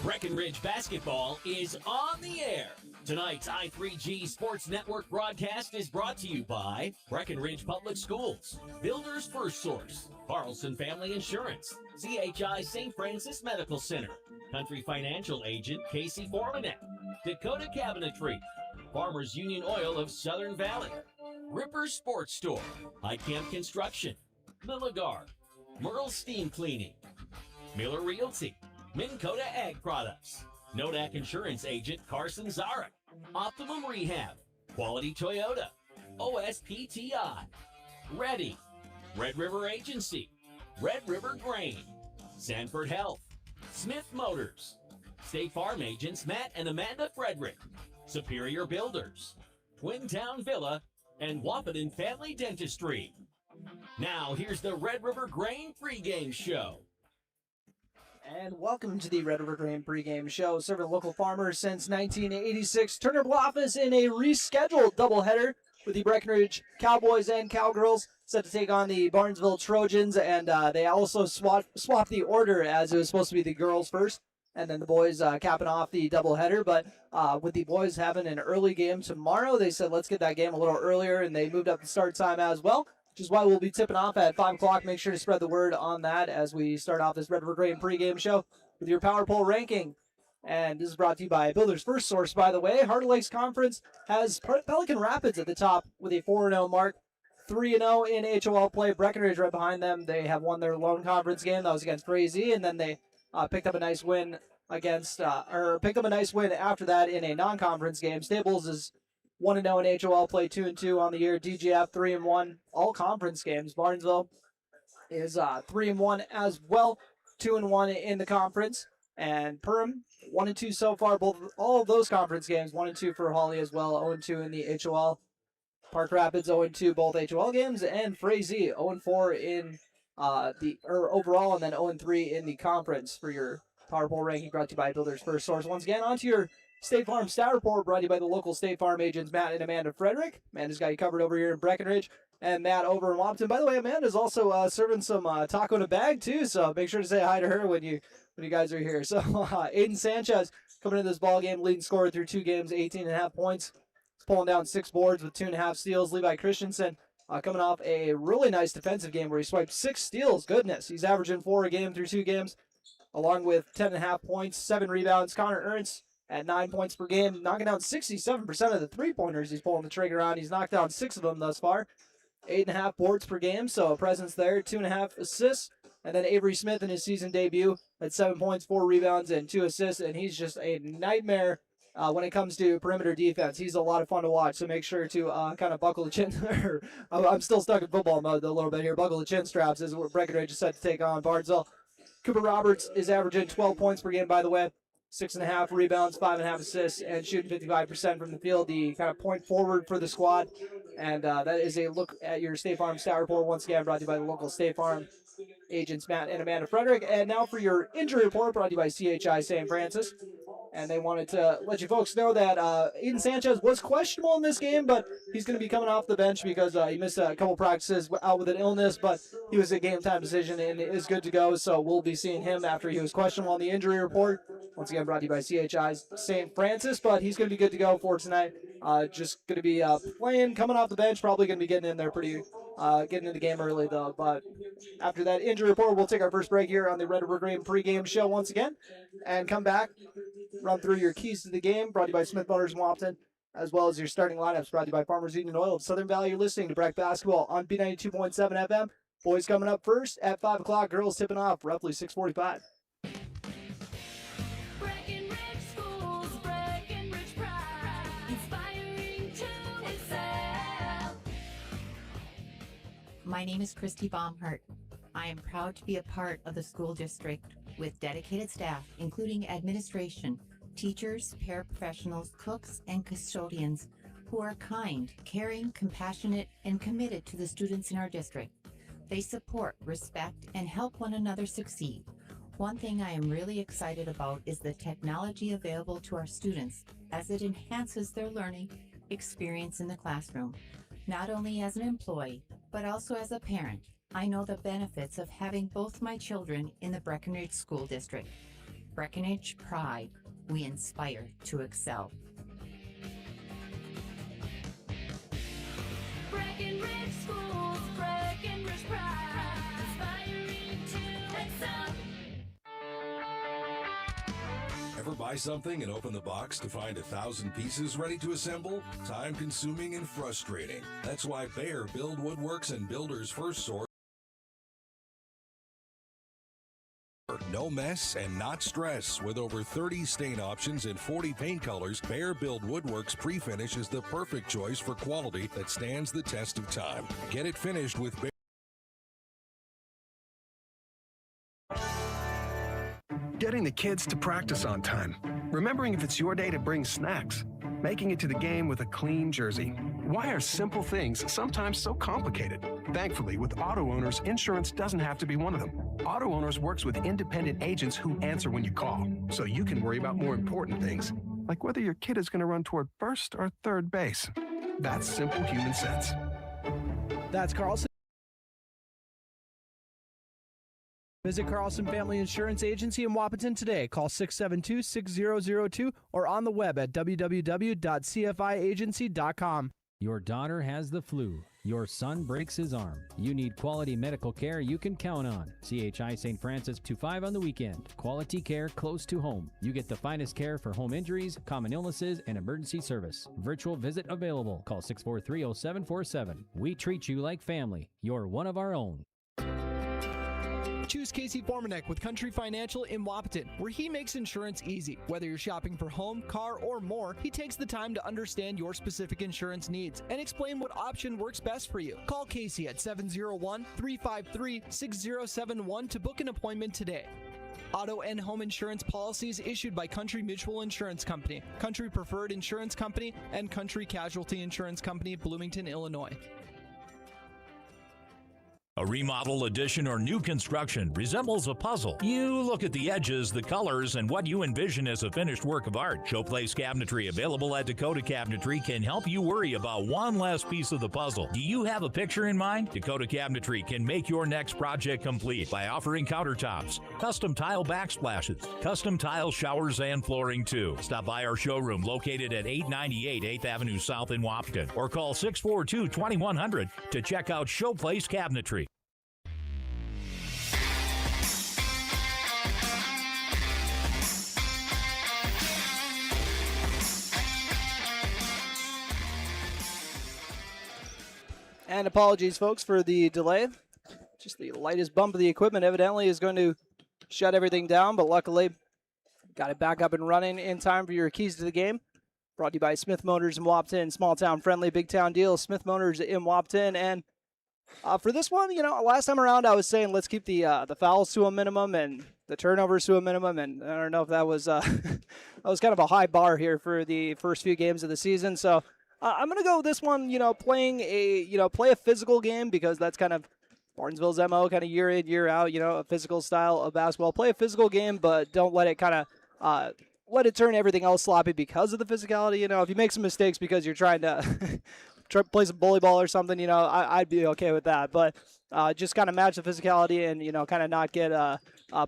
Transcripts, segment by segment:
Breckenridge basketball is on the air. Tonight's I3G Sports Network broadcast is brought to you by Breckenridge Public Schools, Builders First Source, Carlson Family Insurance, CHI St. Francis Medical Center, Country Financial Agent Casey Formanek, Dakota Cabinetry, Farmers Union Oil of Southern Valley, Ripper Sports Store, High Camp Construction, Milligar, Merle Steam Cleaning, Miller Realty, Minn Kota Ag Products, Nodak Insurance Agent Carson Zarek, Optimum Rehab, Quality Toyota, OSPTI, Ready, Red River Agency, Red River Grain, Sanford Health, Smith Motors, State Farm Agents Matt and Amanda Frederick, Superior Builders, Twin Town Villa, and Wahpeton Family Dentistry. Now here's the Red River Grain pregame show. And welcome to the Red River Grain pregame show, serving local farmers since 1986. Turner Bluff is in a rescheduled doubleheader with the Breckenridge Cowboys and Cowgirls set to take on the Barnesville Trojans, and they also swapped the order, as it was supposed to be the girls first, and then the boys capping off the doubleheader. But with the boys having an early game tomorrow, they said let's get that game a little earlier, and they moved up the start time as well, which is why we'll be tipping off at 5 o'clock. Make sure to spread the word on that as we start off this Red River Grain pregame show with your Power Poll ranking. And this is brought to you by Builders First Source, by the way. Heart Lakes Conference has Pelican Rapids at the top with a 4-0 mark. 3-0 in HOL play. Breckenridge right behind them. They have won their lone conference game. That was against Frazee, and then they picked up a nice win after that in a non-conference game. Stables is 1-0 in HOL play, 2-2 on the year. DGF 3-1, all conference games. Barnesville is 3-1 as well, 2-1 in the conference. And Perham 1-2 so far, all of those conference games. 1-2 for Hawley as well, 0-2 in the HOL. Park Rapids 0-2 both HOL games, and Frazee 0-4 in overall, and then 0-3 in the conference for your Power Poll ranking, brought to you by Builders First Source. Once again, on to your State Farm Stat Report, brought to you by the local State Farm agents Matt and Amanda Frederick. Amanda's got you covered over here in Breckenridge, and Matt over in Wahpeton. By the way, Amanda's also serving some taco in a bag too, so make sure to say hi to her when you guys are here. So Aiden Sanchez coming into this ball game, leading scorer through 2 games, 18.5 points. He's pulling down 6 boards with 2.5 steals. Levi Christensen coming off a really nice defensive game where he swiped 6 steals. Goodness, he's averaging 4 a game through 2 games, along with 10.5 points, 7 rebounds. Connor Ernst at 9 points per game, knocking down 67% of the three-pointers he's pulling the trigger on. He's knocked down 6 of them thus far. 8.5 boards per game, so a presence there. 2.5 assists. And then Avery Smith in his season debut at 7 points, 4 rebounds, and 2 assists. And he's just a nightmare when it comes to perimeter defense. He's a lot of fun to watch, so make sure to kind of buckle the chin. I'm still stuck in football mode a little bit here. Buckle the chin straps as Breckenridge is set to take on Barnesville. Cooper Roberts is averaging 12 points per game, by the way. 6.5 rebounds, 5.5 assists, and shooting 55% from the field. The kind of point forward for the squad. And that is a look at your State Farm Stat Report, once again brought to you by the local State Farm agents Matt and Amanda Frederick. And now for your injury report, brought to you by CHI St. Francis. And they wanted to let you folks know that Aiden Sanchez was questionable in this game, but he's going to be coming off the bench because he missed a couple practices out with an illness, but he was a game-time decision and is good to go, so we'll be seeing him after he was questionable on the injury report. Once again, brought to you by CHI St. Francis, but he's going to be good to go for tonight. Just going to be playing, coming off the bench, probably going to be getting in there getting in the game early, though. But after that injury report, we'll take our first break here on the Red River Grain pregame show once again and come back, run through your keys to the game, brought to you by Smith Motors in Wahpeton, as well as your starting lineups, brought to you by Farmers Union Oil of Southern Valley. You're listening to Breck Basketball on B92.7 FM. Boys coming up first at 5 o'clock, girls tipping off roughly 6:45. My name is Christy Baumhart. I am proud to be a part of the school district with dedicated staff, including administration, teachers, paraprofessionals, cooks, and custodians who are kind, caring, compassionate, and committed to the students in our district. They support, respect, and help one another succeed. One thing I am really excited about is the technology available to our students as it enhances their learning experience in the classroom. Not only as an employee, but also as a parent, I know the benefits of having both my children in the Breckenridge School District. Breckenridge pride. We inspire to excel. Breckenridge Schools, Breckenridge pride, inspiring to excel. Ever buy something and open the box to find 1,000 pieces ready to assemble? Time consuming and frustrating. That's why Bayer Build Woodworks and Builders First Source. No mess and not stress. With over 30 stain options and 40 paint colors, Bayer Build Woodworks Pre-Finish is the perfect choice for quality that stands the test of time. Get it finished with Bayer. Getting the kids to practice on time. Remembering if it's your day to bring snacks. Making it to the game with a clean jersey. Why are simple things sometimes so complicated? Thankfully, with auto owners, insurance doesn't have to be one of them. Auto Owners works with independent agents who answer when you call, so you can worry about more important things, like whether your kid is going to run toward first or third base. That's simple human sense. That's Carlson. Visit Carlson Family Insurance Agency in Wapaton today. Call 672-6002 or on the web at www.cfiagency.com. Your daughter has the flu. Your son breaks his arm. You need quality medical care you can count on. CHI St. Francis 2-5 on the weekend. Quality care close to home. You get the finest care for home injuries, common illnesses, and emergency service. Virtual visit available. Call 643-0747. We treat you like family. You're one of our own. Choose Casey Formanek with Country Financial in Wapaton, where he makes insurance easy. Whether you're shopping for home, car, or more, he takes the time to understand your specific insurance needs and explain what option works best for you. Call Casey at 701-353-6071 to book an appointment today. Auto and home insurance policies issued by Country Mutual Insurance Company, Country Preferred Insurance Company, and Country Casualty Insurance Company, Bloomington, Illinois. A remodel, addition, or new construction resembles a puzzle. You look at the edges, the colors, and what you envision as a finished work of art. Showplace Cabinetry, available at Dakota Cabinetry, can help you worry about one last piece of the puzzle. Do you have a picture in mind? Dakota Cabinetry can make your next project complete by offering countertops, custom tile backsplashes, custom tile showers, and flooring too. Stop by our showroom located at 898 8th Avenue South in Wapaton, or call 642-2100 to check out Showplace Cabinetry. And apologies, folks, for the delay. Just the lightest bump of the equipment evidently is going to shut everything down, but luckily got it back up and running in time for your keys to the game. Brought to you by Smith Motors in Wapaton, small town friendly, big town deals. Smith Motors in Wapaton. And for this one, last time around I was saying let's keep the fouls to a minimum and the turnovers to a minimum, and I don't know if that was that was kind of a high bar here for the first few games of the season. So I'm gonna go with this one, play a physical game, because that's kind of Barnesville's MO, kind of year in, year out, a physical style of basketball. Play a physical game, but don't let it kind of let it turn everything else sloppy because of the physicality. If you make some mistakes because you're trying to play some bully ball or something, I'd be okay with that. But just kind of match the physicality and, kind of not get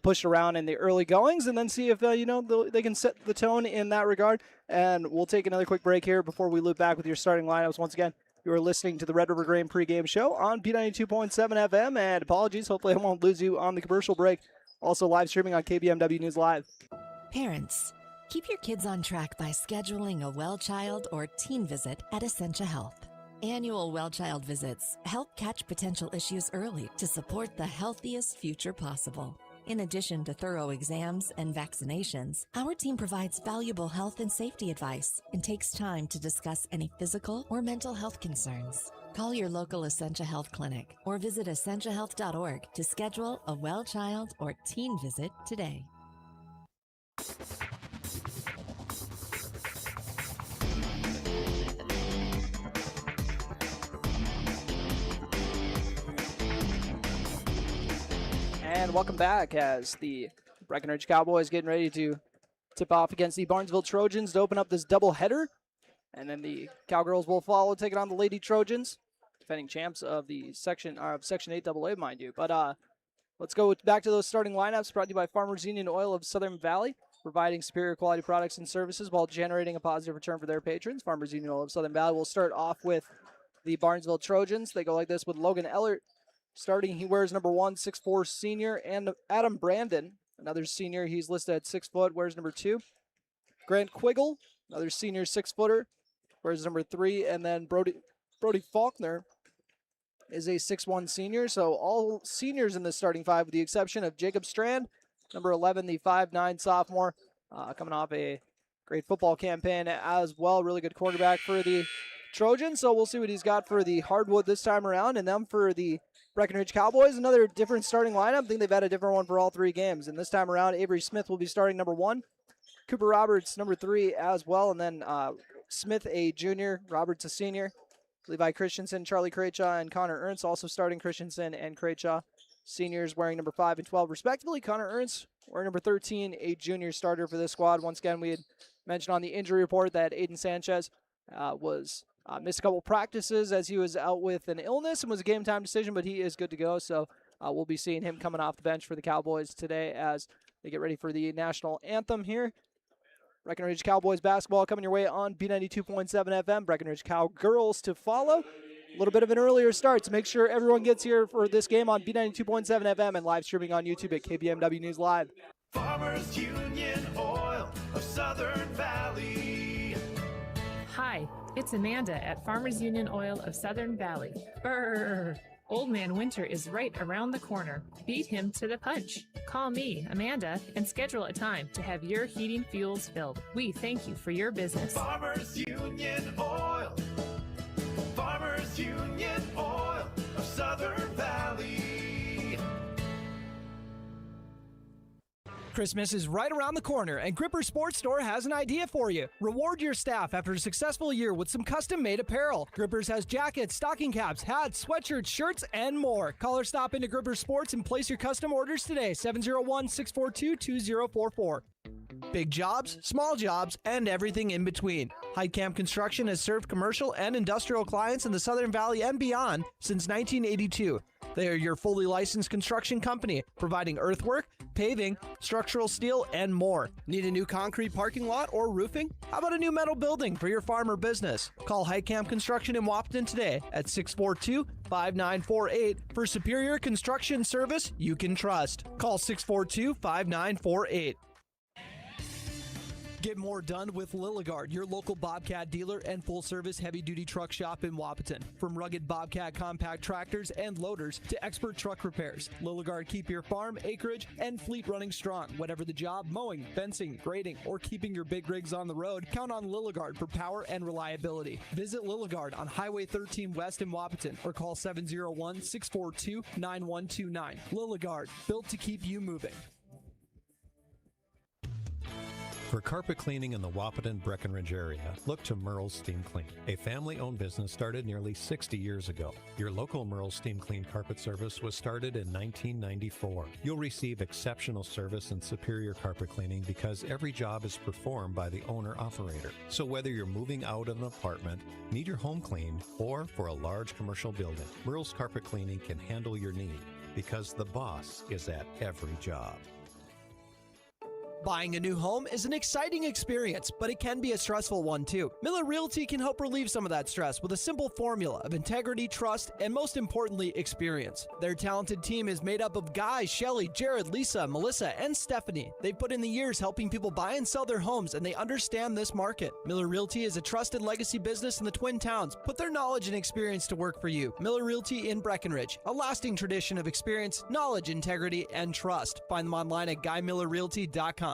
pushed around in the early goings, and then see if, they can set the tone in that regard. And we'll take another quick break here before we loop back with your starting lineups. Once again, you are listening to the Red River Grain pregame show on P92.7 FM. And apologies, hopefully I won't lose you on the commercial break. Also live streaming on KBMW News Live. Parents, keep your kids on track by scheduling a well child or teen visit at Essentia Health. Annual well child visits help catch potential issues early to support the healthiest future possible. In addition to thorough exams and vaccinations, our team provides valuable health and safety advice and takes time to discuss any physical or mental health concerns. Call your local Essentia Health clinic or visit essentiahealth.org to schedule a well child or teen visit today. And welcome back as the Breckenridge Cowboys getting ready to tip off against the Barnesville Trojans to open up this doubleheader. And then the Cowgirls will follow, taking on the Lady Trojans, defending champs of the Section 8 AA, mind you. But Let's go back to those starting lineups brought to you by Farmers Union Oil of Southern Valley, providing superior quality products and services while generating a positive return for their patrons. Farmers Union Oil of Southern Valley will start off with the Barnesville Trojans. They go like this with Logan Ellert starting. He wears number 1, 6'4" senior, and Adam Brandon, another senior. He's listed at 6 foot, wears number 2. Grant Quiggle, another senior 6-footer, wears number 3, and then Brody Faulkner is a 6'1" senior. So all seniors in the starting 5 with the exception of Jacob Strand, number 11, the 5'9" sophomore, coming off a great football campaign as well. Really good quarterback for the Trojans. So we'll see what he's got for the hardwood this time around. And then for the Breckenridge Cowboys, another different starting lineup. I think they've had a different one for all 3 games. And this time around, Avery Smith will be starting number 1. Cooper Roberts, number 3 as well. And then Smith, a junior, Roberts, a senior. Levi Christensen, Charlie Krejcha, and Connor Ernst also starting. Christensen and Krejcha, seniors, wearing number 5 and 12 respectively. Connor Ernst wearing number 13, a junior starter for this squad. Once again, we had mentioned on the injury report that Aiden Sanchez was missed a couple practices as he was out with an illness and was a game time decision, but he is good to go. So we'll be seeing him coming off the bench for the Cowboys today as they get ready for the national anthem here. Breckenridge Cowboys basketball coming your way on B92.7 FM. Breckenridge Cowgirls to follow. A little bit of an earlier start, so make sure everyone gets here for this game on B92.7 FM and live streaming on YouTube at KBMW News Live. Farmers Union Oil of Southern Valley. Hi, it's Amanda at Farmers Union Oil of Southern Valley. Brrr. Old Man Winter is right around the corner. Beat him to the punch. Call me, Amanda, and schedule a time to have your heating fuels filled. We thank you for your business. Farmers Union Oil. Farmers Union Oil of Southern Valley. Christmas is right around the corner, and Gripper Sports Store has an idea for you. Reward your staff after a successful year with some custom-made apparel. Grippers has jackets, stocking caps, hats, sweatshirts, shirts, and more. Call or stop into Gripper Sports and place your custom orders today, 701-642-2044. Big jobs, small jobs, and everything in between. Heidkamp Construction has served commercial and industrial clients in the Southern Valley and beyond since 1982. They are your fully licensed construction company, providing earthwork, paving, structural steel, and more. Need a new concrete parking lot or roofing? How about a new metal building for your farm or business? Call Heidkamp Construction in Wapton today at 642-5948 for superior construction service you can trust. Call 642-5948. Get more done with Lilligard, your local Bobcat dealer and full-service heavy-duty truck shop in Wahpeton. From rugged Bobcat compact tractors and loaders to expert truck repairs, Lilligard keep your farm, acreage, and fleet running strong. Whatever the job, mowing, fencing, grading, or keeping your big rigs on the road, count on Lilligard for power and reliability. Visit Lilligard on Highway 13 West in Wahpeton or call 701-642-9129. Lilligard, built to keep you moving. For carpet cleaning in the Wahpeton Breckenridge area, look to Merle's Steam Clean, a family-owned business started nearly 60 years ago. Your local Merle's Steam Clean carpet service was started in 1994. You'll receive exceptional service and superior carpet cleaning because every job is performed by the owner-operator. So whether you're moving out of an apartment, need your home cleaned, or for a large commercial building, Merle's Carpet Cleaning can handle your need because the boss is at every job. Buying a new home is an exciting experience, but it can be a stressful one too. Miller Realty can help relieve some of that stress with a simple formula of integrity, trust, and most importantly, experience. Their talented team is made up of Guy, Shelly, Jared, Lisa, Melissa, and Stephanie. They've put in the years helping people buy and sell their homes, and they understand this market. Miller Realty is a trusted legacy business in the Twin Towns. Put their knowledge and experience to work for you. Miller Realty in Breckenridge, a lasting tradition of experience, knowledge, integrity, and trust. Find them online at GuyMillerRealty.com.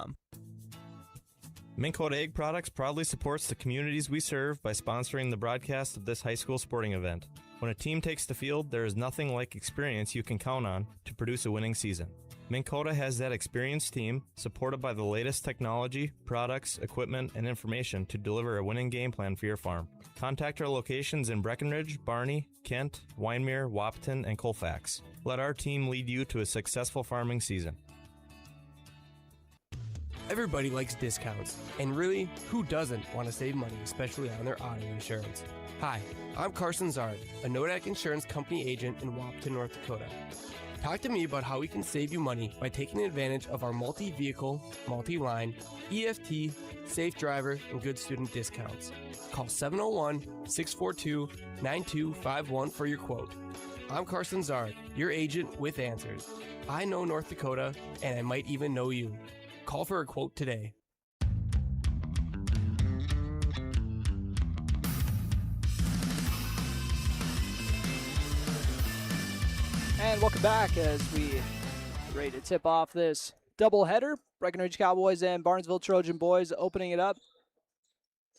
Minn Kota Egg Products proudly supports the communities we serve by sponsoring the broadcast of this high school sporting event. When a team takes the field, there is nothing like experience you can count on to produce a winning season. Minn Kota has that experienced team, supported by the latest technology, products, equipment, and information to deliver a winning game plan for your farm. Contact our locations in Breckenridge, Barney, Kent, Wyndmere, Wahpeton, and Colfax. Let our team lead you to a successful farming season. Everybody likes discounts, and really, who doesn't want to save money, especially on their auto insurance? Hi, I'm Carson Zard, a Nodak Insurance Company agent in Wahpeton, North Dakota. Talk to me about how we can save you money by taking advantage of our multi-vehicle, multi-line, EFT, safe driver, and good student discounts. Call 701-642-9251 for your quote. I'm Carson Zard, your agent with answers. I know North Dakota, and I might even know you. Call for a quote today. And welcome back as we ready to tip off this doubleheader. Breckenridge Cowboys and Barnesville Trojan Boys opening it up.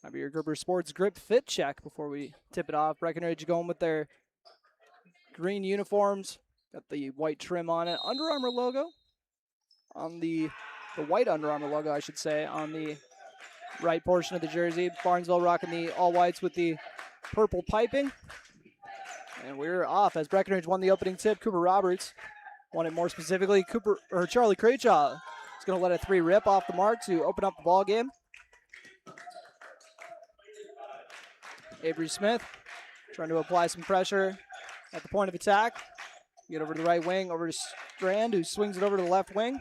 Have your Gerber Sports Grip Fit check before we tip it off. Breckenridge going with their green uniforms. Got the white trim on it. Under Armour logo on the white Under Armour logo, I should say, on the right portion of the jersey. Barnesville rocking the all whites with the purple piping. And we're off as Breckenridge won the opening tip. Cooper Roberts won it more specifically. Charlie Craychaw is going to let a 3 rip off the mark to open up the ball game. Avery Smith trying to apply some pressure at the point of attack. Get over to the right wing, over to Strand, who swings it over to the left wing.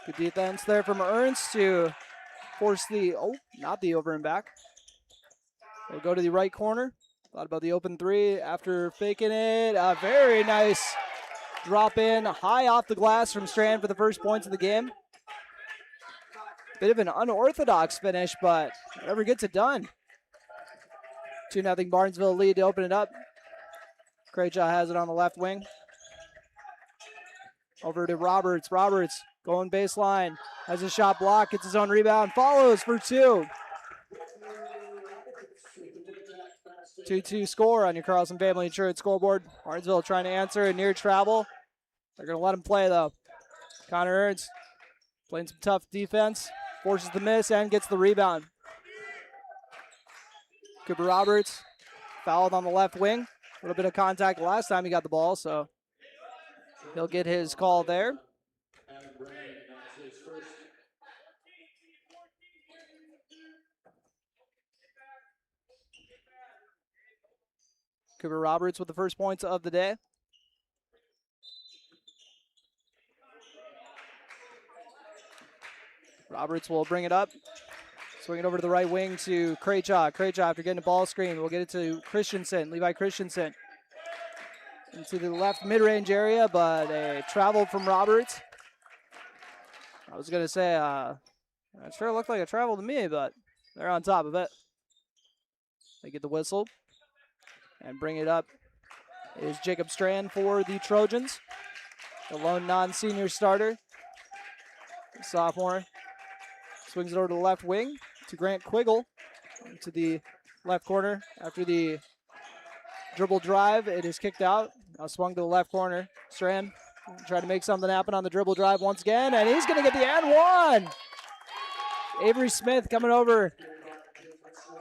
Good defense there from Ernst to force not the over and back. They'll go to the right corner. Thought about the open 3 after faking it. A very nice drop in, high off the glass from Strand for the first points of the game. Bit of an unorthodox finish, but whatever gets it done. 2-0 Barnesville lead to open it up. Craychaw has it on the left wing. Over to Roberts. Roberts going baseline. Has a shot block, gets his own rebound, follows for 2. 2-2 score on your Carlson Family Insurance scoreboard. Barnesville trying to answer a near travel. They're going to let him play, though. Connor Ernst playing some tough defense. Forces the miss and gets the rebound. Cooper Roberts fouled on the left wing. A little bit of contact last time he got the ball, so he'll get his call there. Cooper Roberts with the first points of the day. Roberts will bring it up. Swing it over to the right wing to Craychaw. Craychaw, after getting a ball screen, will get it to Christensen, Levi Christensen. Into the left mid-range area, but a travel from Roberts. I was going to say, it sure looked like a travel to me, but they're on top of it. They get the whistle. And bring it up is Jacob Strand for the Trojans. The lone non-senior starter. The sophomore. Swings it over to the left wing to Grant Quiggle. To the left corner. After the dribble drive, it is kicked out. Now swung to the left corner. Strand trying to make something happen on the dribble drive once again. And he's going to get the and one. Avery Smith coming over.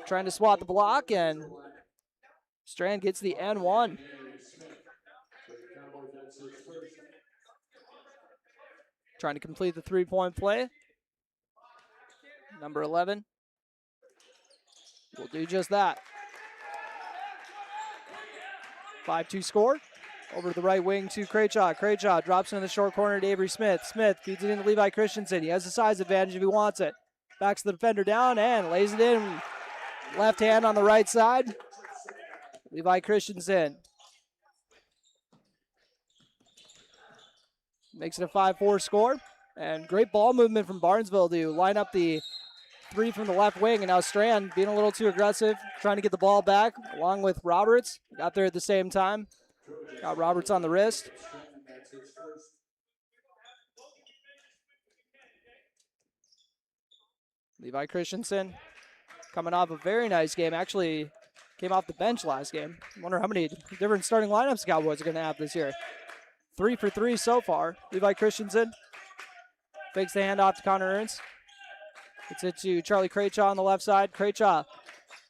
Trying to swat the block, and Strand gets the N1. Trying to complete the 3-point play. Number 11 will do just that. 5-2 score. Over to the right wing to Craychaw. Craychaw drops into the short corner to Avery Smith. Smith feeds it into Levi Christensen. He has the size advantage if he wants it. Backs the defender down and lays it in. Left hand on the right side. Levi Christensen makes it a 5-4 score. And great ball movement from Barnesville to line up the 3 from the left wing. And now Strand being a little too aggressive, trying to get the ball back along with Roberts. Got there at the same time. Got Roberts on the wrist. Levi Christensen coming off a very nice game. Actually came off the bench last game. I wonder how many different starting lineups the Cowboys are going to have this year. 3 for 3 so far. Levi Christensen fakes the handoff to Connor Ernst. Gets it to Charlie Craychaw on the left side. Craychaw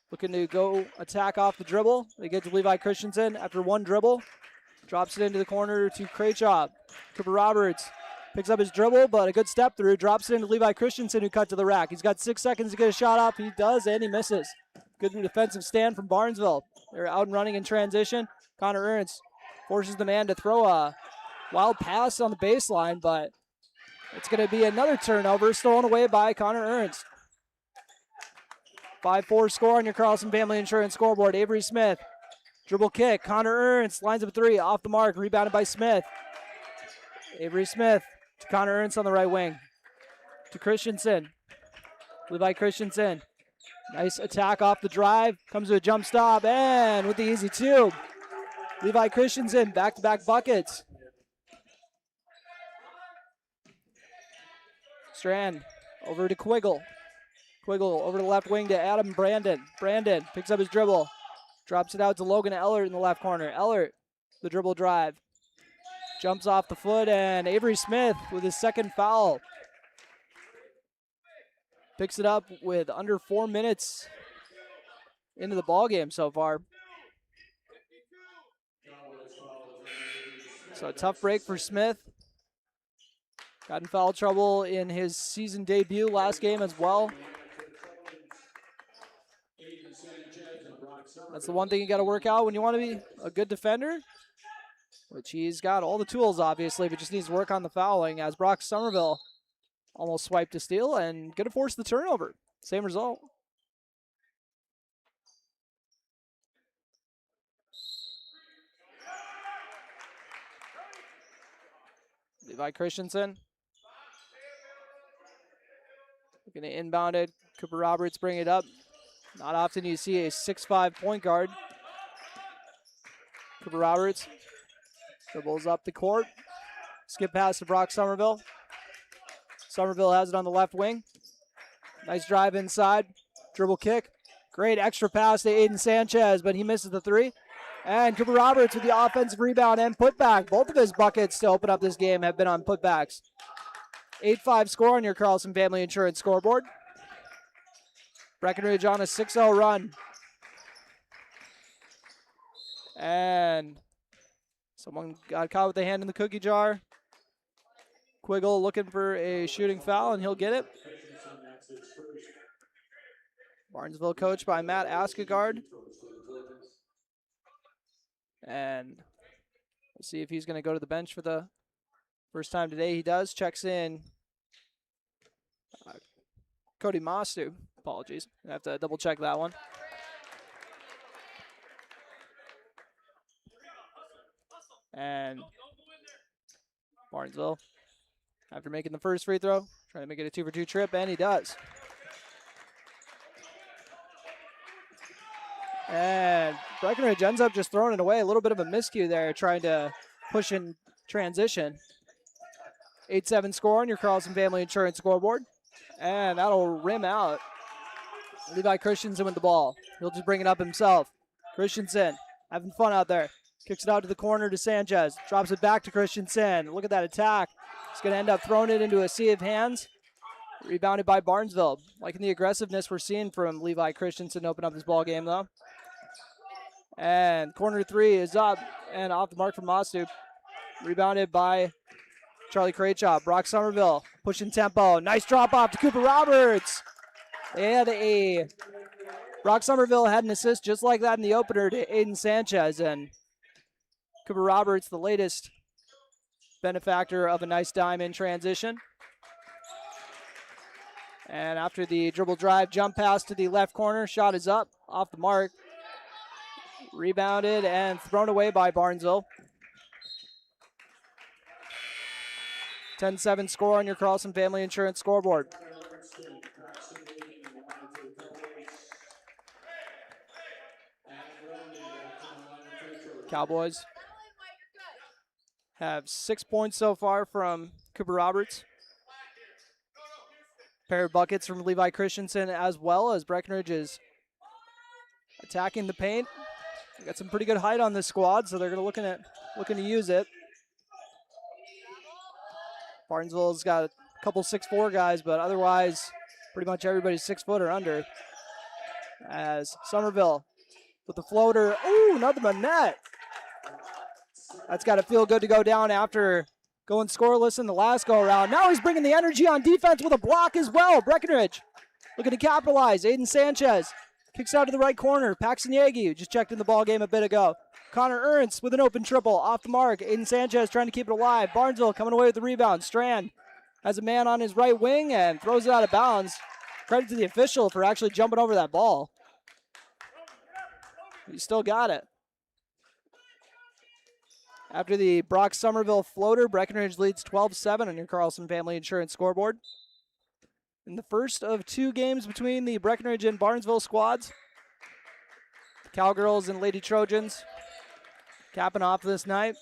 looking to go attack off the dribble. They get to Levi Christensen after one dribble. Drops it into the corner to Craychaw. Cooper Roberts picks up his dribble, but a good step through. Drops it into Levi Christensen, who cut to the rack. He's got 6 seconds to get a shot up. He does, and he misses. Good defensive stand from Barnesville. They're out and running in transition. Connor Ernst forces the man to throw a Wild pass on the baseline, but it's going to be another turnover stolen away by Connor Ernst. 5-4 score on your Carlson Family Insurance scoreboard. Avery Smith, dribble kick. Connor Ernst lines up a three, off the mark, rebounded by Smith. Avery Smith to Connor Ernst on the right wing. To Christensen. Levi Christensen. Nice attack off the drive. Comes to a jump stop, and with the easy two. Levi Christensen, back-to-back buckets. Strand over to Quiggle. Quiggle over the left wing to Adam Brandon. Brandon picks up his dribble. Drops it out to Logan Ellert in the left corner. Ellert, the dribble drive. Jumps off the foot, and Avery Smith with his second foul. Picks it up with under 4 minutes into the ballgame so far. So a tough break for Smith. Got in foul trouble in his season debut last game as well. That's the one thing you got to work out when you want to be a good defender, which he's got all the tools, obviously, but just needs to work on the fouling, as Brock Somerville almost swiped a steal and going to force the turnover. Same result. Levi Christensen. Going to inbound it. Cooper Roberts bring it up. Not often you see a 6'5" point guard. Cooper Roberts dribbles up the court. Skip pass to Brock Somerville. Somerville has it on the left wing. Nice drive inside. Dribble kick. Great extra pass to Aiden Sanchez, but he misses the three. And Cooper Roberts with the offensive rebound and putback. Both of his buckets to open up this game have been on putbacks. 8-5 score on your Carlson Family Insurance scoreboard. Breckenridge on a 6-0 run. And someone got caught with a hand in the cookie jar. Quiggle looking for a shooting foul, and he'll get it. Barnesville coached by Matt Askegard. And we'll see if he's going to go to the bench for the first time today. He does. Checks in Cody Mastu. Apologies. I have to double check that one. And Barnesville, after making the first free throw, trying to make it a 2-for-2 trip, and he does. And Breckenridge ends up just throwing it away. A little bit of a miscue there, trying to push in transition. 8-7 score on your Carlson Family Insurance scoreboard. And that'll rim out. Levi Christensen with the ball. He'll just bring it up himself. Christensen having fun out there. Kicks it out to the corner to Sanchez. Drops it back to Christensen. Look at that attack. He's going to end up throwing it into a sea of hands. Rebounded by Barnesville. Liking the aggressiveness we're seeing from Levi Christensen to open up this ball game, though. And corner three is up and off the mark from Mastu. Rebounded by Charlie Kraychop. Brock Somerville pushing tempo. Nice drop off to Cooper Roberts. Brock Somerville had an assist just like that in the opener to Aiden Sanchez, and Cooper Roberts, the latest benefactor of a nice dime in transition. And after the dribble drive, jump pass to the left corner, shot is up, off the mark. Rebounded and thrown away by Barnesville. 10-7 score on your Carlson Family Insurance scoreboard. Cowboys have 6 points so far from Cooper Roberts. Pair of buckets from Levi Christensen, as well as Breckenridge is attacking the paint. They got some pretty good height on this squad, so they're looking to use it. Barnesville's got a couple 6'4" guys, but otherwise pretty much everybody's 6 foot or under. As Somerville with the floater. Ooh, nothing but net. That's got to feel good to go down after going scoreless in the last go-around. Now he's bringing the energy on defense with a block as well. Breckenridge looking to capitalize. Aiden Sanchez Kicks out to the right corner. Paxton Yagi, who just checked in the ball game a bit ago. Connor Ernst with an open triple. Off the mark. Aiden Sanchez trying to keep it alive. Barnesville coming away with the rebound. Strand has a man on his right wing and throws it out of bounds. Credit to the official for actually jumping over that ball. He still got it. After the Brock Somerville floater, Breckenridge leads 12-7 on your Carlson Family Insurance scoreboard. In the first of 2 games between the Breckenridge and Barnesville squads, the Cowgirls and Lady Trojans capping off this night.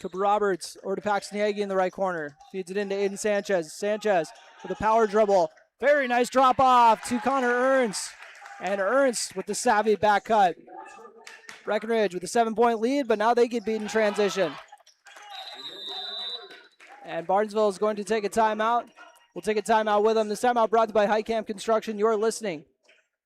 Cooper Roberts over to Paxton Yagi in the right corner. Feeds it into Aiden Sanchez. Sanchez with a power dribble. Very nice drop off to Connor Ernst. And Ernst with the savvy back cut. Breckenridge with a 7-point lead, but now they get beat in transition. And Barnesville is going to take a timeout. We'll take a timeout with them. This timeout brought to you by High Camp Construction. You're listening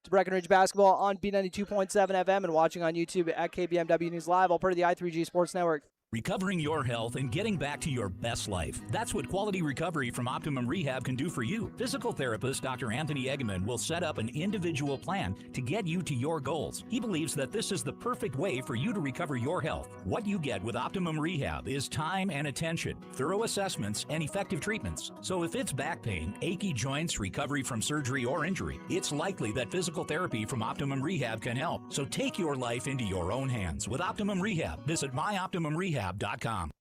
to Breckenridge basketball on B92.7 FM and watching on YouTube at KBMW News Live, all part of the I3G Sports Network. Recovering your health and getting back to your best life. That's what Quality Recovery from Optimum Rehab can do for you. Physical therapist Dr. Anthony Eggman will set up an individual plan to get you to your goals. He believes that this is the perfect way for you to recover your health. What you get with Optimum Rehab is time and attention, thorough assessments, and effective treatments. So if it's back pain, achy joints, recovery from surgery or injury, it's likely that physical therapy from Optimum Rehab can help. So take your life into your own hands with Optimum Rehab. Visit myoptimumrehab.com. And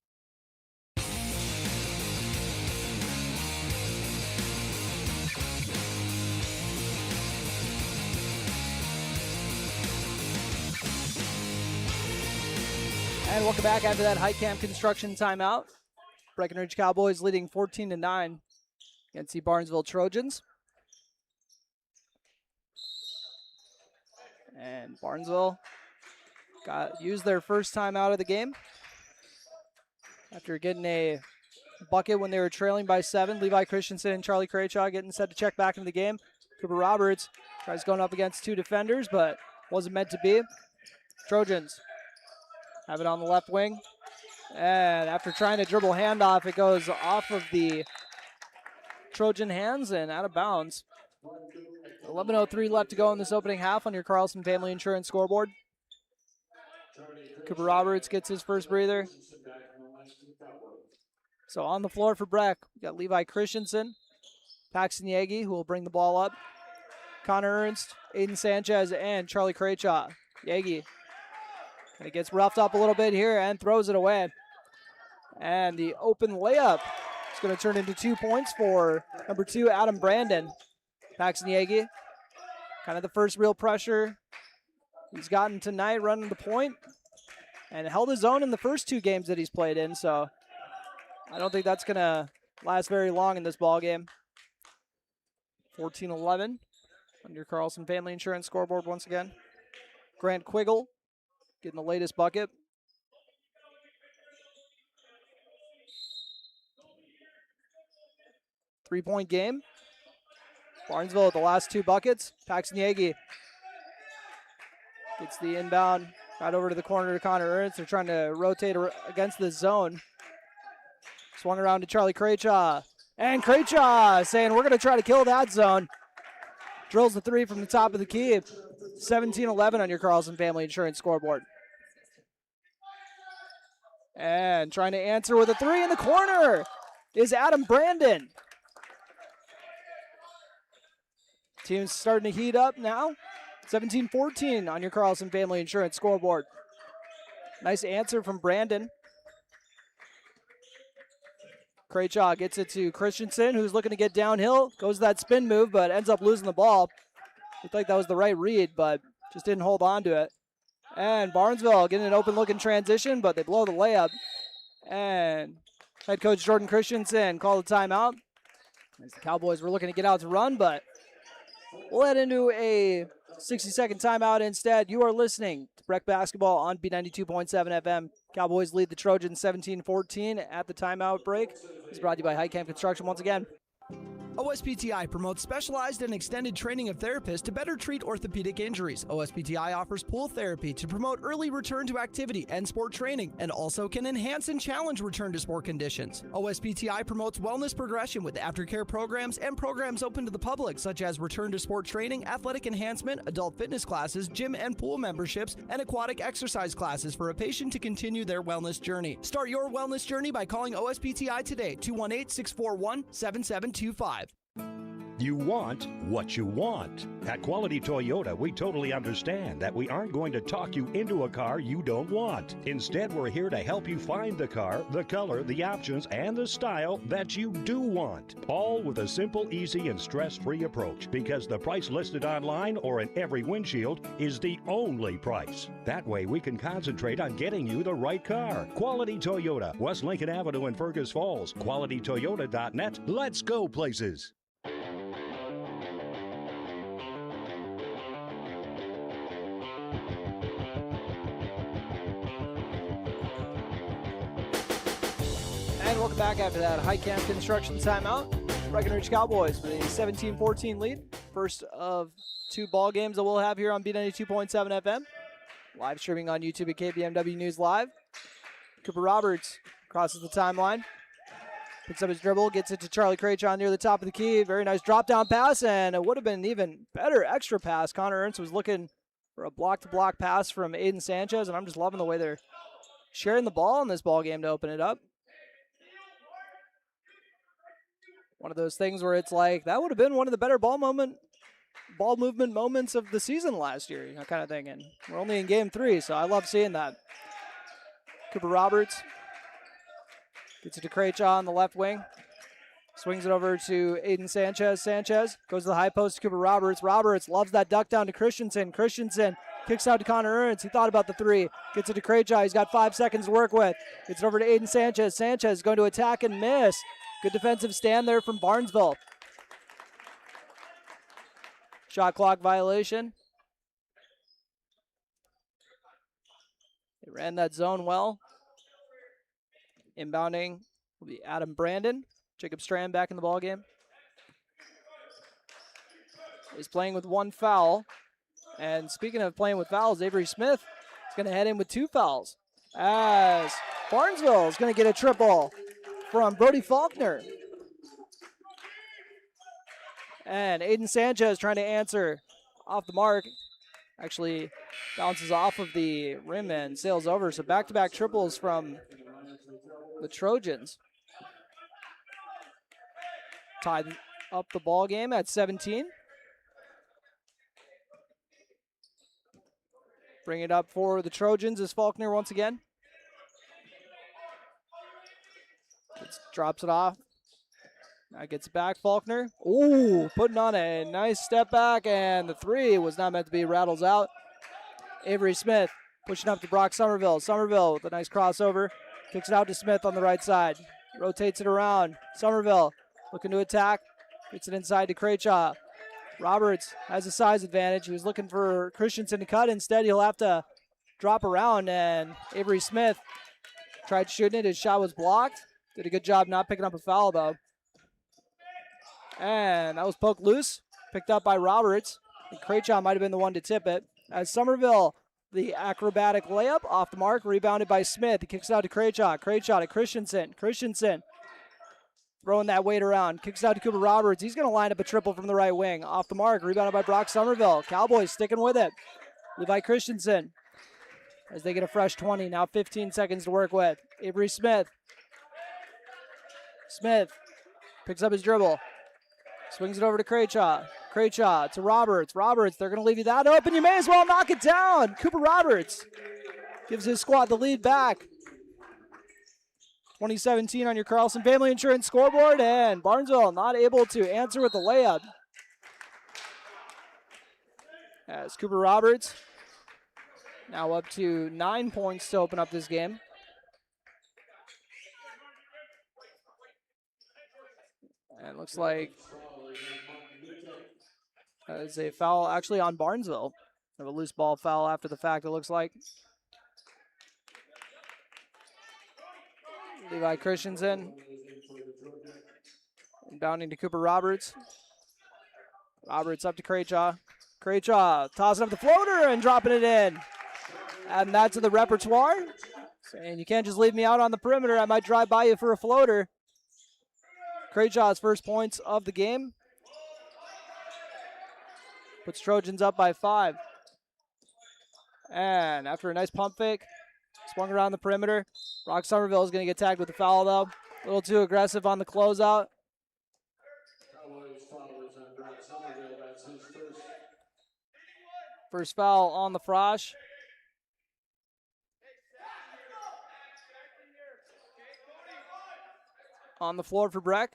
welcome back after that High Camp Construction timeout. Breckenridge Cowboys leading 14-9 against the Barnesville Trojans. And Barnesville used their first time out of the game after getting a bucket when they were trailing by 7. Levi Christensen and Charlie Craychaw getting set to check back into the game. Cooper Roberts tries going up against 2 defenders, but wasn't meant to be. Trojans have it on the left wing. And after trying to dribble handoff, it goes off of the Trojan hands and out of bounds. 11:03 left to go in this opening half on your Carlson Family Insurance scoreboard. Cooper Roberts gets his first breather. So on the floor for Breck, we got Levi Christensen, Paxton Yagi, who will bring the ball up. Connor Ernst, Aiden Sanchez, and Charlie Craychaw. Yagi kind of gets roughed up a little bit here and throws it away. And the open layup is going to turn into 2 points for number 2, Adam Brandon. Paxton Yagi, kind of the first real pressure he's gotten tonight running the point. And held his own in the first 2 games that he's played in, so I don't think that's going to last very long in this ball game. 14-11 on your Carlson Family Insurance scoreboard once again. Grant Quiggle getting the latest bucket. Three-point game. Barnesville with the last 2 buckets. Paxton Yagi gets the inbound right over to the corner to Connor Ernst. They're trying to rotate against the zone. Swung around to Charlie Craychaw. And Craychaw saying, we're going to try to kill that zone. Drills the 3 from the top of the key. 17-11 on your Carlson Family Insurance scoreboard. And trying to answer with a 3 in the corner is Adam Brandon. Team's starting to heat up now. 17-14 on your Carlson Family Insurance scoreboard. Nice answer from Brandon. Craychaw gets it to Christensen, who's looking to get downhill. Goes to that spin move, but ends up losing the ball. Looked like that was the right read, but just didn't hold on to it. And Barnesville getting an open look in transition, but they blow the layup. And head coach Jordan Christensen called a timeout. As the Cowboys were looking to get out to run, but we'll head into a 60-second timeout instead. You are listening to Breck Basketball on B92.7 FM. Cowboys lead the Trojans 17-14 at the timeout break. It's brought to you by High Camp Construction once again. OSPTI promotes specialized and extended training of therapists to better treat orthopedic injuries. OSPTI offers pool therapy to promote early return to activity and sport training, and also can enhance and challenge return to sport conditions. OSPTI promotes wellness progression with aftercare programs and programs open to the public, such as return to sport training, athletic enhancement, adult fitness classes, gym and pool memberships, and aquatic exercise classes for a patient to continue their wellness journey. Start your wellness journey by calling OSPTI today, 218-641-7725. You want what you want. At Quality Toyota, we totally understand that we aren't going to talk you into a car you don't want. Instead, we're here to help you find the car, the color, the options, and the style that you do want. All with a simple, easy, and stress-free approach, because the price listed online or in every windshield is the only price. That way, we can concentrate on getting you the right car. Quality Toyota, West Lincoln Avenue in Fergus Falls. QualityToyota.net. Let's go places. And welcome back after that high camp construction timeout. Breckenridge Cowboys with a 17-14 lead. First of two ball games that we'll have here on B92.7 FM. Live streaming on YouTube at KBMW News Live. Cooper Roberts crosses the timeline. Picks up his dribble, gets it to Charlie Craychon near the top of the key. Very nice drop-down pass, and it would have been an even better extra pass. Connor Ernst was looking for a block-to-block pass from Aiden Sanchez, and I'm just loving the way they're sharing the ball in this ball game to open it up. One of those things where it's like, that would have been one of the better ball movement moments of the season last year, kind of thing. And we're only in game 3, so I love seeing that. Cooper Roberts gets it to Craychaw on the left wing. Swings it over to Aiden Sanchez. Sanchez goes to the high post to Cooper Roberts. Roberts loves that duck down to Christensen. Christensen kicks out to Connor Ernst. He thought about the 3. Gets it to Craychaw. He's got 5 seconds to work with. Gets it over to Aiden Sanchez. Sanchez going to attack and miss. Good defensive stand there from Barnesville. Shot clock violation. They ran that zone well. Inbounding will be Adam Brandon. Jacob Strand back in the ballgame. He's playing with 1 foul. And speaking of playing with fouls, Avery Smith is going to head in with 2 fouls. As Barnesville is going to get a triple from Brody Faulkner. And Aiden Sanchez trying to answer off the mark. Actually bounces off of the rim and sails over. So back-to-back triples from the Trojans. Tied up the ball game at 17. Bring it up for the Trojans as Faulkner once again. Drops it off. Now gets it back, Faulkner. Ooh, putting on a nice step back, and the 3 was not meant to be, rattles out. Avery Smith pushing up to Brock Somerville. Somerville with a nice crossover. Kicks it out to Smith on the right side. Rotates it around. Somerville looking to attack. Gets it inside to Craychaw. Roberts has a size advantage. He was looking for Christensen to cut. Instead, he'll have to drop around, and Avery Smith tried shooting it. His shot was blocked. Did a good job not picking up a foul, though. And that was poked loose. Picked up by Roberts. And Craychaw might have been the one to tip it. As Somerville, the acrobatic layup off the mark, rebounded by Smith. He kicks it out to Craychaw. Craychaw to Christensen. Christensen throwing that weight around. Kicks it out to Cooper Roberts. He's going to line up a triple from the right wing. Off the mark, rebounded by Brock Somerville. Cowboys sticking with it. Levi Christensen as they get a fresh 20. Now 15 seconds to work with. Avery Smith. Smith picks up his dribble. Swings it over to Craychaw. Craychaw to Roberts. Roberts, they're going to leave you that open. You may as well knock it down. Cooper Roberts gives his squad the lead back. 2017 on your Carlson Family Insurance scoreboard, and Barnesville not able to answer with the layup. As Cooper Roberts now up to 9 points to open up this game. And it looks like it's a foul actually on Barnesville. Have a loose ball foul after the fact, it looks like. Levi Christensen Inbounding to Cooper Roberts. Roberts up to Craychaw. Craychaw tossing up the floater and dropping it in. Adding that to the repertoire. Saying you can't just leave me out on the perimeter. I might drive by you for a floater. Craychaw's first points of the game. Puts Trojans up by 5. And after a nice pump fake, swung around the perimeter. Rock Somerville is going to get tagged with a foul, though. A little too aggressive on the closeout. First foul on the Frosh. On the floor for Breck.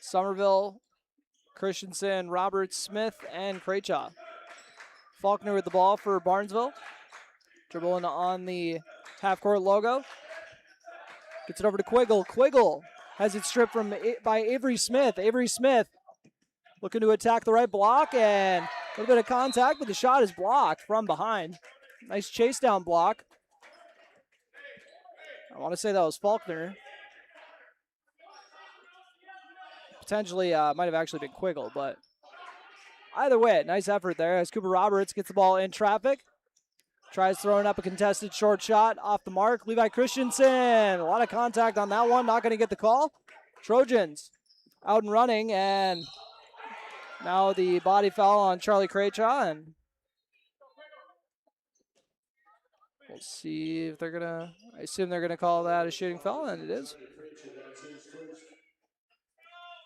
Somerville, Christensen, Roberts, Smith, and Craychaw. Faulkner with the ball for Barnesville. Dribbling on the half-court logo. Gets it over to Quiggle. Quiggle has it stripped by Avery Smith. Avery Smith looking to attack the right block, and a little bit of contact, but the shot is blocked from behind. Nice chase down block. I want to say that was Faulkner. Potentially might have actually been Quiggle, but either way, nice effort there as Cooper Roberts gets the ball in traffic. Tries throwing up a contested short shot off the mark. Levi Christensen, a lot of contact on that one, not going to get the call. Trojans out and running, and now the body foul on Charlie Craychaw, and we'll see if they're going to, I assume they're going to call that a shooting foul, and it is.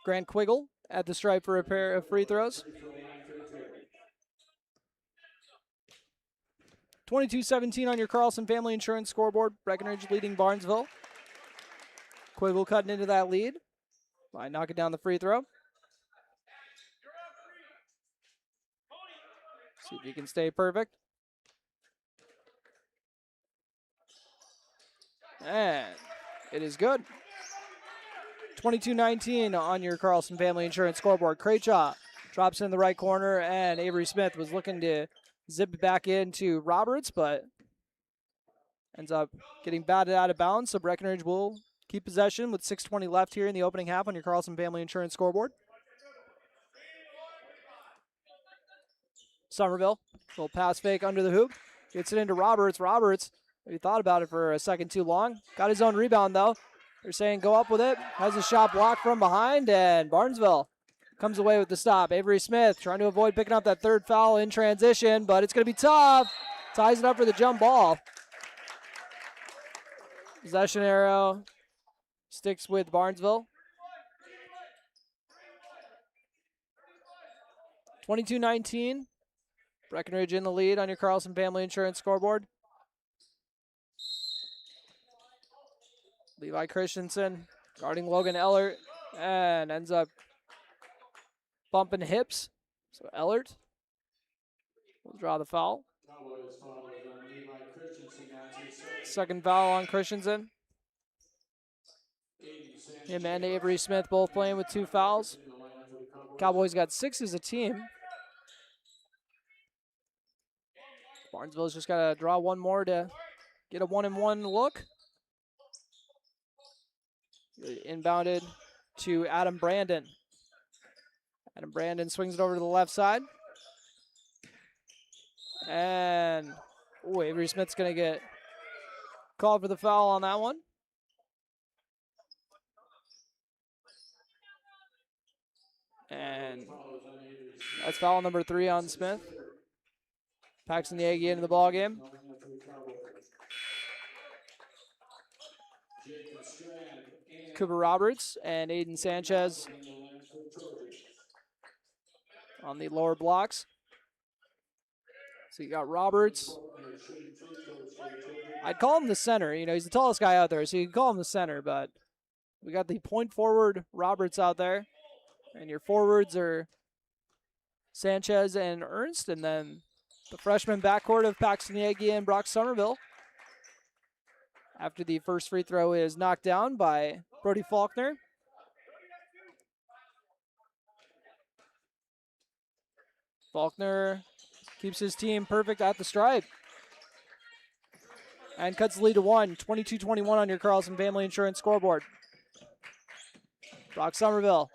Grant Quiggle at the stripe for a pair of free throws. 22-17 on your Carlson Family Insurance scoreboard. Breckenridge leading Barnesville. Quiggle cutting into that lead by knocking down the free throw. See if he can stay perfect. And it is good. 22-19 on your Carlson Family Insurance scoreboard. Craychaw drops in the right corner, and Avery Smith was looking to zip it back into Roberts, but ends up getting batted out of bounds. So Breckenridge will keep possession with 6:20 left here in the opening half on your Carlson Family Insurance scoreboard. Somerville, little pass fake under the hoop. Gets it into Roberts. Roberts, he thought about it for a second too long. Got his own rebound, though. They're saying go up with it. Has a shot blocked from behind, and Barnesville comes away with the stop. Avery Smith trying to avoid picking up that third foul in transition, but it's going to be tough. Ties it up for the jump ball. Possession arrow sticks with Barnesville. 22-19. Breckenridge in the lead on your Carlson Family Insurance scoreboard. Levi Christensen guarding Logan Ellert and ends up bumping hips. So Ellert will draw the foul. Second foul on Christensen. Him and Avery Smith both playing with 2 fouls. Cowboys got 6 as a team. Barnesville's just got to draw one more to get a 1-and-1 look. Inbounded to Adam Brandon. Adam Brandon swings it over to the left side. And Avery Smith's going to get called for the foul on that one. And that's foul number 3 on Smith. Paxton the Aggie into the ball game. Cooper Roberts and Aiden Sanchez on the lower blocks. So you got Roberts. I'd call him the center. You know, he's the tallest guy out there, so you can call him the center, but we got the point forward Roberts out there. And your forwards are Sanchez and Ernst, and then the freshman backcourt of Paxton Yagi and Brock Somerville. After the first free throw is knocked down by Brody Faulkner. Faulkner keeps his team perfect at the stripe. And cuts the lead to 1, 22-21 on your Carlson Family Insurance scoreboard. Brock Somerville.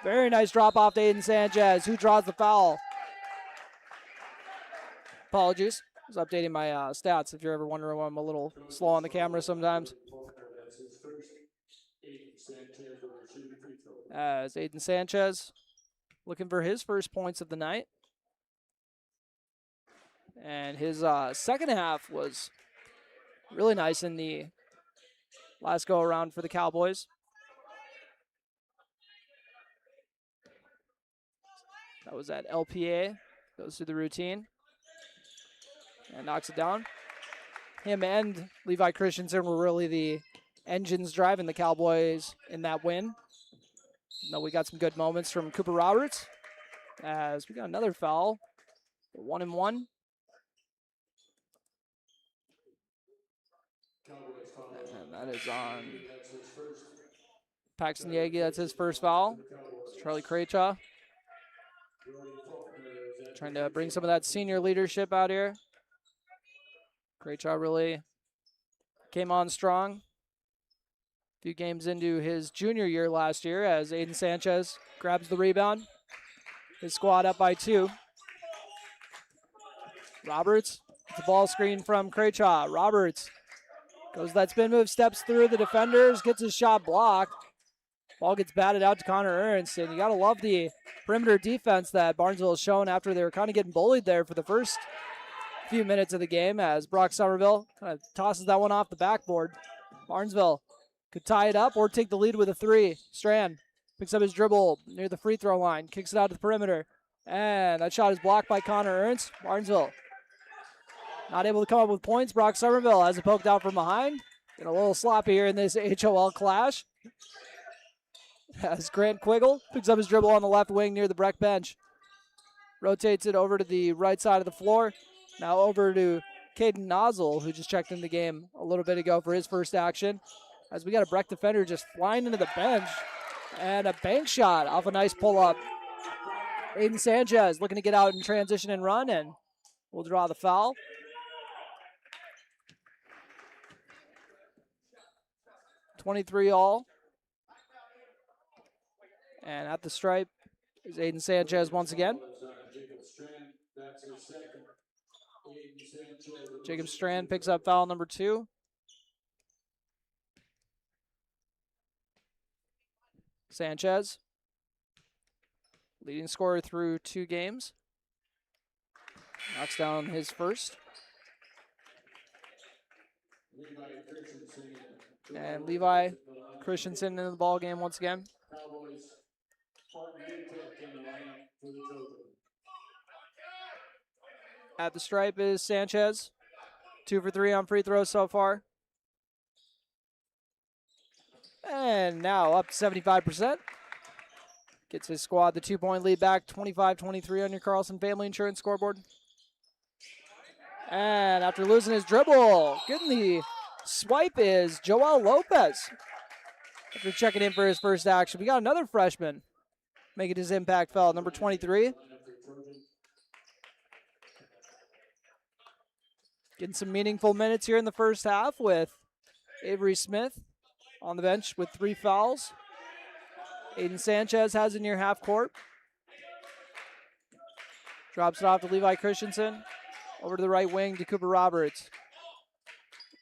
Very nice drop off to Aiden Sanchez, who draws the foul. Apologies. I was updating my stats if you're ever wondering why I'm a little slow on the camera sometimes. As Aiden Sanchez looking for his first points of the night. And his second half was really nice in the last go around for the Cowboys. That was at LPA. Goes through the routine. And knocks it down. Him and Levi Christensen were really the engines driving the Cowboys in that win. Though we got some good moments from Cooper Roberts. As we got another foul. 1-1. And that is on Paxton Yagi. That's his first foul. It's Charlie Craychaw trying to bring some of that senior leadership out here. Craychaw really came on strong. A few games into his junior year last year as Aiden Sanchez grabs the rebound. His squad up by 2. Roberts, the ball screen from Craychaw. Roberts goes that spin move, steps through the defenders, gets his shot blocked. Ball gets batted out to Connor Ernst, and you got to love the perimeter defense that Barnesville has shown after they were kind of getting bullied there for the first few minutes of the game as Brock Somerville kind of tosses that one off the backboard. Barnesville could tie it up or take the lead with a 3. Strand picks up his dribble near the free throw line, kicks it out to the perimeter, and that shot is blocked by Connor Ernst. Barnesville not able to come up with points. Brock Somerville has it poked out from behind. Getting a little sloppy here in this HOL clash. As Grant Quiggle picks up his dribble on the left wing near the Breck bench. Rotates it over to the right side of the floor. Now over to Caden Nozzle, who just checked in the game a little bit ago for his first action. As we got a Breck defender just flying into the bench. And a bank shot off a nice pull-up. Aiden Sanchez looking to get out in transition and run, and we'll draw the foul. .23 all. And at the stripe is Aiden Sanchez once again. Jacob Strand picks up foul number 2. Sanchez, leading scorer through 2 games. Knocks down his first. And Levi Christensen in the ball game once again. At the stripe is Sanchez. 2 for 3 on free throws so far. And now up to 75%. Gets his squad the 2-point lead back. 25-23 on your Carlson Family Insurance scoreboard. And after losing his dribble, getting the swipe is Joel Lopez. After checking in for his first action, we got another freshman making his impact foul, number 23. Getting some meaningful minutes here in the first half with Avery Smith on the bench with 3 fouls. Aiden Sanchez has it near half court. Drops it off to Levi Christensen. Over to the right wing to Cooper Roberts.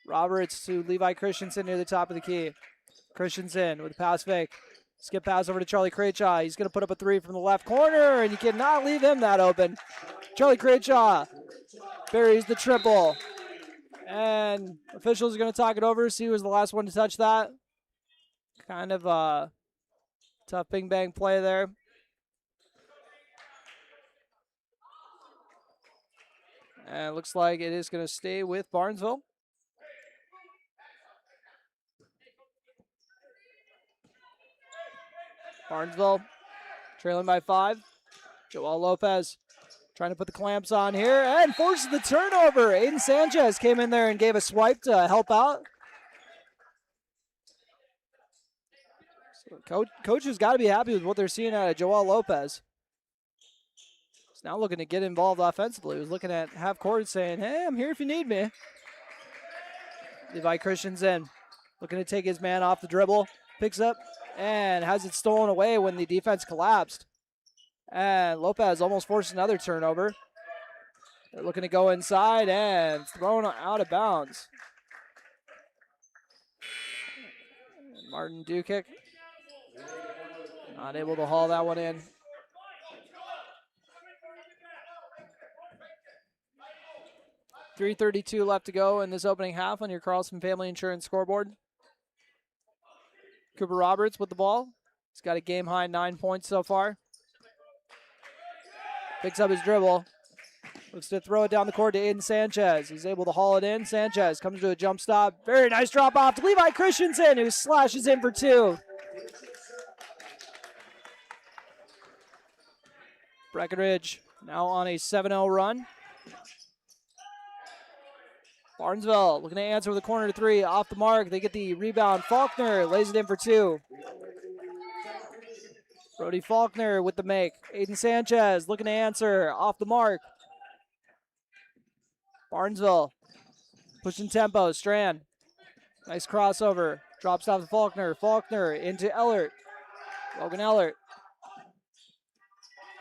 Roberts to Levi Christensen near the top of the key. Christensen with a pass fake. Skip pass over to Charlie Craychaw. He's going to put up a 3 from the left corner, and you cannot leave him that open. Charlie Craychaw buries the triple. And officials are going to talk it over, see who was the last one to touch that. Kind of a tough bing-bang play there. And it looks like it is going to stay with Barnesville. Barnesville trailing by 5. Joel Lopez trying to put the clamps on here and forces the turnover. Aiden Sanchez came in there and gave a swipe to help out. So coach has got to be happy with what they're seeing out of Joel Lopez. He's now looking to get involved offensively. He was looking at half court saying, hey, I'm here if you need me. Levi Christensen looking to take his man off the dribble. Picks up and has it stolen away when the defense collapsed. And Lopez almost forced another turnover. They're looking to go inside and thrown out of bounds. Martin Dukic not able to haul that one in. $3:32 left to go in this opening half on your Carlson Family Insurance scoreboard. Cooper Roberts with the ball. He's got a game-high 9 points so far. Picks up his dribble. Looks to throw it down the court to Aiden Sanchez. He's able to haul it in. Sanchez comes to a jump stop. Very nice drop off to Levi Christensen, who slashes in for two. Breckenridge now on a 7-0 run. Barnesville looking to answer with a corner three. Off the mark. They get the rebound. Faulkner lays it in for two. Brody Faulkner with the make. Aiden Sanchez looking to answer. Off the mark. Barnesville pushing tempo. Strand. Nice crossover. Drops off to Faulkner. Faulkner into Ellert. Logan Ellert.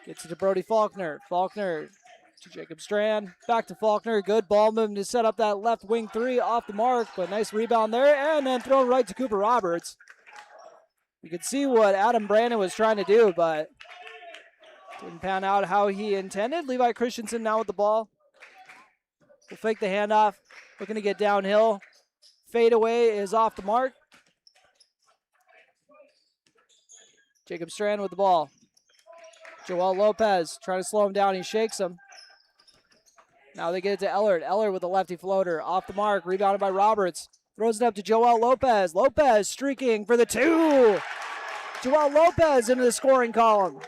Gets it to Brody Faulkner. Faulkner to Jacob Strand. Back to Faulkner. Good ball movement to set up that left wing three off the mark. But nice rebound there. And then thrown right to Cooper Roberts. You could see what Adam Brandon was trying to do, but didn't pan out how he intended. Levi Christensen now with the ball. Will fake the handoff. Looking to get downhill. Fade away is off the mark. Jacob Strand with the ball. Joel Lopez trying to slow him down. He shakes him. Now they get it to Ellert. Ellert with a lefty floater. Off the mark. Rebounded by Roberts. Throws it up to Joel Lopez. Lopez streaking for the two. Joel Lopez into the scoring column.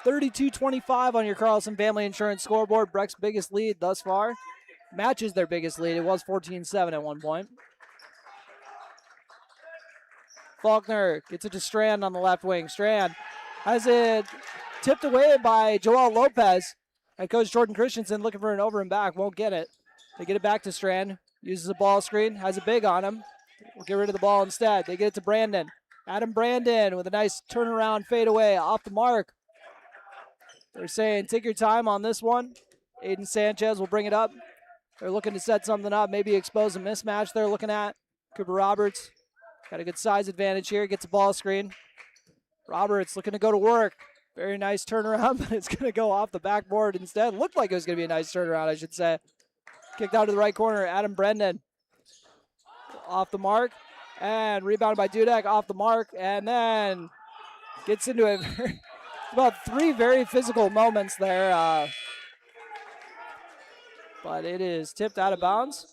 32-25 on your Carlson Family Insurance scoreboard. Breck's biggest lead thus far. Matches their biggest lead. It was 14-7 at one point. Faulkner gets it to Strand on the left wing. Strand has it tipped away by Joel Lopez. And Coach Jordan Christensen looking for an over and back. Won't get it. They get it back to Strand. Uses a ball screen. Has a big on him. We'll get rid of the ball instead. They get it to Brandon. Adam Brandon with a nice turnaround fade away off the mark. They're saying take your time on this one. Aiden Sanchez will bring it up. They're looking to set something up. Maybe expose a mismatch they're looking at. Cooper Roberts got a good size advantage here. Gets a ball screen. Roberts looking to go to work. Very nice turnaround, but it's going to go off the backboard instead. Looked like it was going to be a nice turnaround, I should say. Kicked out to the right corner. Adam Brendan off the mark. And rebounded by Dudek off the mark. And then gets into it. About three very physical moments there. But it is tipped out of bounds.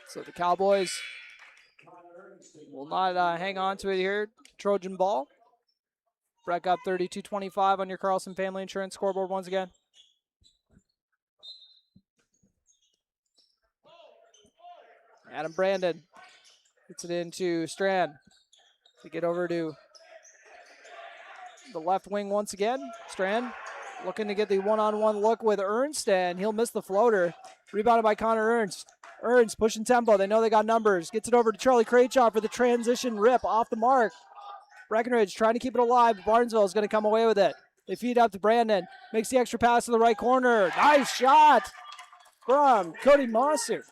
So the Cowboys will not hang on to it here. Trojan ball. Breck up 32-25 on your Carlson Family Insurance scoreboard once again. Adam Brandon gets it into Strand. To get over to the left wing once again. Strand looking to get the one-on-one look with Ernst, and he'll miss the floater. Rebounded by Connor Ernst. Ernst pushing tempo. They know they got numbers. Gets it over to Charlie Kraychov for the transition rip off the mark. Breckenridge trying to keep it alive. Barnesville is going to come away with it. They feed up to Brandon. Makes the extra pass to the right corner. Nice shot from Cody Moser.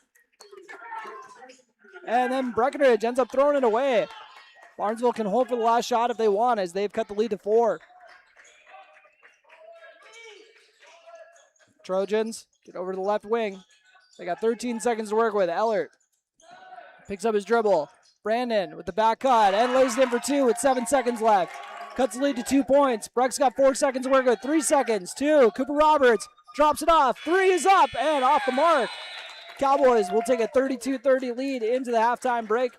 And then Breckenridge ends up throwing it away. Barnesville can hold for the last shot if they want, as they've cut the lead to 4. Trojans get over to the left wing. They got 13 seconds to work with. Ellert picks up his dribble. Brandon with the back cut and lays it in for 2 with 7 seconds left. Cuts the lead to 2 points. Breck's got 4 seconds to work with. 3 seconds. 2. Cooper Roberts drops it off. 3 is up and off the mark. Cowboys will take a 32-30 lead into the halftime break.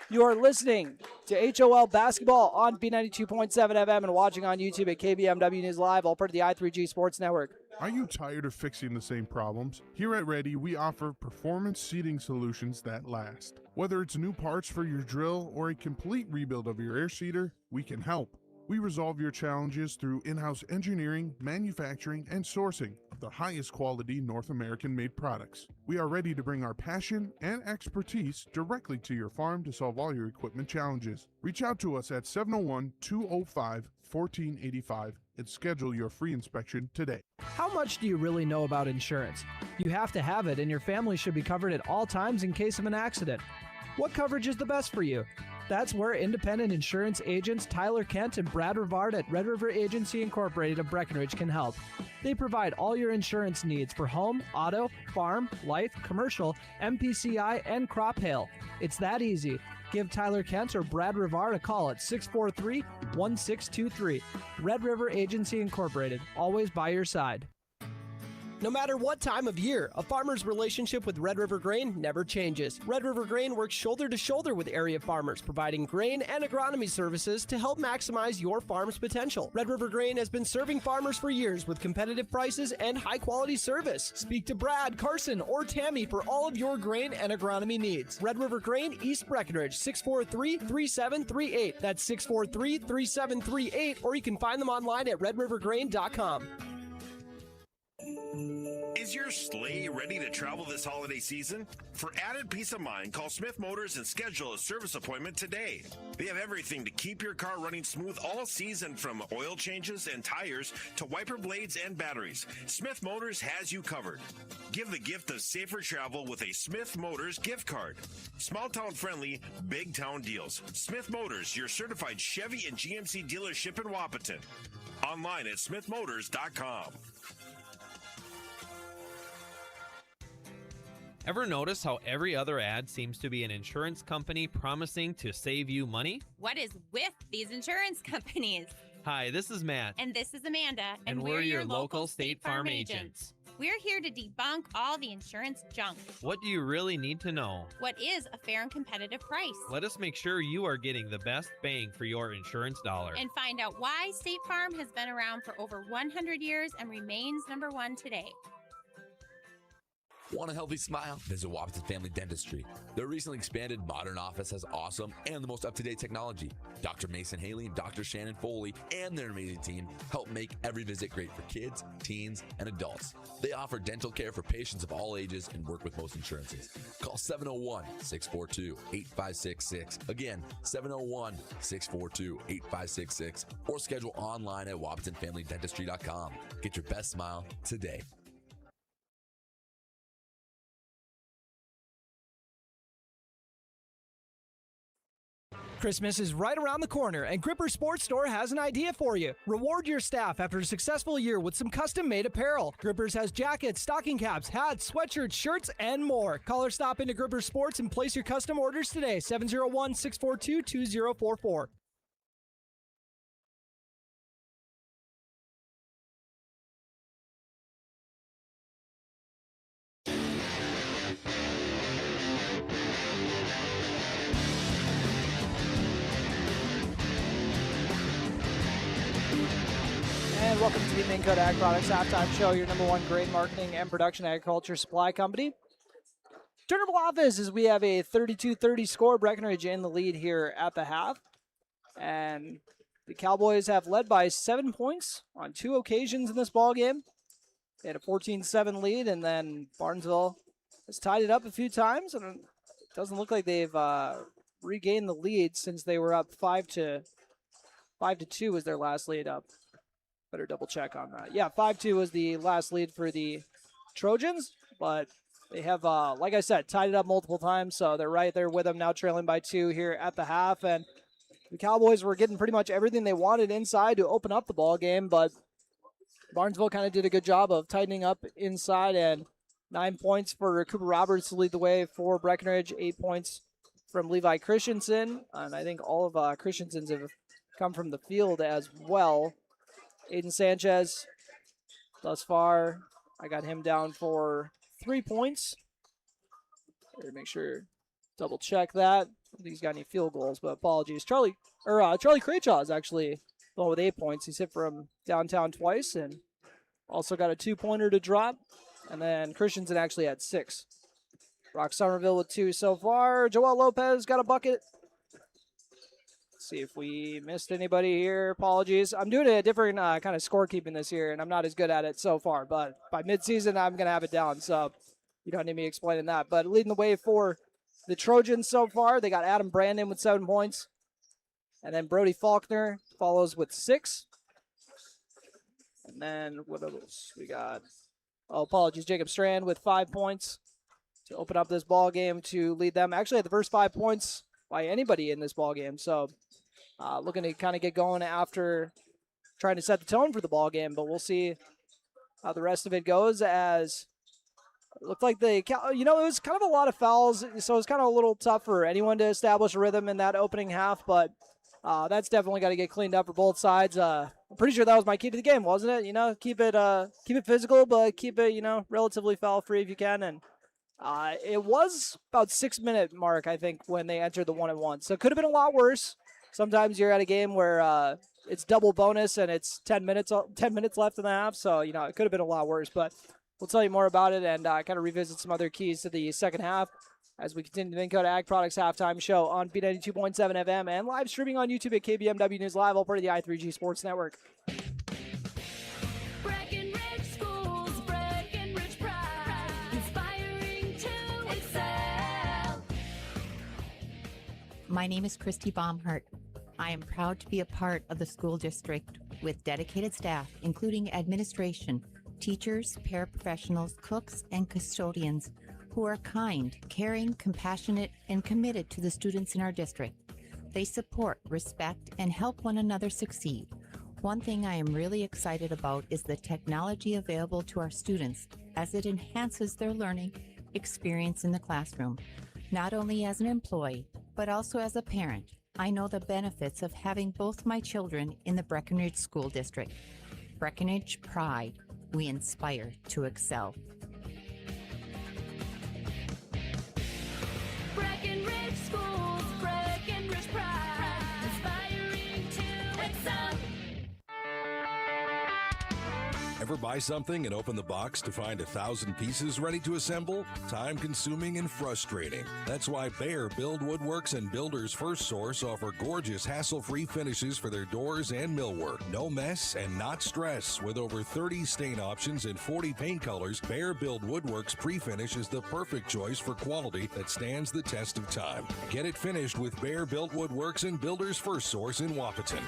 You are listening to HOL Basketball on B92.7 FM and watching on YouTube at KBMW News Live, all part of the i3G Sports Network. Are you tired of fixing the same problems? Here at Reddy, we offer performance seating solutions that last. Whether it's new parts for your drill or a complete rebuild of your air seeder, we can help. We resolve your challenges through in-house engineering, manufacturing, and sourcing of the highest quality North American-made products. We are ready to bring our passion and expertise directly to your farm to solve all your equipment challenges. Reach out to us at 701-205-1485 and schedule your free inspection today. How much do you really know about insurance? You have to have it, and your family should be covered at all times in case of an accident. What coverage is the best for you? That's where independent insurance agents Tyler Kent and Brad Rivard at Red River Agency Incorporated of Breckenridge can help. They provide all your insurance needs for home, auto, farm, life, commercial, MPCI, and crop hail. It's that easy. Give Tyler Kent or Brad Rivard a call at 643-1623. Red River Agency Incorporated, always by your side. No matter what time of year, a farmer's relationship with Red River Grain never changes. Red River Grain works shoulder to shoulder with area farmers, providing grain and agronomy services to help maximize your farm's potential. Red River Grain has been serving farmers for years with competitive prices and high-quality service. Speak to Brad, Carson, or Tammy for all of your grain and agronomy needs. Red River Grain, East Breckenridge, 643-3738. That's 643-3738, or you can find them online at redrivergrain.com. Is your sleigh ready to travel this holiday season? For added peace of mind, call Smith Motors and schedule a service appointment today. They have everything to keep your car running smooth all season, from oil changes and tires to wiper blades and batteries. Smith Motors has you covered. Give the gift of safer travel with a Smith Motors gift card. Small town friendly, big town deals. Smith Motors, your certified Chevy and GMC dealership in Wapaton. Online at smithmotors.com. Ever notice how every other ad seems to be an insurance company promising to save you money? What is with these insurance companies? Hi, this is Matt. And this is Amanda. And we're your local State Farm agents. We're here to debunk all the insurance junk. What do you really need to know? What is a fair and competitive price? Let us make sure you are getting the best bang for your insurance dollar. And find out why State Farm has been around for over 100 years and remains number one today. Want a healthy smile? Visit Wapaton Family Dentistry. Their recently expanded modern office has awesome and the most up-to-date technology. Dr. Mason Haley and Dr. Shannon Foley and their amazing team help make every visit great for kids, teens, and adults. They offer dental care for patients of all ages and work with most insurances. Call 701-642-8566. Again, 701-642-8566. Or schedule online at WapatonFamilyDentistry.com. Get your best smile today. Christmas is right around the corner, and Gripper Sports Store has an idea for you. Reward your staff after a successful year with some custom-made apparel. Grippers has jackets, stocking caps, hats, sweatshirts, shirts, and more. Call or stop into Gripper Sports and place your custom orders today. 701-642-2044. And welcome to the Main Code Ag Products Halftime Show, your number one grain marketing and production agriculture supply company. Turntable office as we have a 32-30 score. Breckenridge in the lead here at the half. And the Cowboys have led by 7 points on 2 occasions in this ball game. They had a 14-7 lead, and then Barnesville has tied it up a few times, and it doesn't look like they've regained the lead since they were up 5-2 was their last lead up. Better double check on that. Yeah, 5-2 was the last lead for the Trojans, but they have, like I said, tied it up multiple times, so they're right there with them now, trailing by 2 here at the half. And the Cowboys were getting pretty much everything they wanted inside to open up the ball game, but Barnesville kind of did a good job of tightening up inside, and 9 points for Cooper Roberts to lead the way for Breckenridge, 8 points from Levi Christensen, and I think all of Christensen's have come from the field as well. Aiden Sanchez, thus far, I got him down for 3 points. Better make sure, double check that. I don't think he's got any field goals, but apologies. Charlie Craychaw is actually the one with 8 points. He's hit from downtown twice and also got a 2-pointer to drop. And then Christensen actually had 6. Brock Somerville with 2 so far. Joel Lopez got a bucket. See if we missed anybody here. Apologies. I'm doing a different kind of scorekeeping this year, and I'm not as good at it so far. But by midseason, I'm going to have it down. So you don't need me explaining that. But leading the way for the Trojans so far, they got Adam Brandon with 7 points. And then Brody Faulkner follows with 6. And then what else we got? Oh, apologies. Jacob Strand with 5 points to open up this ball game to lead them. Actually, at the first 5 points by anybody in this ball game. So looking to kind of get going after trying to set the tone for the ball game. But we'll see how the rest of it goes, as it looked like it was kind of a lot of fouls. So it's kind of a little tough for anyone to establish a rhythm in that opening half. But that's definitely got to get cleaned up for both sides. I'm pretty sure that was my key to the game, wasn't it? Keep it physical, but keep it, relatively foul-free if you can. And it was about 6-minute mark, I think, when they entered the 1-and-1. So it could have been a lot worse. Sometimes you're at a game where it's double bonus and it's 10 minutes left in the half. So, it could have been a lot worse. But we'll tell you more about it and kind of revisit some other keys to the second half as we continue the Minn Kota Ag Products halftime show on B92.7 FM and live streaming on YouTube at KBMW News Live, all part of the i3G Sports Network. Breckenridge Schools, Breckenridge Pride, inspiring to excel. My name is Christy Baumhart. I am proud to be a part of the school district with dedicated staff, including administration, teachers, paraprofessionals, cooks, and custodians who are kind, caring, compassionate, and committed to the students in our district. They support, respect, and help one another succeed. One thing I am really excited about is the technology available to our students as it enhances their learning experience in the classroom. Not only as an employee, but also as a parent, I know the benefits of having both my children in the Breckenridge School District. Breckenridge Pride. We inspire to excel. Breckenridge Schools, Breckenridge Pride, inspiring to excel. Ever buy something and open the box to find 1,000 pieces ready to assemble? Time consuming and frustrating. That's why Bear Build Woodworks and Builders First Source offer gorgeous hassle-free finishes for their doors and millwork. No mess and not stress. With over 30 stain options and 40 paint colors, Bear Build Woodworks pre-finish is the perfect choice for quality that stands the test of time. Get it finished with Bear Built Woodworks and Builders First Source in Wapaton.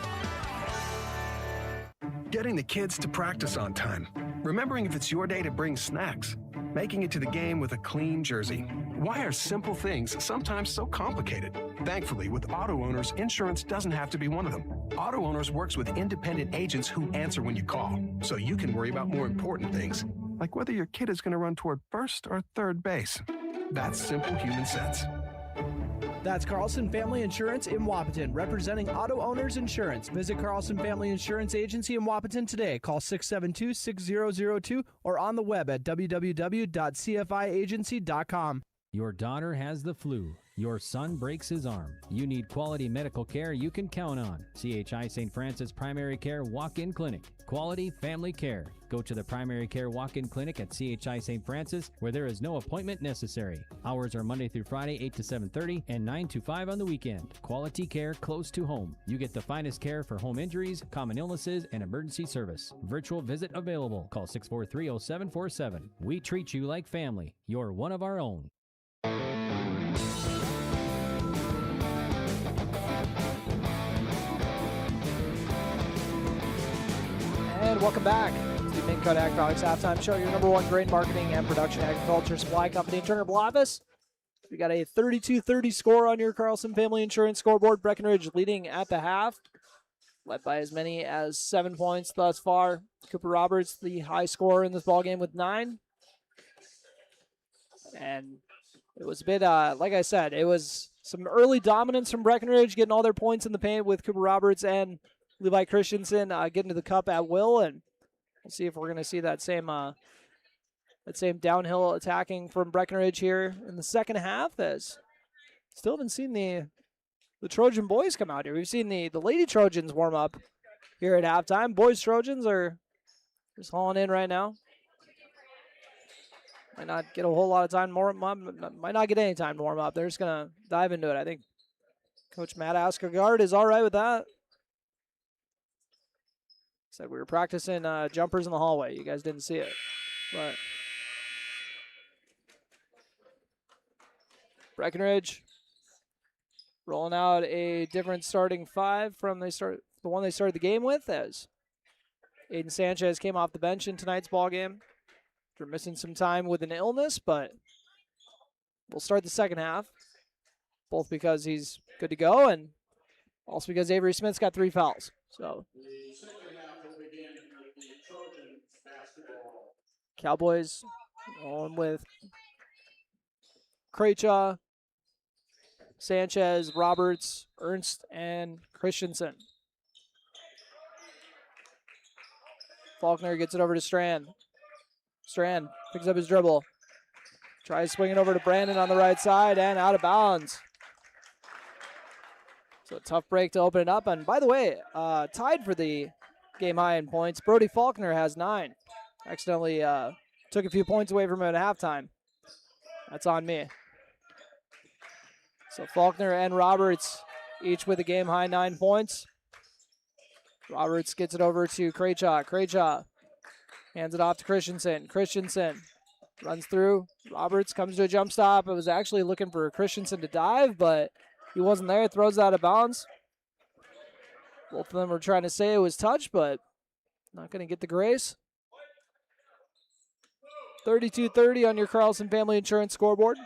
Getting the kids to practice on time. Remembering if it's your day to bring snacks. Making it to the game with a clean jersey. Why are simple things sometimes so complicated? Thankfully, with auto owners, insurance doesn't have to be one of them. Auto owners works with independent agents who answer when you call, so you can worry about more important things, like whether your kid is going to run toward first or third base. That's simple human sense. That's Carlson Family Insurance in Wapaton, representing auto owners insurance. Visit Carlson Family Insurance Agency in Wapaton today. Call 672-6002 or on the web at www.cfiagency.com. Your daughter has the flu. Your son breaks his arm. You need quality medical care you can count on. CHI St. Francis Primary Care Walk-In Clinic. Quality family care. Go to the Primary Care Walk-In Clinic at CHI St. Francis, where there is no appointment necessary. Hours are Monday through Friday, 8 to 7:30 and 9 to 5 on the weekend. Quality care close to home. You get the finest care for home injuries, common illnesses, and emergency service. Virtual visit available. Call 643-0747. We treat you like family. You're one of our own. And welcome back to the Minn Kota Ag Products halftime show, your number one grain marketing and production agriculture supply company in Turner Office. We got a 32-30 score on your Carlson Family Insurance scoreboard. Breckenridge leading at the half, led by as many as 7 points thus far. Cooper Roberts, the high scorer in this ballgame, with 9. And it was a bit, like I said, it was some early dominance from Breckenridge, getting all their points in the paint with Cooper Roberts and Levi Christensen getting to the cup at will, and we'll see if we're going to see that same downhill attacking from Breckenridge here in the second half. As still haven't seen the Trojan boys come out here. We've seen the Lady Trojans warm up here at halftime. Boys Trojans are just hauling in right now. Might not get a whole lot of time might not get any time to warm up. They're just going to dive into it, I think. Coach Matt Askegaard is all right with that. Said we were practicing jumpers in the hallway. You guys didn't see it, but Breckenridge rolling out a different starting five from the one they started the game with, as Aiden Sanchez came off the bench in tonight's ball game. They're missing some time with an illness, but we'll start the second half, both because he's good to go and also because Avery Smith's got 3 fouls. So Cowboys on with Krejci, Sanchez, Roberts, Ernst, and Christensen. Faulkner gets it over to Strand. Strand picks up his dribble. Tries swinging over to Brandon on the right side and out of bounds. So a tough break to open it up. And by the way, tied for the game high in points, Brody Faulkner has 9. Accidentally took a few points away from him at halftime. That's on me. So Faulkner and Roberts each with a game high 9 points. Roberts gets it over to Krejci. Krejci hands it off to Christensen. Christensen runs through. Roberts comes to a jump stop. It was actually looking for Christensen to dive, but he wasn't there. Throws it out of bounds. Both of them were trying to say it was touch, but not going to get the grace. 32-30 on your Carlson Family Insurance scoreboard.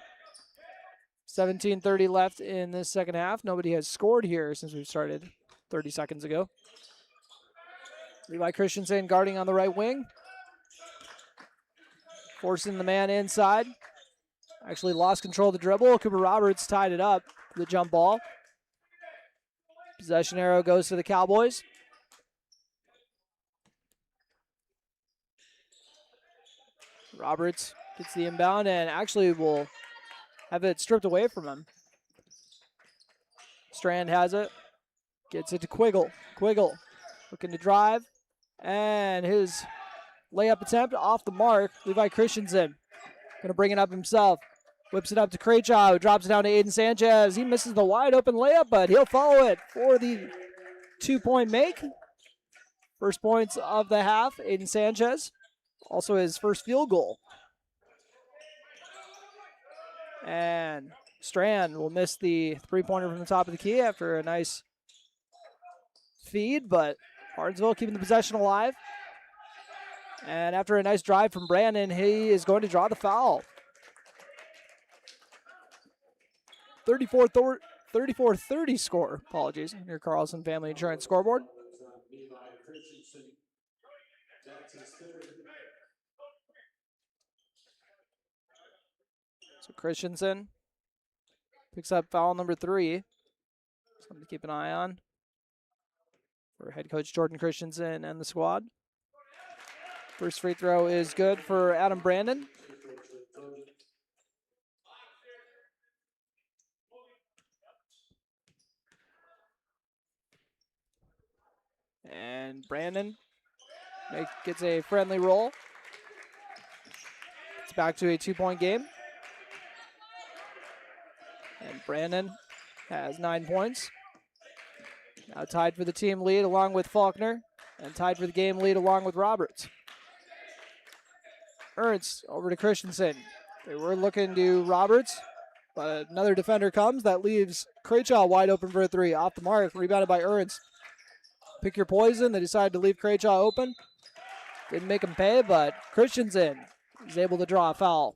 17:30 left in this second half. Nobody has scored here since we started 30 seconds ago. Levi Christensen guarding on the right wing. Forcing the man inside. Actually lost control of the dribble. Cooper Roberts tied it up for the jump ball. Possession arrow goes to the Cowboys. Roberts gets the inbound and actually will have it stripped away from him. Strand has it. Gets it to Quiggle. Quiggle looking to drive. And his layup attempt off the mark. Levi Christensen going to bring it up himself. Whips it up to Krejci, who drops it down to Aiden Sanchez. He misses the wide open layup, but he'll follow it for the 2-point make. First points of the half, Aiden Sanchez. Also his first field goal. And Strand will miss the 3-pointer from the top of the key after a nice feed, but Barnesville keeping the possession alive. And after a nice drive from Brandon, he is going to draw the foul. 34-30 score, apologies, on your Carlson Family Insurance scoreboard. So Christensen picks up foul number 3. Something to keep an eye on for head coach Jordan Christensen and the squad. First free throw is good for Adam Brandon. And Brandon gets a friendly roll. It's back to a 2-point game. And Brandon has 9 points. Now tied for the team lead along with Faulkner. And tied for the game lead along with Roberts. Ernst over to Christensen. They were looking to Roberts, but another defender comes. That leaves Krejci wide open for a 3. Off the mark, rebounded by Ernst. Pick your poison. They decided to leave Krejci open. Didn't make him pay, but Christensen is able to draw a foul.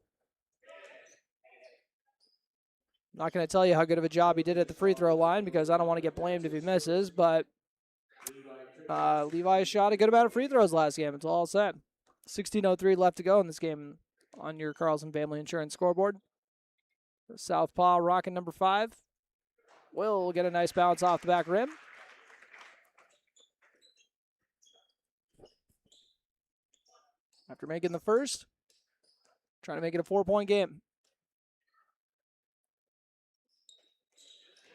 I'm not going to tell you how good of a job he did at the free throw line because I don't want to get blamed if he misses, but Levi shot a good amount of free throws last game. It's all I'll say. 16:03 left to go in this game on your Carlson Family Insurance scoreboard. The Southpaw rocking number 5 will get a nice bounce off the back rim. After making the first, trying to make it a 4-point game.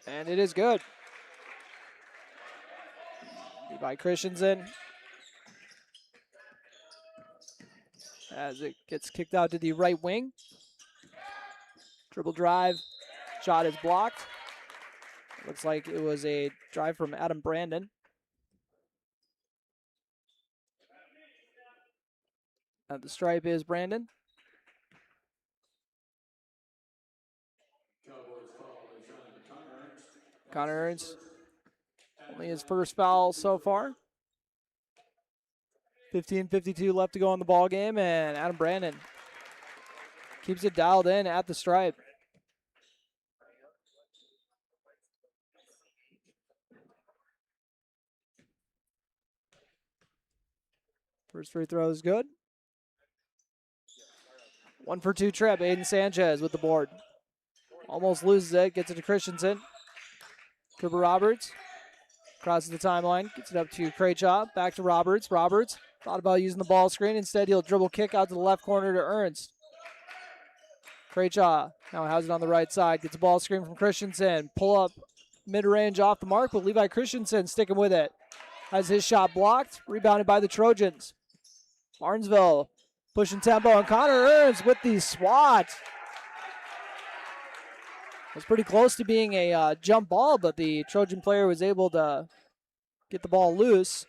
And it is good. Levi Christensen, as it gets kicked out to the right wing. Dribble drive, shot is blocked. Looks like it was a drive from Adam Brandon. At the stripe is Brandon. Connor Ernst, only his first foul so far. 15:52 left to go in the ball game, and Adam Brandon keeps it dialed in at the stripe. First free throw is good. 1 for 2 trip. Aiden Sanchez with the board. Almost loses it. Gets it to Christensen. Cooper Roberts crosses the timeline. Gets it up to Craychaw. Back to Roberts. Roberts thought about using the ball screen. Instead, he'll dribble kick out to the left corner to Ernst. Craychaw now has it on the right side. Gets a ball screen from Christensen. Pull up mid-range off the mark, but Levi Christensen sticking with it. Has his shot blocked. Rebounded by the Trojans. Barnesville pushing tempo, and Connor Ernst with the swat. It was pretty close to being a jump ball, but the Trojan player was able to get the ball loose.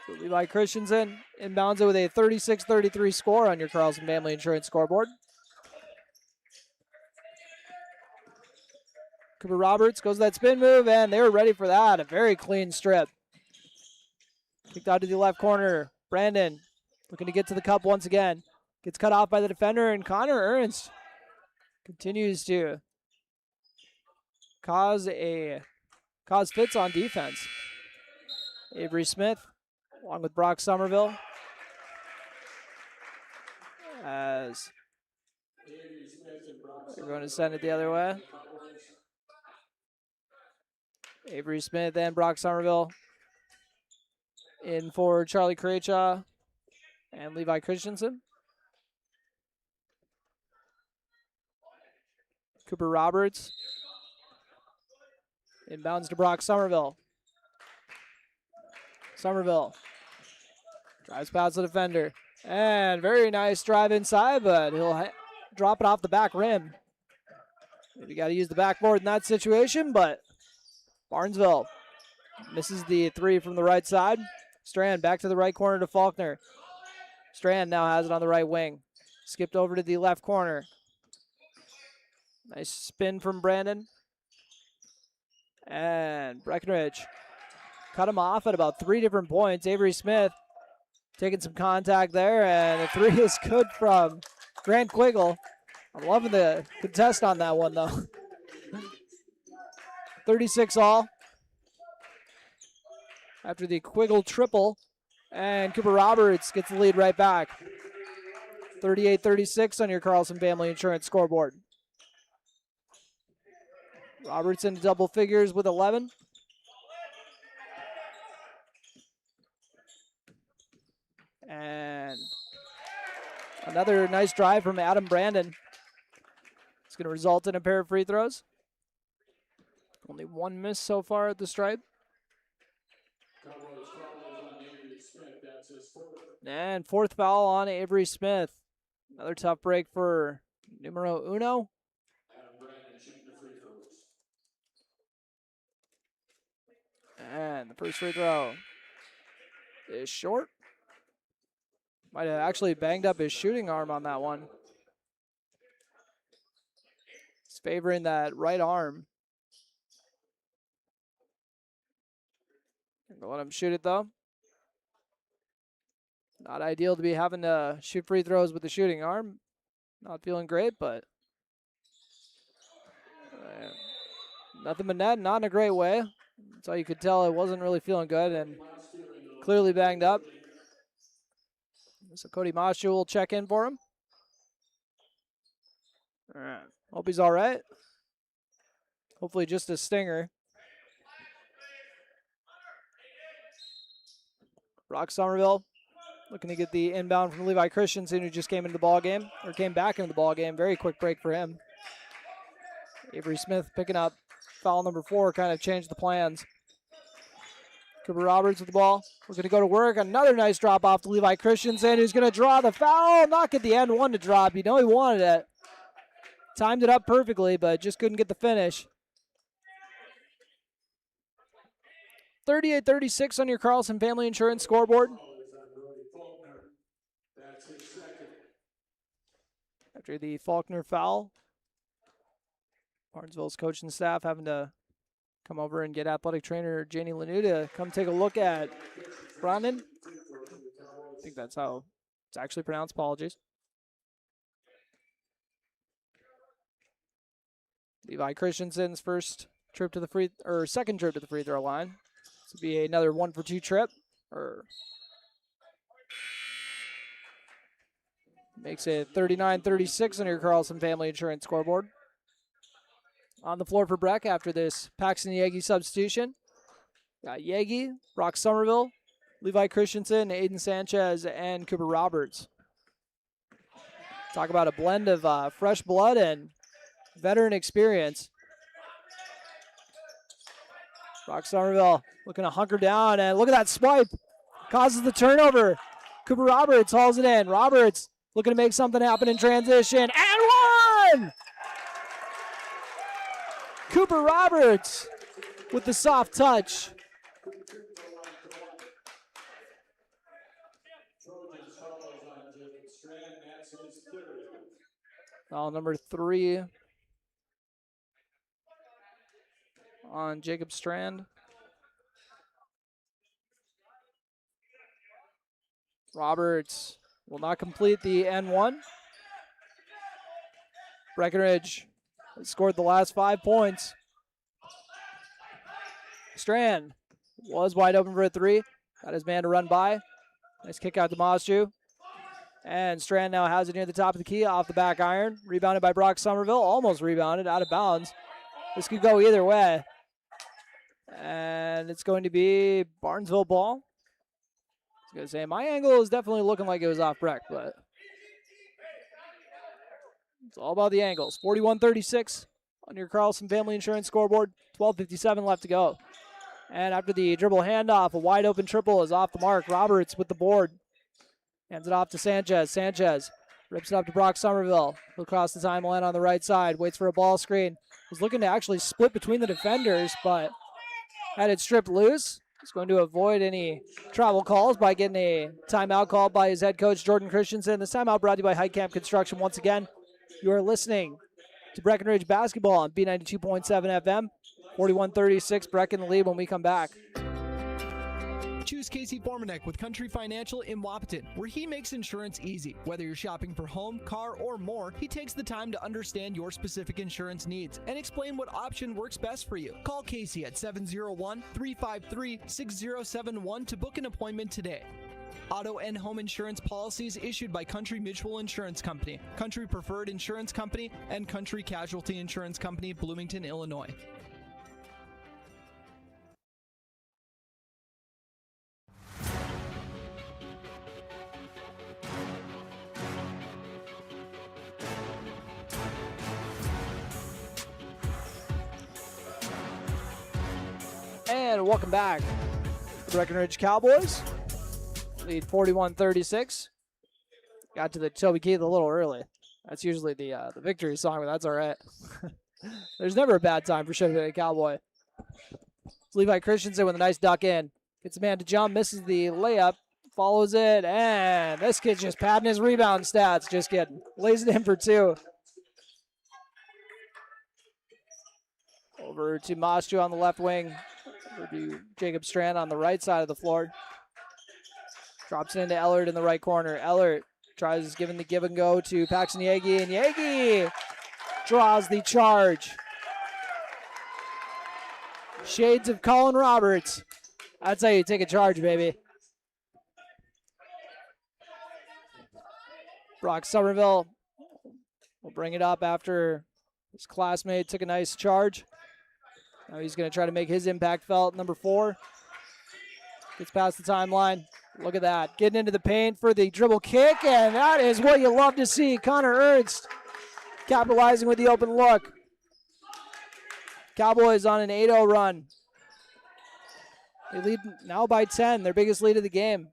So Levi Christensen inbounds it with a 36-33 score on your Carlson Family Insurance scoreboard. Cooper Roberts goes to that spin move, and they were ready for that. A very clean strip. Kicked out to the left corner. Brandon looking to get to the cup once again. Gets cut off by the defender, and Connor Ernst continues to cause fits on defense. Avery Smith along with Brock Somerville as they're going to send it the other way. Avery Smith and Brock Somerville in for Charlie Craychaw and Levi Christensen. Cooper Roberts inbounds to Brock Somerville. Somerville drives past the defender. And very nice drive inside, but he'll drop it off the back rim. Maybe got to use the backboard in that situation, but Barnesville misses the three from the right side. Strand back to the right corner to Faulkner. Strand now has it on the right wing. Skipped over to the left corner. Nice spin from Brandon. And Breckenridge cut him off at about 3 different points. Avery Smith taking some contact there, and the three is good from Grant Quiggle. I'm loving the contest on that one, though. 36 all. After the Quiggle triple, and Cooper Roberts gets the lead right back. 38-36 on your Carlson Family Insurance scoreboard. Roberts into double figures with 11. And another nice drive from Adam Brandon. It's going to result in a pair of free throws. Only one miss so far at the stripe. And fourth foul on Avery Smith. Another tough break for numero uno. And the first free throw is short. Might have actually banged up his shooting arm on that one. He's favoring that right arm. Gonna let him shoot it though. Not ideal to be having to shoot free throws with the shooting arm. Not feeling great, but nothing but net, not in a great way. So you could tell it wasn't really feeling good and clearly banged up. So Cody Mashu will check in for him. All right. Hope he's all right. Hopefully just a stinger. Brock Somerville looking to get the inbound from Levi Christensen, who just came into the ball game, or came back into the ball game. Very quick break for him. Avery Smith picking up foul number 4, kind of changed the plans. Cooper Roberts with the ball. We're going to go to work. Another nice drop off to Levi Christensen, who's going to draw the foul. Not get the end one to drop. You know he wanted it. timed it up perfectly, but just couldn't get the finish. 38-36 on your Carlson Family Insurance scoreboard. After the Faulkner foul, Barnesville's coaching staff having to come over and get athletic trainer Janie Lanu to come take a look at Brandon. I think that's how it's actually pronounced. Apologies. Levi Christensen's second trip to the free throw line. This will be another 1-for-2 trip. Makes it 39-36 on your Carlson Family Insurance scoreboard. On the floor for Breck after this Paxton Yegi substitution. Got Yegi, Brock Somerville, Levi Christensen, Aiden Sanchez, and Cooper Roberts. Talk about a blend of fresh blood and veteran experience. Brock Somerville looking to hunker down, and look at that swipe. Causes the turnover. Cooper Roberts hauls it in. Roberts looking to make something happen in transition, and one! Cooper Roberts with the soft touch. Foul number 3 on Jacob Strand. Roberts will not complete the N1. Breckenridge has scored the last 5 points. Strand was wide open for a 3. Got his man to run by. Nice kick out to Mosju. And Strand now has it near the top of the key off the back iron. Rebounded by Brock Somerville. Almost rebounded, out of bounds. This could go either way. And it's going to be Barnesville ball. I was going to say, my angle is definitely looking like it was off Breck, but it's all about the angles. 41-36 on your Carlson Family Insurance scoreboard. 12:57 left to go. And after the dribble handoff, a wide open triple is off the mark. Roberts with the board. Hands it off to Sanchez. Sanchez rips it up to Brock Somerville. He'll cross the timeline on the right side. Waits for a ball screen. Was looking to actually split between the defenders, but had it stripped loose. He's going to avoid any travel calls by getting a timeout called by his head coach, Jordan Christensen. This timeout brought to you by Heitkamp Construction. Once again, you are listening to Breckenridge basketball on B92.7 FM. 41-36, Breck in the lead when we come back. Choose Casey Formanek with Country Financial in Wapaton, where he makes insurance easy. Whether you're shopping for home, car, or more, he takes the time to understand your specific insurance needs and explain what option works best for you. Call Casey at 701-353-6071 to book an appointment today. Auto and home insurance policies issued by Country Mutual Insurance Company, Country Preferred Insurance Company, and Country Casualty Insurance Company, Bloomington, Illinois. And welcome back. The Breckenridge Cowboys lead 41-36. Got to the Toby Keith a little early. That's usually the victory song, but that's all right. There's never a bad time for Chevy Cowboy. It's Levi Christensen with a nice duck in. Gets a man to jump, misses the layup, follows it, and this kid's just padding his rebound stats. Just kidding. Lays it in for 2. Over to Mosju on the left wing. Over to Jacob Strand on the right side of the floor. Drops it into Ellert in the right corner. Ellert tries giving the give and go to Paxton Yegi, and Yegi draws the charge. Shades of Colin Roberts. That's how you take a charge, baby. Brock Somerville will bring it up after his classmate took a nice charge. Now he's going to try to make his impact felt. Number 4 gets past the timeline. Look at that. Getting into the paint for the dribble kick, and that is what you love to see. Connor Ernst capitalizing with the open look. Cowboys on an 8-0 run. They lead now by 10, their biggest lead of the game.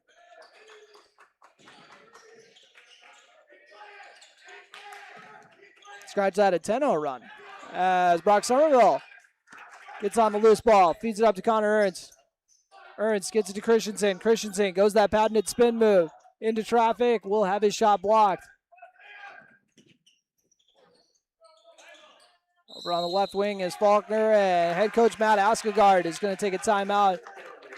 scratch that a 10-0 run. As Brock Somerville gets on the loose ball, feeds it up to Connor Ernst. Ernst gets it to Christensen. Christensen goes that patented spin move into traffic. Will have his shot blocked. Over on the left wing is Faulkner, and head coach Matt Askegard is going to take a timeout.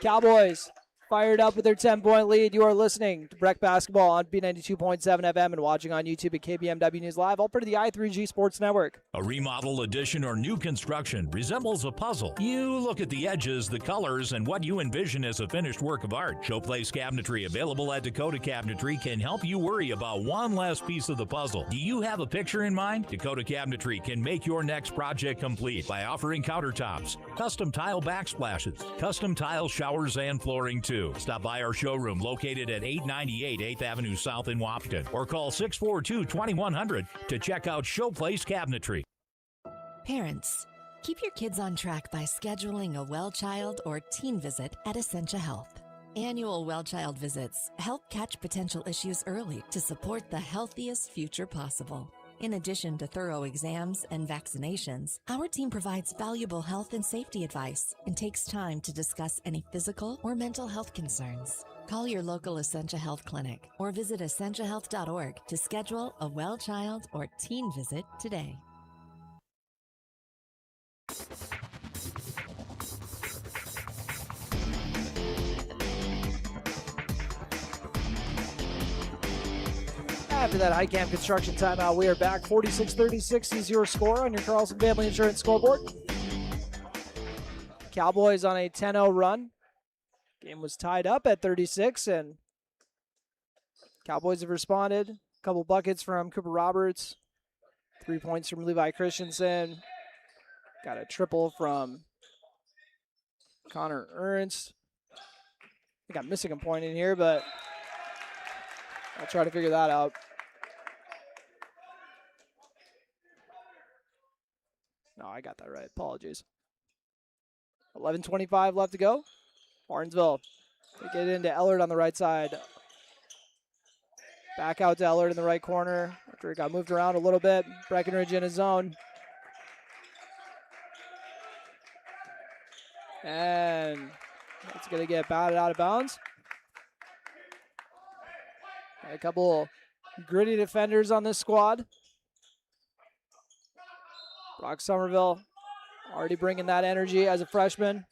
Cowboys fired up with their 10-point lead. You are listening to Breck Basketball on B92.7 FM and watching on YouTube at KBMW News Live, all part of the I3G Sports Network. A remodel, addition, or new construction resembles a puzzle. You look at the edges, the colors, and what you envision as a finished work of art. Showplace Cabinetry, available at Dakota Cabinetry, can help you worry about one last piece of the puzzle. Do you have a picture in mind? Dakota Cabinetry can make your next project complete by offering countertops, custom tile backsplashes, custom tile showers, and flooring too. Stop by our showroom located at 898 8th Avenue South in Wapton or call 642-2100 to check out Showplace Cabinetry. Parents, keep your kids on track by scheduling a well child or teen visit at Essentia Health. Annual well child visits help catch potential issues early to support the healthiest future possible. In addition to thorough exams and vaccinations, our team provides valuable health and safety advice and takes time to discuss any physical or mental health concerns. Call your local Essentia Health clinic or visit essentiahealth.org to schedule a well child or teen visit today. After that high camp construction timeout, we are back. 46-36 is your score on your Carlson Family Insurance scoreboard. Cowboys on a 10-0 run. Game was tied up at 36, and Cowboys have responded. A couple buckets from Cooper Roberts. 3 points from Levi Christensen. Got a triple from Connor Ernst. I think I'm missing a point in here, but I'll try to figure that out. No, I got that right. Apologies. 11:25 left to go. Barnesville. They get into Ellard on the right side. Back out to Ellard in the right corner after it got moved around a little bit. Breckenridge in his zone. And it's going to get batted out of bounds. A couple gritty defenders on this squad. Brock Somerville already bringing that energy as a freshman.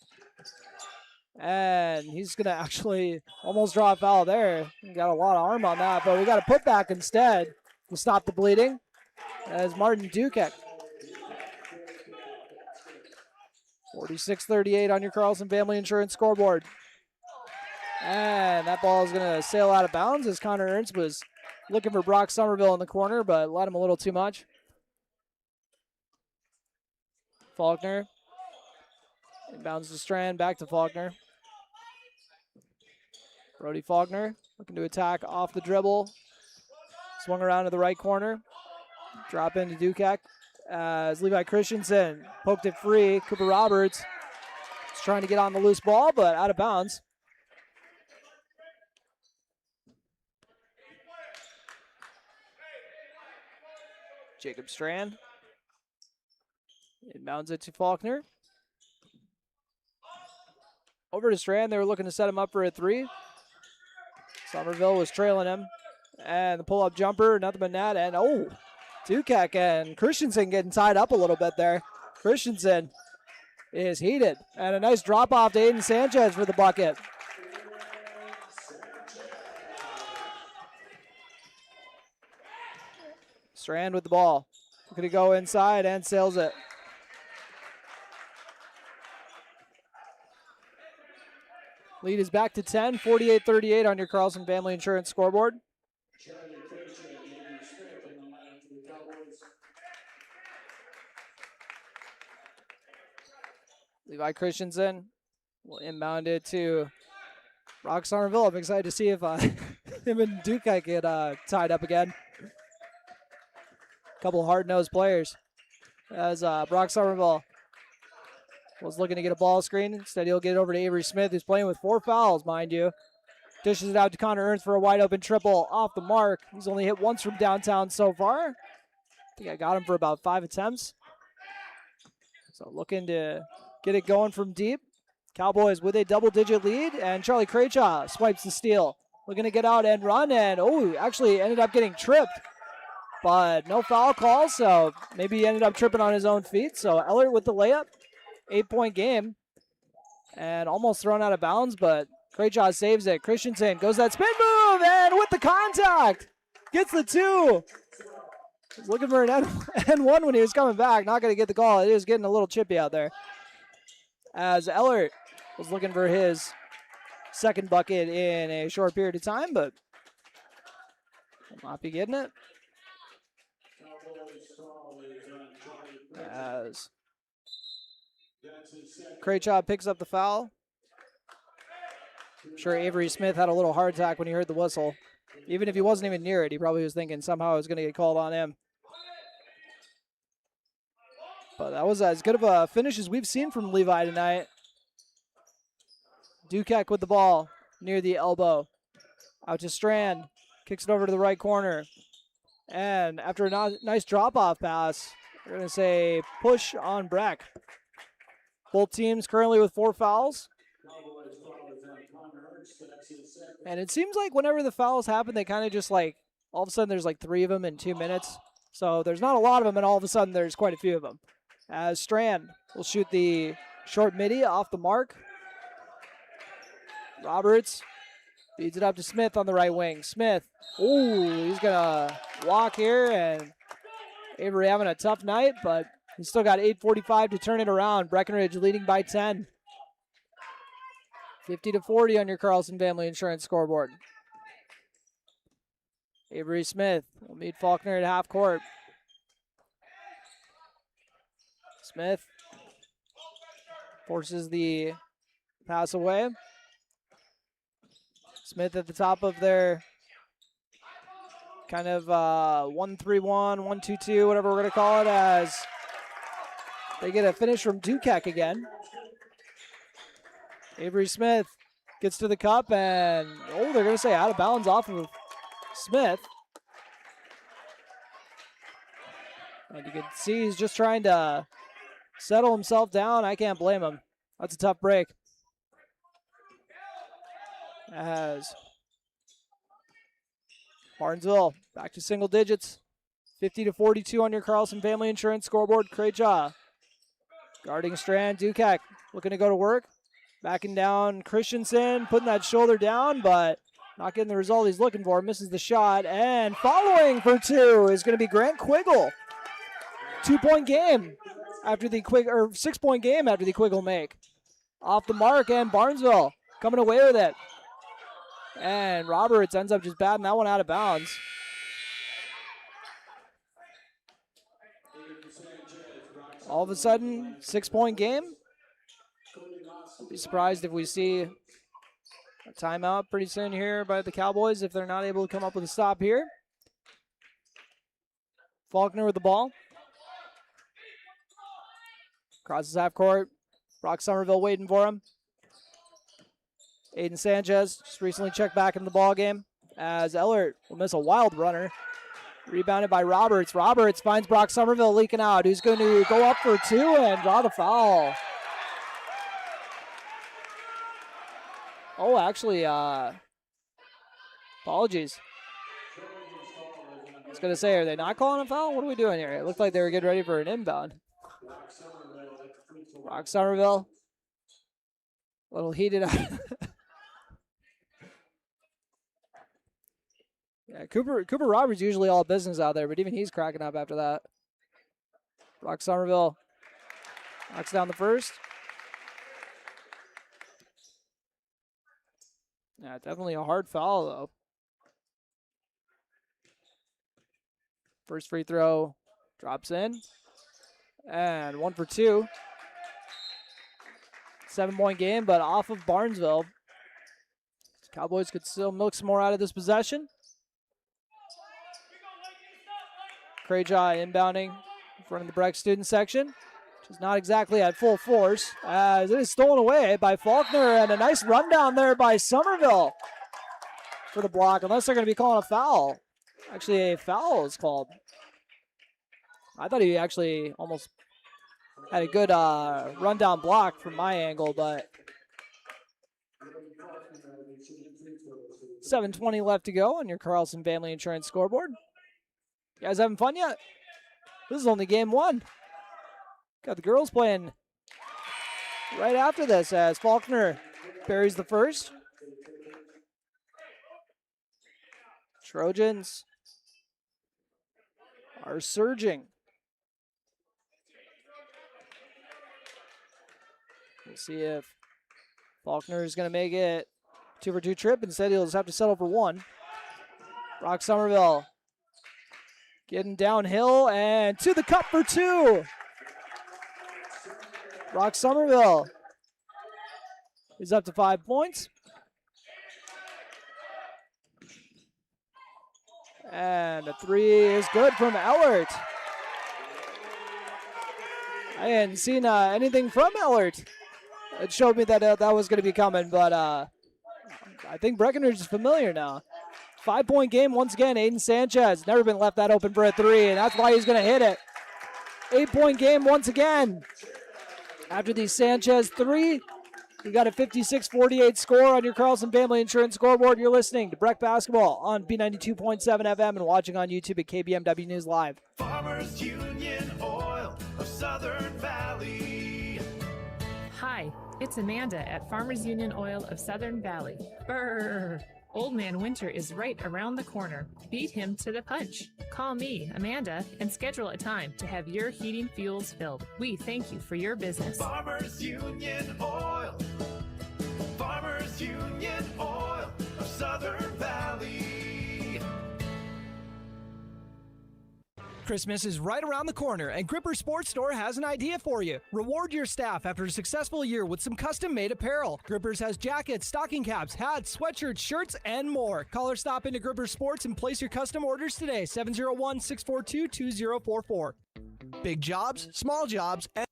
And he's going to actually almost draw a foul there. He got a lot of arm on that, but we got a putback instead to stop the bleeding. As Martin Dukek. 46-38 on your Carlson Family Insurance scoreboard. And that ball is going to sail out of bounds as Connor Ernst was looking for Brock Somerville in the corner, but let him a little too much. Faulkner. Inbounds to Strand, back to Faulkner. Brody Faulkner looking to attack off the dribble. Swung around to the right corner. Drop into Dukak as Levi Christensen poked it free. Cooper Roberts is trying to get on the loose ball, but out of bounds. Jacob Strand. Inbounds it to Faulkner. Over to Strand. They were looking to set him up for a three. Somerville was trailing him. And the pull-up jumper, nothing but net. And, oh, Dukak and Christensen getting tied up a little bit there. Christensen is heated. And a nice drop-off to Aiden Sanchez for the bucket. Strand with the ball. Going to go inside and sails it. Lead is back to 10, 48-38 on your Carlson Family Insurance scoreboard. Levi Christensen will inbound it to Brock Somerville. I'm excited to see if him and Dukak get tied up again. Couple hard-nosed players. As Brock Somerville was looking to get a ball screen. Instead, he'll get it over to Avery Smith, who's playing with 4 fouls, mind you. Dishes it out to Connor Ernst for a wide-open triple off the mark. He's only hit once from downtown so far. I think I got him for about 5 attempts. So looking to get it going from deep. Cowboys with a double-digit lead, and Charlie Craychaw swipes the steal. Looking to get out and run, and actually ended up getting tripped. But no foul call, so maybe he ended up tripping on his own feet. So Ellert with the layup, 8-point game. And almost thrown out of bounds, but Craychaw saves it. Christensen goes that spin move, and with the contact, gets the 2. He's looking for an N1 when he was coming back. Not going to get the call. It is getting a little chippy out there. As Ellert was looking for his second bucket in a short period of time, but will not be getting it. As Craychaw picks up the foul. I'm sure Avery Smith had a little heart attack when he heard the whistle. Even if he wasn't even near it, he probably was thinking somehow it was going to get called on him. But that was as good of a finish as we've seen from Levi tonight. Dukek with the ball near the elbow. Out to Strand. Kicks it over to the right corner. And after a nice drop-off pass, we're going to say push on Breck. Both teams currently with 4 fouls. And it seems like whenever the fouls happen, they kind of just like, all of a sudden there's like 3 of them in 2 minutes. So there's not a lot of them, and all of a sudden there's quite a few of them. As Strand will shoot the short midi off the mark. Roberts feeds it up to Smith on the right wing. Smith, he's going to walk here, and Avery having a tough night, but he's still got 8:45 to turn it around. Breckenridge leading by 10. 50-40 on your Carlson Family Insurance scoreboard. Avery Smith will meet Faulkner at half court. Smith forces the pass away. Smith at the top of their kind of 1-3-1, 1-2-2, whatever we're going to call it, as they get a finish from Dukek again. Avery Smith gets to the cup, and they're going to say out of bounds off of Smith. And you can see he's just trying to settle himself down. I can't blame him. That's a tough break. As Barnesville back to single digits. 50-42 on your Carlson Family Insurance scoreboard. Crayjaw guarding Strand. Dukek looking to go to work. Backing down Christensen, putting that shoulder down, but not getting the result he's looking for. Misses the shot, and following for 2 is going to be Grant Quiggle. 2-point game after the 6-point game after the Quiggle make. Off the mark, and Barnesville coming away with it. And Roberts ends up just batting that one out of bounds. All of a sudden, 6-point game. I'll be surprised if we see a timeout pretty soon here by the Cowboys if they're not able to come up with a stop here. Faulkner with the ball. Crosses half court. Brock Somerville waiting for him. Aiden Sanchez just recently checked back in the ball game as Ellert will miss a wild runner. Rebounded by Roberts. Roberts finds Brock Somerville leaking out. Who's going to go up for 2 and draw the foul. Oh, actually, apologies. I was going to say, are they not calling a foul? What are we doing here? It looked like they were getting ready for an inbound. Brock Somerville. A little heated up. Yeah, Cooper Roberts usually all business out there, but even he's cracking up after that. Brock Somerville knocks down the first. Yeah, definitely a hard foul, though. First free throw drops in. And 1 for 2. 7-point game, but off of Barnesville. Cowboys could still milk some more out of this possession. Crayjaw inbounding in front of the Breck student section, which is not exactly at full force, as it is stolen away by Faulkner, and a nice rundown there by Somerville for the block, unless they're going to be calling a foul. Actually, a foul is called. I thought he actually almost had a good rundown block from my angle, but 7:20 left to go on your Carlson Family Insurance scoreboard. You guys having fun yet? This is only game one. Got the girls playing right after this as Faulkner buries the first. Trojans are surging. We'll see if Faulkner is going to make it 2-for-2 trip. Instead, he'll just have to settle for one. Brock Somerville getting downhill and to the cup for two. Brock Somerville is up to 5 points. And a three is good from Ellert. I hadn't seen anything from Ellert. It showed me that that was going to be coming, but I think Breckenridge is familiar now. 5-point game once again. Aiden Sanchez never been left that open for a three, and that's why he's going to hit it. 8-point game once again. After the Sanchez three, we got a 56-48 score on your Carlson Family Insurance scoreboard. You're listening to Breck Basketball on B92.7 FM and watching on YouTube at KBMW News Live. Farmers Union Oil of Southern Valley. Hi, it's Amanda at Farmers Union Oil of Southern Valley. Brrr. Old Man Winter is right around the corner. Beat him to the punch. Call me, Amanda, and schedule a time to have your heating fuels filled. We thank you for your business. Farmers Union Oil. Farmers Union Oil of Southern Valley. Christmas is right around the corner, and Gripper Sports Store has an idea for you. Reward your staff after a successful year with some custom-made apparel. Grippers has jackets, stocking caps, hats, sweatshirts, shirts, and more. Call or stop into Gripper Sports and place your custom orders today, 701-642-2044. Big jobs, small jobs, and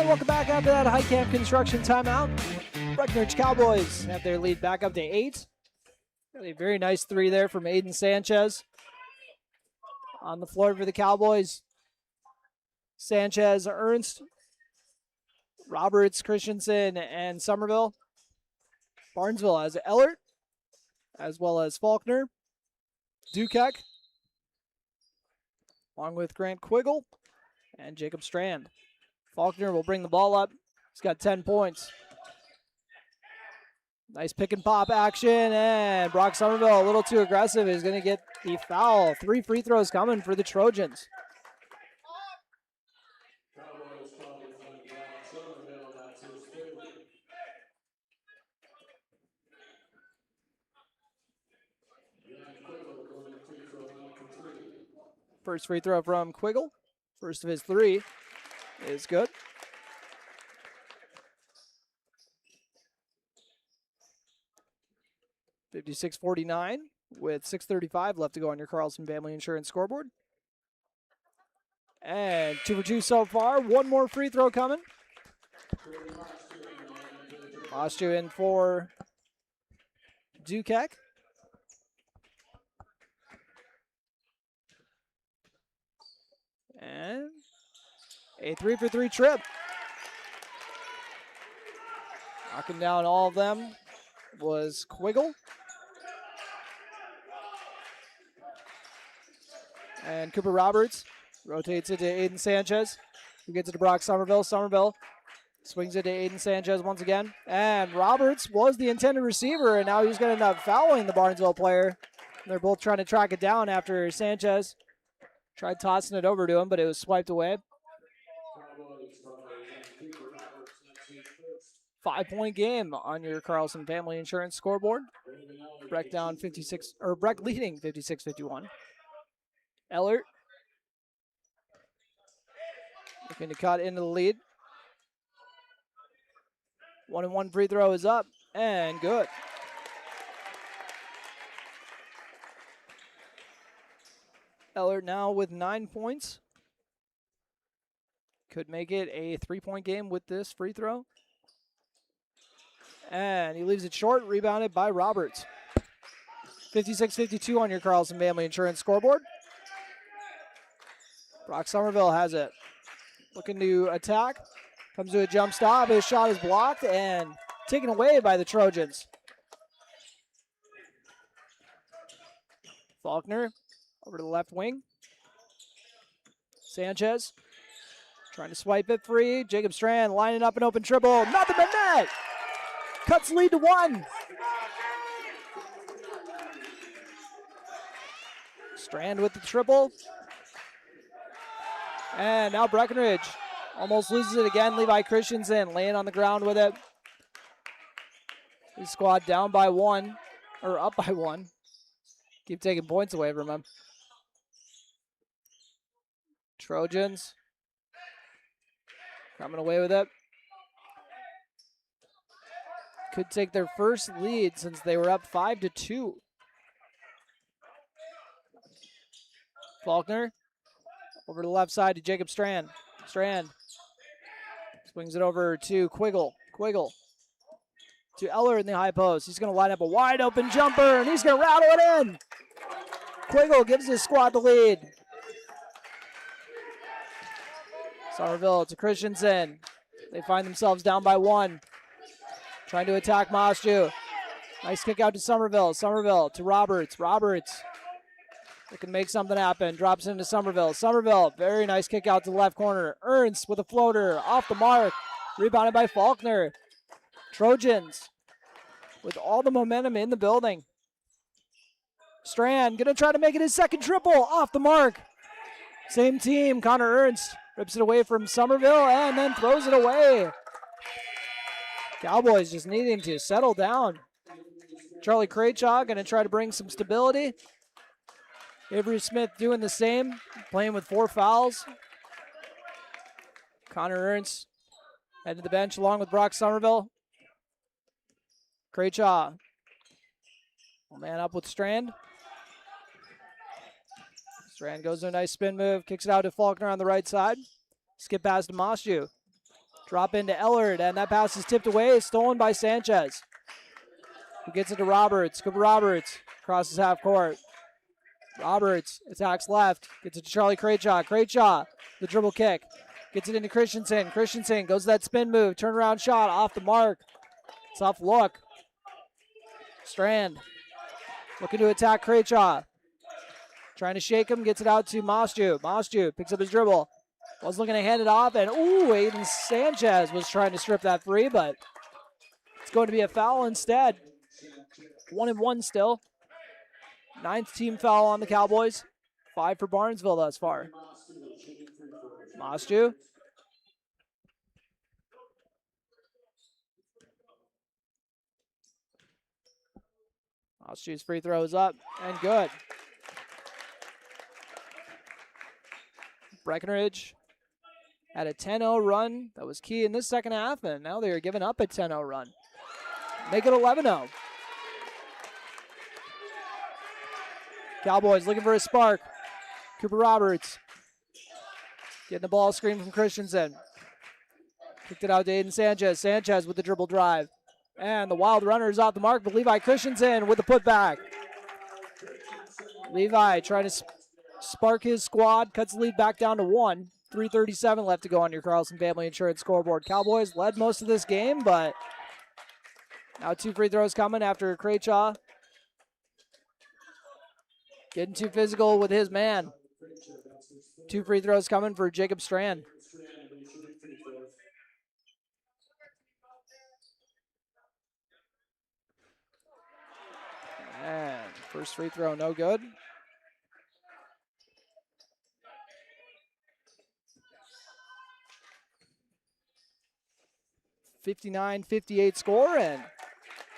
welcome back after that high camp construction timeout. Breckenridge Cowboys have their lead back up to 8. Got a very nice three there from Aiden Sanchez. On the floor for the Cowboys, Sanchez, Ernst, Roberts, Christensen, and Somerville. Barnesville has Ellert, as well as Faulkner, Dukek, along with Grant Quiggle and Jacob Strand. Faulkner will bring the ball up. He's got 10 points. Nice pick and pop action, and Brock Somerville a little too aggressive. Is going to get the foul. 3 free throws coming for the Trojans. First free throw from Quiggle. First of his 3 is good. $56-49 with 6:35 left to go on your Carlson Family Insurance scoreboard. And 2 for 2 so far. One more free throw coming. Ostu in for Dukek. And a 3 for 3 trip. Knocking down all of them was Quiggle. And Cooper Roberts rotates it to Aiden Sanchez, who gets it to Brock Somerville. Somerville swings it to Aiden Sanchez once again. And Roberts was the intended receiver, and now he's going to end up fouling the Barnesville player. They're both trying to track it down after Sanchez tried tossing it over to him, but it was swiped away. 5-point game on your Carlson Family Insurance scoreboard. Breck leading 56-51. Ellert looking to cut into the lead. 1-and-1 free throw is up and good. Ellert now with 9 points. Could make it a 3-point game with this free throw. And he leaves it short, rebounded by Roberts. 56-52 on your Carlson Family Insurance scoreboard. Brock Somerville has it. Looking to attack. Comes to a jump stop. His shot is blocked and taken away by the Trojans. Faulkner over to the left wing. Sanchez trying to swipe it free. Jacob Strand lining up an open triple. Nothing but net. Cuts lead to 1. Strand with the triple. And now Breckenridge almost loses it again. Levi Christensen laying on the ground with it. His squad down by 1, or up by 1. Keep taking points away from him. Trojans coming away with it. Could take their first lead since they were up 5-2. Faulkner over to the left side to Jacob Strand. Strand swings it over to Quiggle. Quiggle to Eller in the high post. He's going to line up a wide open jumper, and he's going to rattle it in. Quiggle gives his squad the lead. Somerville to Christensen. They find themselves down by 1. Trying to attack Mosju. Nice kick out to Somerville. Somerville to Roberts. Roberts looking to make something happen. Drops into Somerville. Somerville, very nice kick out to the left corner. Ernst with a floater off the mark. Rebounded by Faulkner. Trojans with all the momentum in the building. Strand going to try to make it his second triple off the mark. Same team, Connor Ernst rips it away from Somerville and then throws it away. Cowboys just needing to settle down. Charlie Craychaw going to try to bring some stability. Avery Smith doing the same, playing with 4 fouls. Connor Ernst head to the bench along with Brock Somerville. Craychaw will man up with Strand. Strand goes to a nice spin move, kicks it out to Faulkner on the right side. Skip pass to Mosju. Drop into Ellard, and that pass is tipped away, stolen by Sanchez. Who gets it to Roberts. Cooper Roberts crosses half court. Roberts attacks left, gets it to Charlie Craychaw. Craychaw, the dribble kick. Gets it into Christensen. Christensen goes to that spin move, turnaround shot off the mark. Tough look. Strand looking to attack Craychaw. Trying to shake him, gets it out to Mosju. Mosju picks up his dribble. Was looking to hand it off, and Aiden Sanchez was trying to strip that free, but it's going to be a foul instead. 1-1 still. 9th team foul on the Cowboys. 5 for Barnesville thus far. Mosju. Mosju's free throw is up and good. Breckenridge had a 10-0 run that was key in this second half, and now they are giving up a 10-0 run. Make it 11-0. Cowboys looking for a spark. Cooper Roberts getting the ball screen from Christensen. Kicked it out to Aiden Sanchez. Sanchez with the dribble drive. And the wild runner is off the mark, but Levi Christensen with the putback. Levi trying to spark his squad, cuts the lead back down to 1. 3:37 left to go on your Carlson Family Insurance scoreboard. Cowboys led most of this game, but now 2 free throws coming after Craychaw getting too physical with his man. 2 free throws coming for Jacob Strand. And first free throw, no good. .59-58 score, and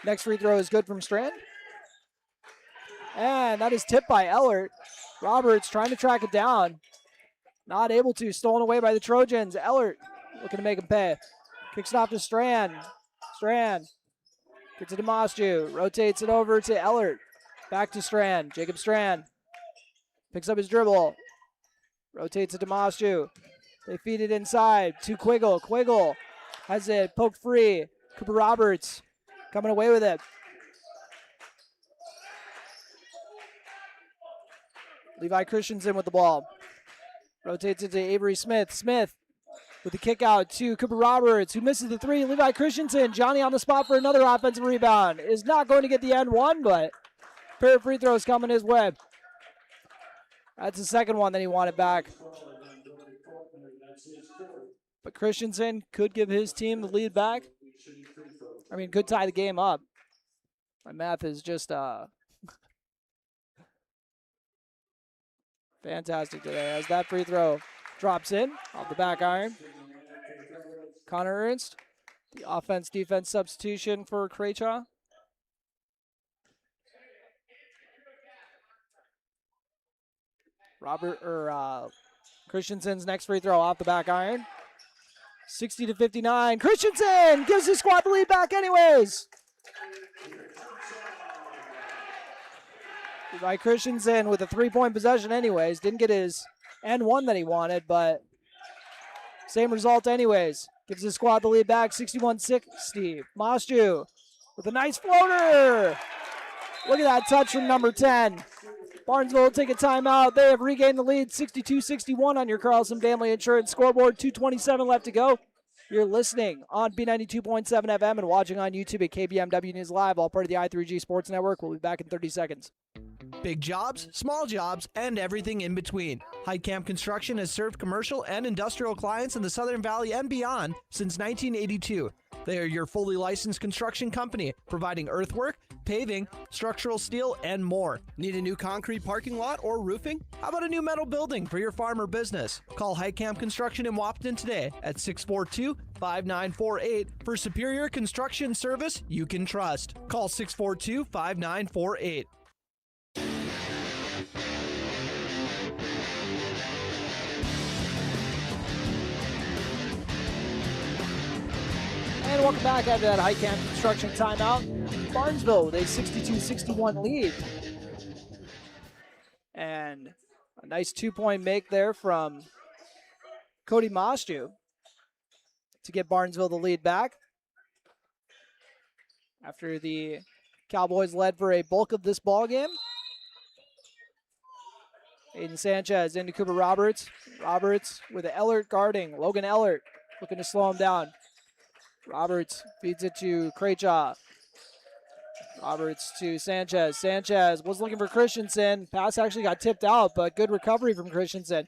next free throw is good from Strand. And that is tipped by Ellert. Roberts trying to track it down. Not able to, stolen away by the Trojans. Ellert looking to make him pay. Kicks it off to Strand. Strand gets it to Mosju. Rotates it over to Ellert. Back to Strand. Jacob Strand picks up his dribble. Rotates it to Mosju. They feed it inside to Quiggle. Quiggle has it poked free. Cooper Roberts coming away with it. Levi Christensen with the ball. Rotates it to Avery Smith. Smith with the kick out to Cooper Roberts, who misses the three. Levi Christensen, Johnny on the spot for another offensive rebound. Is not going to get the end one, but a pair of free throws coming his way. That's the second one that he wanted back. But Christensen could give his team the lead back. I mean, could tie the game up. My math is just fantastic today as that free throw drops in off the back iron. Connor Ernst, the offense-defense substitution for Craychaw. Christensen's next free throw off the back iron. 60-59. Christensen gives his squad the lead back anyways. By Christensen with a three-point possession anyways. Didn't get his and one that he wanted, but same result anyways. Gives his squad the lead back, 61-60. Mosju with a nice floater. Look at that touch from number 10. Barnesville will take a timeout. They have regained the lead, 62-61 on your Carlson Family Insurance scoreboard. 2:27 left to go. You're listening on B92.7 FM and watching on YouTube at KBMW News Live, all part of the I3G Sports Network. We'll be back in 30 seconds. Big jobs, small jobs, and everything in between. Heitkamp Construction has served commercial and industrial clients in the Southern Valley and beyond since 1982. They are your fully licensed construction company, providing earthwork, paving, structural steel, and more. Need a new concrete parking lot or roofing? How about a new metal building for your farm or business? Call Heitkamp Construction in Wapton today at 642-5948 for superior construction service you can trust. Call 642-5948. And welcome back after that Heitkamp Construction timeout. Barnesville with a 62-61 lead. And a nice two-point make there from Cody Mosju to get Barnesville the lead back. After the Cowboys led for a bulk of this ball game. Aiden Sanchez into Cooper Roberts. Roberts with Ellert guarding. Logan Ellert looking to slow him down. Roberts feeds it to Craychaw. Roberts to Sanchez. Sanchez was looking for Christensen. Pass actually got tipped out, but good recovery from Christensen.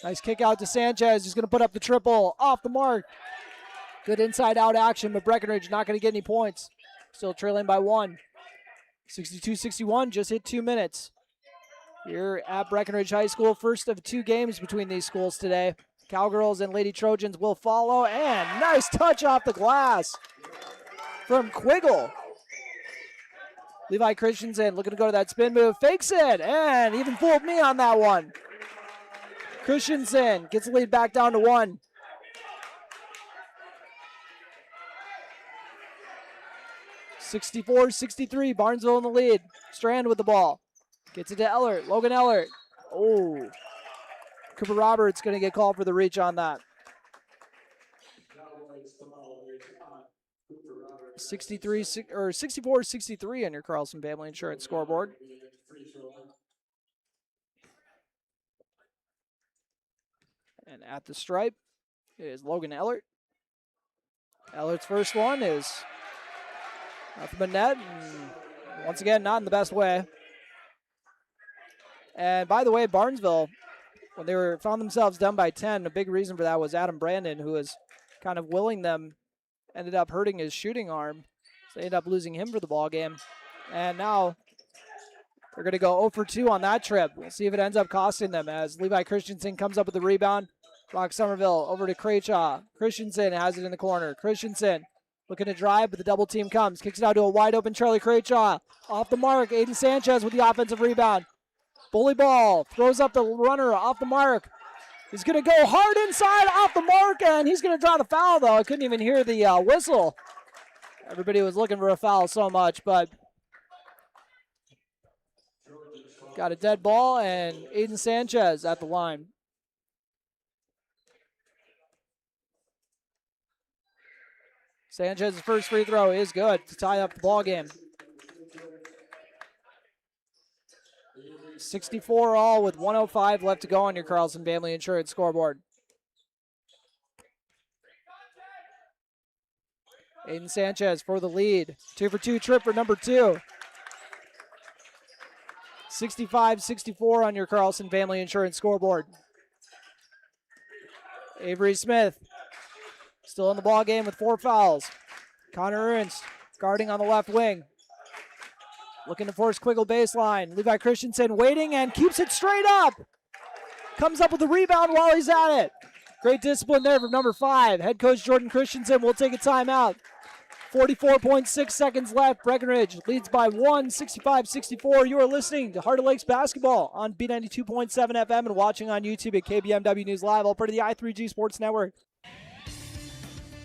Nice kick out to Sanchez. He's going to put up the triple off the mark. Good inside-out action, but Breckenridge not going to get any points. Still trailing by one. 62-61, just hit 2 minutes. Here at Breckenridge High School, first of two games between these schools today. Cowgirls and Lady Trojans will follow, and nice touch off the glass from Quiggle. Levi Christensen looking to go to that spin move, fakes it, and even fooled me on that one. Christensen gets the lead back down to one. 64-63, Barnesville in the lead. Strand with the ball. Gets it to Ellert, Logan Ellert. Oh. Cooper Roberts going to get called for the reach on that. 64-63 on your Carlson Family Insurance scoreboard. And at the stripe is Logan Ellert. Ellert's first one is off the net, and once again, not in the best way. And by the way, Barnesville, when they found themselves down by 10, a big reason for that was Adam Brandon, who was kind of willing them, ended up hurting his shooting arm. So they ended up losing him for the ball game. And now they're going to go 0 for 2 on that trip. We'll see if it ends up costing them as Levi Christensen comes up with the rebound. Brock Somerville over to Craychaw. Christensen has it in the corner. Christensen looking to drive, but the double team comes. Kicks it out to a wide open Charlie Craychaw. Off the mark, Aiden Sanchez with the offensive rebound. Bully ball, throws up the runner off the mark. He's going to go hard inside off the mark, and he's going to draw the foul, though. I couldn't even hear the whistle. Everybody was looking for a foul so much, but got a dead ball, and Aiden Sanchez at the line. Sanchez's first free throw is good to tie up the ball game. 64 all with 105 left to go on your Carlson Family Insurance scoreboard. Aiden Sanchez for the lead. 2-for-2 trip for number 2. 65-64 on your Carlson Family Insurance scoreboard. Avery Smith still in the ball game with 4 fouls. Connor Ernst guarding on the left wing. Looking to force Quiggle baseline. Levi Christensen waiting and keeps it straight up. Comes up with the rebound while he's at it. Great discipline there from number 5. Head coach Jordan Christensen will take a timeout. 44.6 seconds left. Breckenridge leads by 1, 65-64. You are listening to Heart of Lakes basketball on B92.7 FM and watching on YouTube at KBMW News Live, all part of the I3G Sports Network.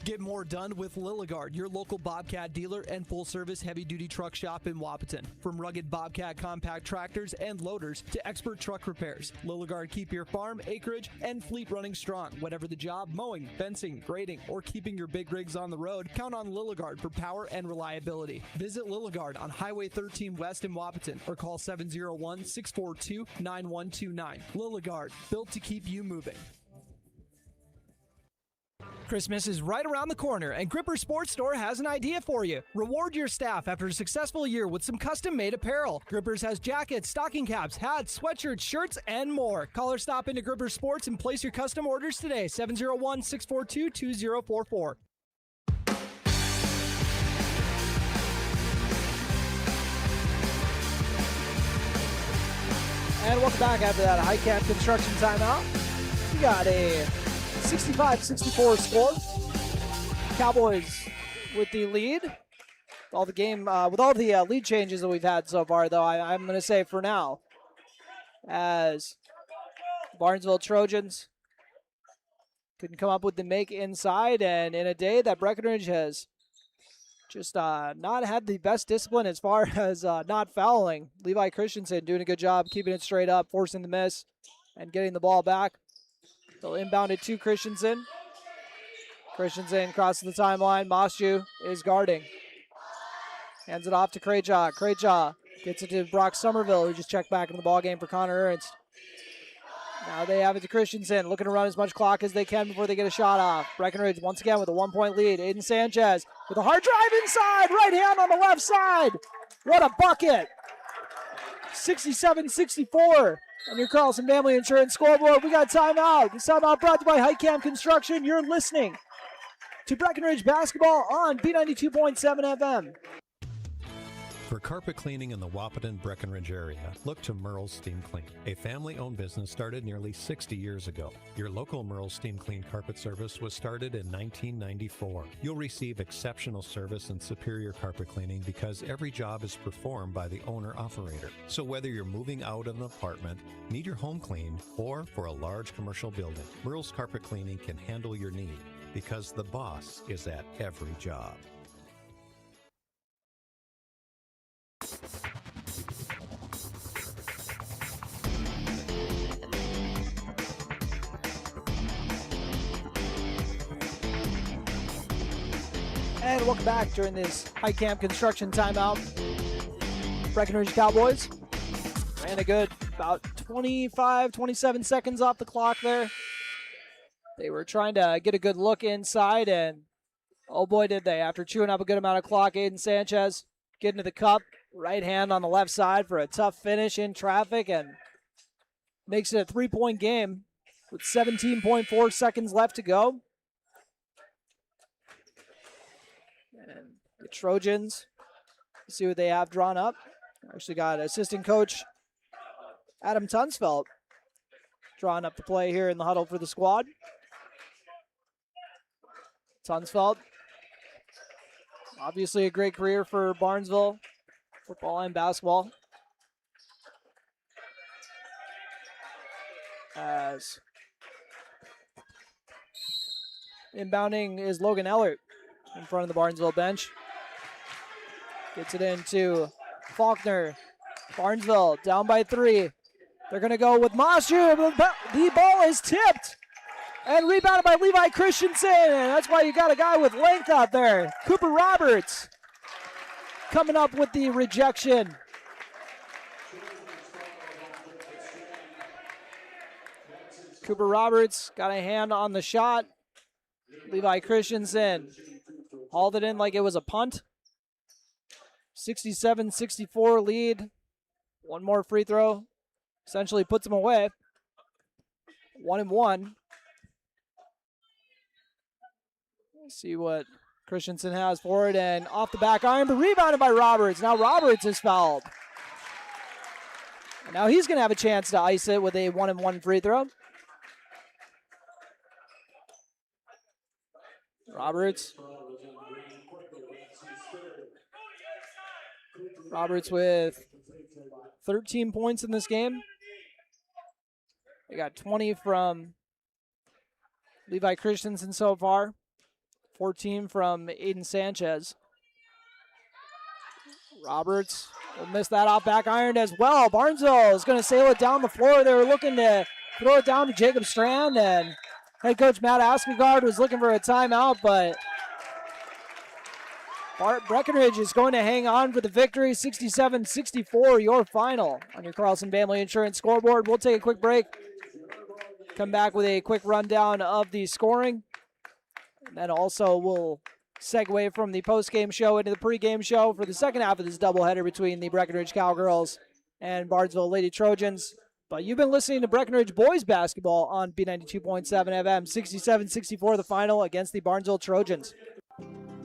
Get more done with Lilligard, your local Bobcat dealer and full-service heavy-duty truck shop in Wapaton. From rugged Bobcat compact tractors and loaders to expert truck repairs, Lilligard keep your farm, acreage, and fleet running strong. Whatever the job, mowing, fencing, grading, or keeping your big rigs on the road, count on Lilligard for power and reliability. Visit Lilligard on Highway 13 West in Wapaton or call 701-642-9129. Lilligard, built to keep you moving. Christmas is right around the corner, and Gripper Sports Store has an idea for you. Reward your staff after a successful year with some custom-made apparel. Grippers has jackets, stocking caps, hats, sweatshirts, shirts, and more. Call or stop into Gripper Sports and place your custom orders today. 701-642-2044. And welcome back after that high cap construction timeout. We got a 65-64 score. Cowboys with the lead. All the game with all the lead changes that we've had so far, though, I'm going to say for now, as Barnesville Trojans couldn't come up with the make inside, and in a day that Breckenridge has just not had the best discipline as far as not fouling. Levi Christensen doing a good job keeping it straight up, forcing the miss, and getting the ball back. They'll inbound it to Christensen. Christensen crosses the timeline. Mosju is guarding. Hands it off to Crayjaw. Crayjaw gets it to Brock Somerville, who just checked back in the ballgame for Connor Ernst. Now they have it to Christensen, looking to run as much clock as they can before they get a shot off. Breckenridge once again with a 1-point lead. Aiden Sanchez with a hard drive inside. Right hand on the left side. What a bucket. 67-64. On your Carlson Family Insurance scoreboard, we got timeout. This timeout brought to you by Heitkamp Construction. You're listening to Breckenridge basketball on B92.7 FM. For carpet cleaning in the Wapaton Breckenridge area, look to Merle's Steam Clean, a family-owned business started nearly 60 years ago. Your local Merle's Steam Clean carpet service was started in 1994. You'll receive exceptional service and superior carpet cleaning because every job is performed by the owner-operator. So whether you're moving out of an apartment, need your home cleaned, or for a large commercial building, Merle's Carpet Cleaning can handle your need because the boss is at every job. And welcome back during this Heitkamp Construction timeout. Breckenridge Cowboys ran a good about 25, 27 seconds off the clock there. They were trying to get a good look inside, and oh boy did they. After chewing up a good amount of clock, Aiden Sanchez getting to the cup, right hand on the left side for a tough finish in traffic, and makes it a 3-point game with 17.4 seconds left to go. And the Trojans, see what they have drawn up. Actually got assistant coach Adam Tunsfeld drawing up the play here in the huddle for the squad. Tunsfeld, obviously a great career for Barnesville, football and basketball. As inbounding is Logan Ellert in front of the Barnesville bench. Gets it into Faulkner. Barnesville down by 3. They're going to go with Moshu. The ball is tipped. And rebounded by Levi Christensen. And that's why you got a guy with length out there. Cooper Roberts coming up with the rejection. Cooper Roberts got a hand on the shot. Levi Christensen hauled it in like it was a punt. 67-64 lead. One more free throw essentially puts them away. 1-1. Let's see what Christensen has for it, and off the back iron, but rebounded by Roberts. Now Roberts is fouled. And now he's going to have a chance to ice it with a 1-1 free throw. Roberts with 13 points in this game. They got 20 from Levi Christensen so far. 14 from Aiden Sanchez. Roberts will miss that off back iron as well. Barnesville is going to sail it down the floor. They were looking to throw it down to Jacob Strand, and head coach Matt Askegaard was looking for a timeout, but Breckenridge is going to hang on for the victory. 67-64, your final on your Carlson Family Insurance scoreboard. We'll take a quick break. Come back with a quick rundown of the scoring. And then also we'll segue from the post-game show into the pre-game show for the second half of this doubleheader between the Breckenridge Cowgirls and Barnesville Lady Trojans. But you've been listening to Breckenridge boys basketball on B92.7 FM. 67-64 the final against the Barnesville Trojans.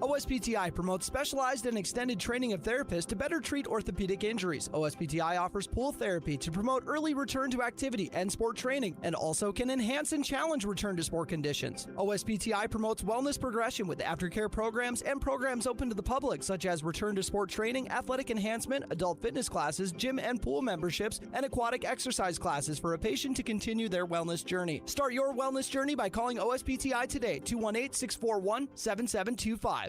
OSPTI promotes specialized and extended training of therapists to better treat orthopedic injuries. OSPTI offers pool therapy to promote early return to activity and sport training, and also can enhance and challenge return to sport conditions. OSPTI promotes wellness progression with aftercare programs and programs open to the public, such as return to sport training, athletic enhancement, adult fitness classes, gym and pool memberships, and aquatic exercise classes for a patient to continue their wellness journey. Start your wellness journey by calling OSPTI today, 218-641-7725.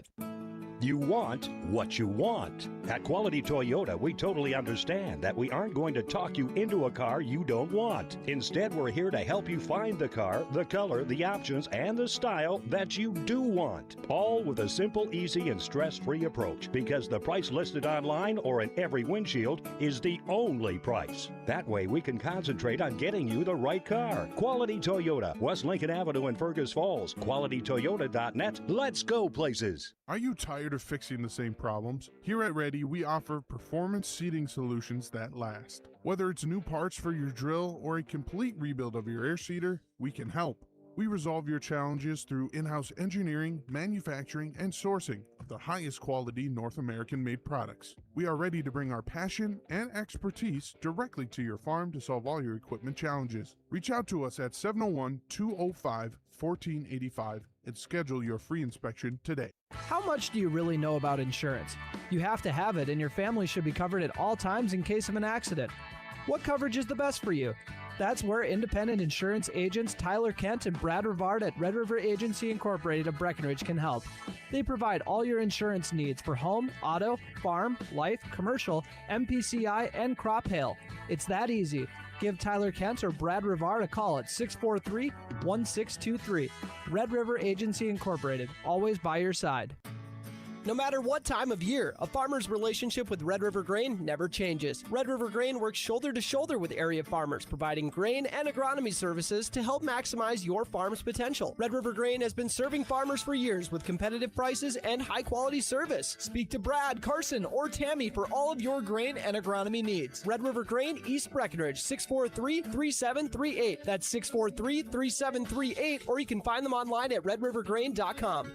You want what you want. At Quality Toyota, we totally understand that we aren't going to talk you into a car you don't want. Instead, we're here to help you find the car, the color, the options, and the style that you do want. All with a simple, easy, and stress-free approach, because the price listed online or in every windshield is the only price. That way, we can concentrate on getting you the right car. Quality Toyota, West Lincoln Avenue in Fergus Falls. QualityToyota.net. Let's go places. Are you tired of fixing the same problems? Here at Reddy, we offer performance seating solutions that last. Whether it's new parts for your drill or a complete rebuild of your air seeder, we can help. We resolve your challenges through in-house engineering, manufacturing, and sourcing of the highest quality North American-made products. We are ready to bring our passion and expertise directly to your farm to solve all your equipment challenges. Reach out to us at 701-205-1485 and schedule your free inspection today. How much do you really know about insurance? You have to have it, and your family should be covered at all times in case of an accident. What coverage is the best for you? That's where independent insurance agents Tyler Kent and Brad Rivard at Red River Agency Incorporated of Breckenridge can help. They provide all your insurance needs for home, auto, farm, life, commercial, MPCI, and crop hail. It's that easy. Give Tyler Kent or Brad Rivard a call at 643-1623. Red River Agency Incorporated, always by your side. No matter what time of year, a farmer's relationship with Red River Grain never changes. Red River Grain works shoulder to shoulder with area farmers, providing grain and agronomy services to help maximize your farm's potential. Red River Grain has been serving farmers for years with competitive prices and high-quality service. Speak to Brad, Carson, or Tammy for all of your grain and agronomy needs. Red River Grain, East Breckenridge, 643-3738. That's 643-3738, or you can find them online at redrivergrain.com.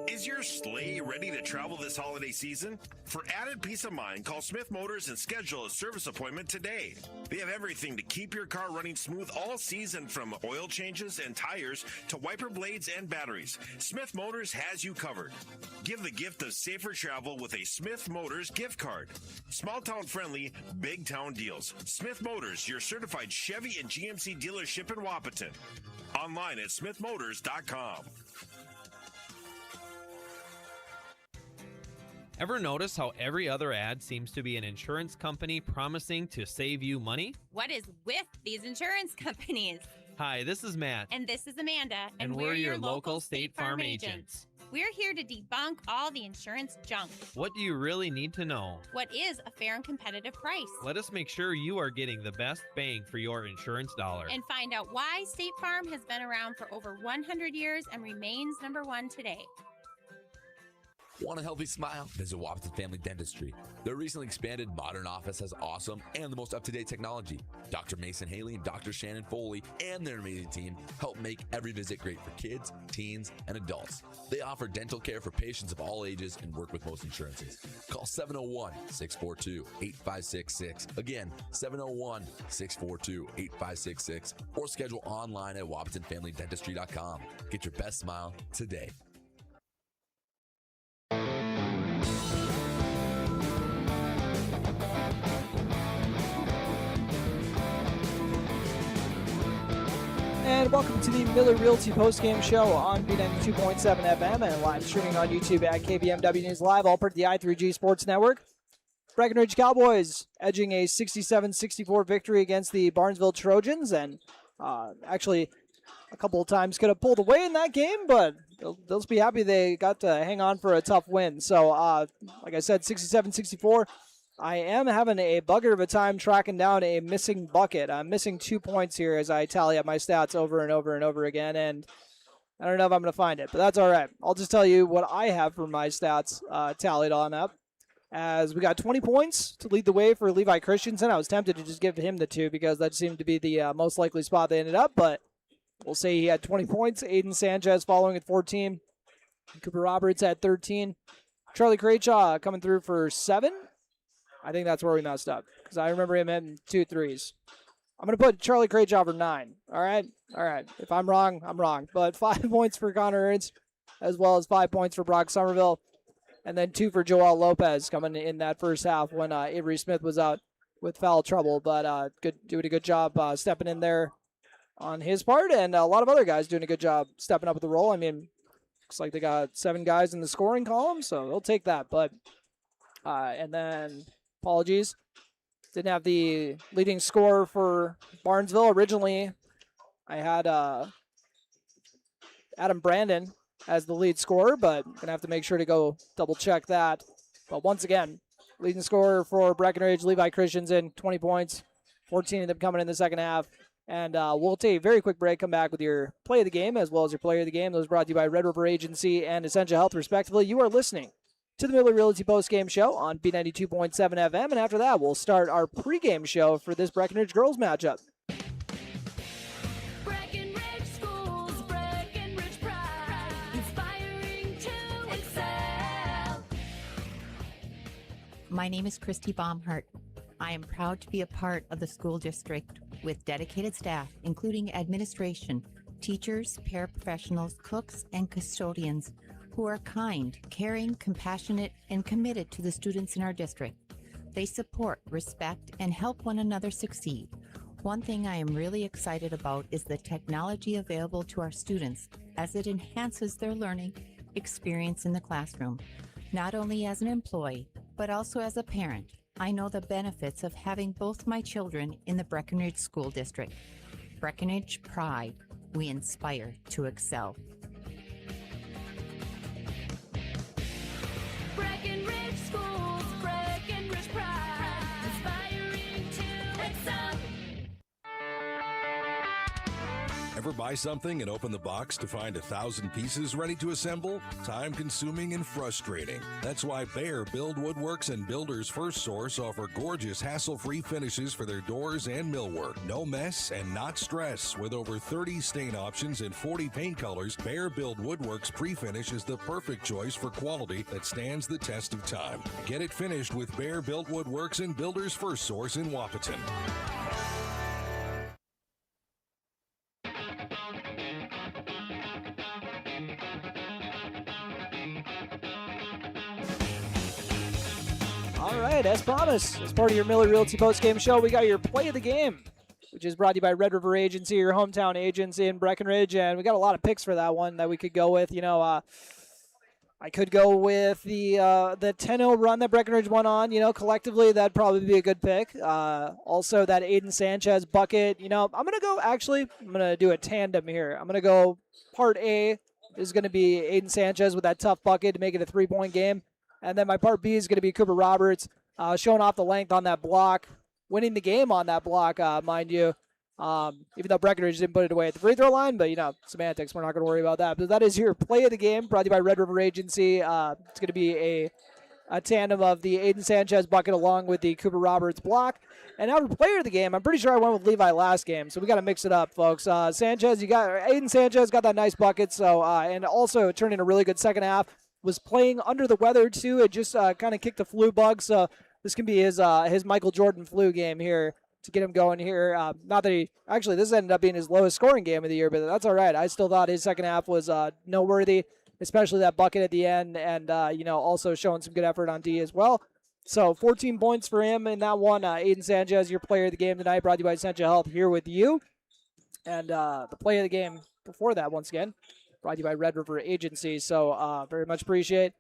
Is your sleigh ready to travel this holiday season? For added peace of mind, call Smith Motors and schedule a service appointment today. They have everything to keep your car running smooth all season, from oil changes and tires to wiper blades and batteries. Smith Motors has you covered. Give the gift of safer travel with a Smith Motors gift card. Small town friendly, big town deals. Smith Motors, your certified Chevy and GMC dealership in Wapaton. Online at smithmotors.com. Ever notice how every other ad seems to be an insurance company promising to save you money? What is with these insurance companies? Hi, this is Matt. And this is Amanda. And we're your local State Farm agents. We're here to debunk all the insurance junk. What do you really need to know? What is a fair and competitive price? Let us make sure you are getting the best bang for your insurance dollar. And find out why State Farm has been around for over 100 years and remains number one today. Want a healthy smile? Visit Wapaton Family Dentistry. Their recently expanded modern office has awesome and the most up-to-date technology. Dr. Mason Haley and Dr. Shannon Foley and their amazing team help make every visit great for kids, teens, and adults. They offer dental care for patients of all ages and work with most insurances. Call 701-642-8566. Again, 701-642-8566 or schedule online at WapatonFamilyDentistry.com. Get your best smile today. And welcome to the Miller Realty postgame show on B92.7 FM and live streaming on YouTube at KBMW News Live, all part of the I3G Sports Network. Breckenridge Cowboys edging a 67-64 victory against the Barnesville Trojans, and actually a couple of times could have pulled away in that game, but they'll just be happy they got to hang on for a tough win. So, like I said, 67-64. I am having a bugger of a time tracking down a missing bucket. I'm missing 2 points here as I tally up my stats over and over and over again, and I don't know if I'm going to find it, but that's all right. I'll just tell you what I have for my stats tallied on up. As we got 20 points to lead the way for Levi Christensen. I was tempted to just give him the 2 because that seemed to be the most likely spot they ended up, but we'll say he had 20 points. Aiden Sanchez following at 14. Cooper Roberts at 13. Charlie Craychaw coming through for 7. I think that's where we messed up because I remember him hitting 2 threes. I'm going to put Charlie Craychaw for 9. All right? All right. If I'm wrong, I'm wrong. But 5 points for Connor Ernst, as well as 5 points for Brock Somerville, and then 2 for Joel Lopez coming in that first half when Avery Smith was out with foul trouble. But doing a good job stepping in there on his part, and a lot of other guys doing a good job stepping up with the role. I mean, looks like they got 7 guys in the scoring column, so they'll take that. But and then apologies, didn't have the leading scorer for Barnesville. Originally, I had Adam Brandon as the lead scorer, but gonna have to make sure to go double check that. But once again, leading scorer for Breckenridge, Levi Christensen, 20 points, 14 of them coming in the second half. And we'll take a very quick break, come back with your play of the game as well as your player of the game. Those brought to you by Red River Agency and Essential Health, respectively. You are listening to the Miller Realty postgame show on B92.7 FM. And after that, we'll start our pregame show for this Breckenridge girls matchup. Breckenridge Schools, Breckenridge Pride, inspiring to excel. My name is Christy Baumhart. I am proud to be a part of the school district with dedicated staff, including administration, teachers, paraprofessionals, cooks, and custodians who are kind, caring, compassionate, and committed to the students in our district. They support, respect, and help one another succeed. One thing I am really excited about is the technology available to our students as it enhances their learning experience in the classroom. Not only as an employee, but also as a parent, I know the benefits of having both my children in the Breckenridge School District. Breckenridge Pride. We inspire to excel. Breckenridge Schools, Breckenridge Pride, inspiring to excel. Ever buy something and open the box to find 1,000 pieces ready to assemble? Time-consuming and frustrating. That's why Bear Build Woodworks and Builders First Source offer gorgeous, hassle-free finishes for their doors and millwork. No mess and not stress. With over 30 stain options and 40 paint colors, Bear Build Woodworks pre-finish is the perfect choice for quality that stands the test of time. Get it finished with Bear Build Woodworks and Builders First Source in Wapaton. All right, as promised, as part of your Miller Realty postgame show, we got your play of the game, which is brought to you by Red River Agency, your hometown agents in Breckenridge, and we got a lot of picks for that one that we could go with. You know, I could go with the 10-0 run that Breckenridge went on. Collectively, that'd probably be a good pick. Also, that Aiden Sanchez bucket. I'm going to do a tandem here. I'm going to go part A is going to be Aiden Sanchez with that tough bucket to make it a 3-point game. And then my part B is going to be Cooper Roberts showing off the length on that block, winning the game on that block, mind you. Even though Breckenridge didn't put it away at the free throw line, but semantics, we're not going to worry about that. But that is your play of the game, brought to you by Red River Agency. It's going to be a tandem of the Aiden Sanchez bucket along with the Cooper Roberts block. And now for player of the game, I'm pretty sure I went with Levi last game, so we got to mix it up, folks. Aiden Sanchez got that nice bucket, so and also turned in a really good second half. Was playing under the weather too. It just kind of kicked the flu bug, so this can be his Michael Jordan flu game here to get him going here. Not that this ended up being his lowest scoring game of the year, but that's all right. I still thought his second half was noteworthy, especially that bucket at the end, and also showing some good effort on D as well. So 14 points for him in that one. Aiden Sanchez, your player of the game tonight, brought to you by Essentia Health, here with you. And the play of the game before that, once again, brought to you by Red River Agency. So very much appreciate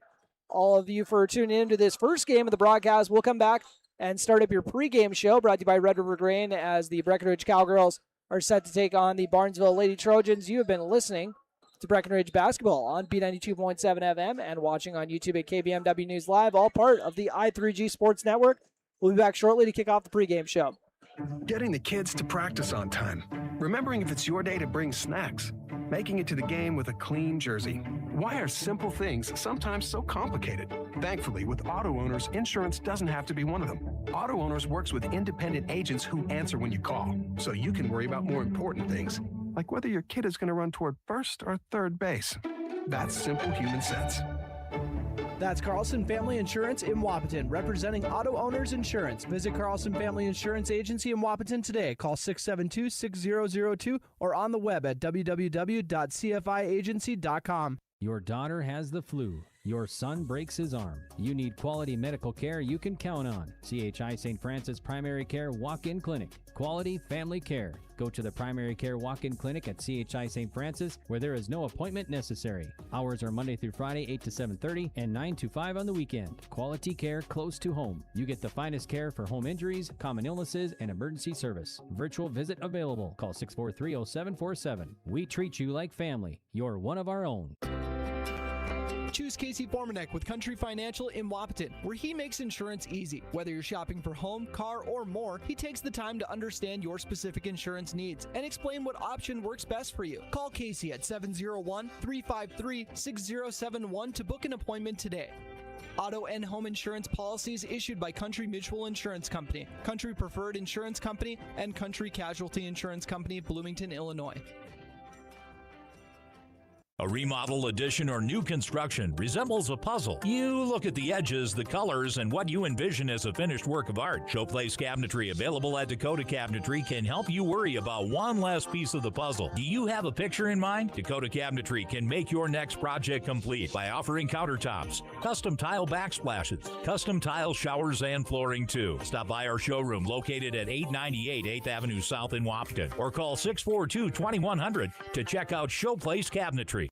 all of you for tuning in to this first game of the broadcast. We'll come back and start up your pregame show, brought to you by Red River Grain, as the Breckenridge Cowgirls are set to take on the Barnesville Lady Trojans. You have been listening to Breckenridge Basketball on B92.7 FM and watching on YouTube at KBMW News Live, all part of the I3G Sports Network. We'll be back shortly to kick off the pregame show. Getting the kids to practice on time. Remembering if it's your day to bring snacks. Making it to the game with a clean jersey. Why are simple things sometimes so complicated? Thankfully, with auto owners, insurance doesn't have to be one of them. Auto owners works with independent agents who answer when you call, so you can worry about more important things, like whether your kid is going to run toward first or third base. That's simple human sense. That's Carlson Family Insurance in Wapaton, representing auto owners insurance. Visit Carlson Family Insurance Agency in Wapaton today. Call 672-6002 or on the web at www.cfiagency.com. Your daughter has the flu. Your son breaks his arm. You need quality medical care you can count on. CHI St. Francis Primary Care Walk-In Clinic. Quality family care. Go to the Primary Care Walk-In Clinic at CHI St. Francis, where there is no appointment necessary. Hours are Monday through Friday, 8 to 7:30 and 9 to 5 on the weekend. Quality care close to home. You get the finest care for home injuries, common illnesses, and emergency service. Virtual visit available. Call 643-0747. We treat you like family. You're one of our own. Choose Casey Formanek with Country Financial in Wapaton, where he makes insurance easy. Whether you're shopping for home, car, or more, he takes the time to understand your specific insurance needs and explain what option works best for you. Call Casey at 701-353-6071 to book an appointment today. Auto and home insurance policies issued by Country Mutual Insurance Company, Country Preferred Insurance Company, and Country Casualty Insurance Company, Bloomington, Illinois. A remodel, addition, or new construction resembles a puzzle. You look at the edges, the colors, and what you envision as a finished work of art. Showplace Cabinetry, available at Dakota Cabinetry, can help you worry about one last piece of the puzzle. Do you have a picture in mind? Dakota Cabinetry can make your next project complete by offering countertops, custom tile backsplashes, custom tile showers, and flooring too. Stop by our showroom located at 898 8th Avenue South in Wapaton, or call 642-2100 to check out Showplace Cabinetry.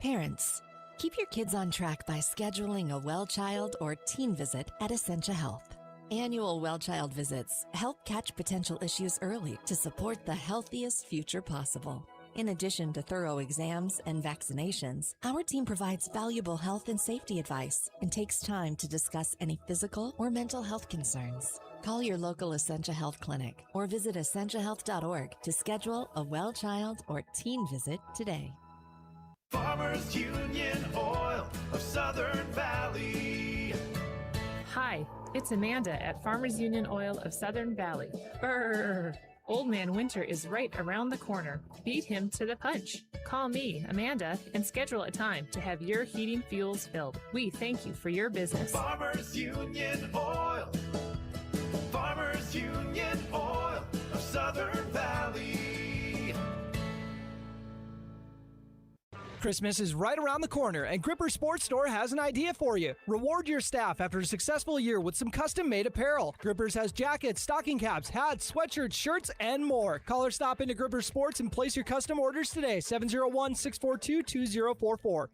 Parents, keep your kids on track by scheduling a well child or teen visit at Essentia Health. Annual well child visits help catch potential issues early to support the healthiest future possible. In addition to thorough exams and vaccinations, our team provides valuable health and safety advice and takes time to discuss any physical or mental health concerns. Call your local Essentia Health clinic or visit essentiahealth.org to schedule a well child or teen visit today. Farmers Union Oil of Southern Valley. Hi, it's Amanda at Farmers Union Oil of Southern Valley. Brrr! Old Man Winter is right around the corner. Beat him to the punch. Call me, Amanda, and schedule a time to have your heating fuels filled. We thank you for your business. Farmers Union Oil. Farmers Union Oil of Southern Valley. Christmas is right around the corner, and Gripper Sports Store has an idea for you. Reward your staff after a successful year with some custom-made apparel. Grippers has jackets, stocking caps, hats, sweatshirts, shirts, and more. Call or stop into Gripper Sports and place your custom orders today, 701-642-2044.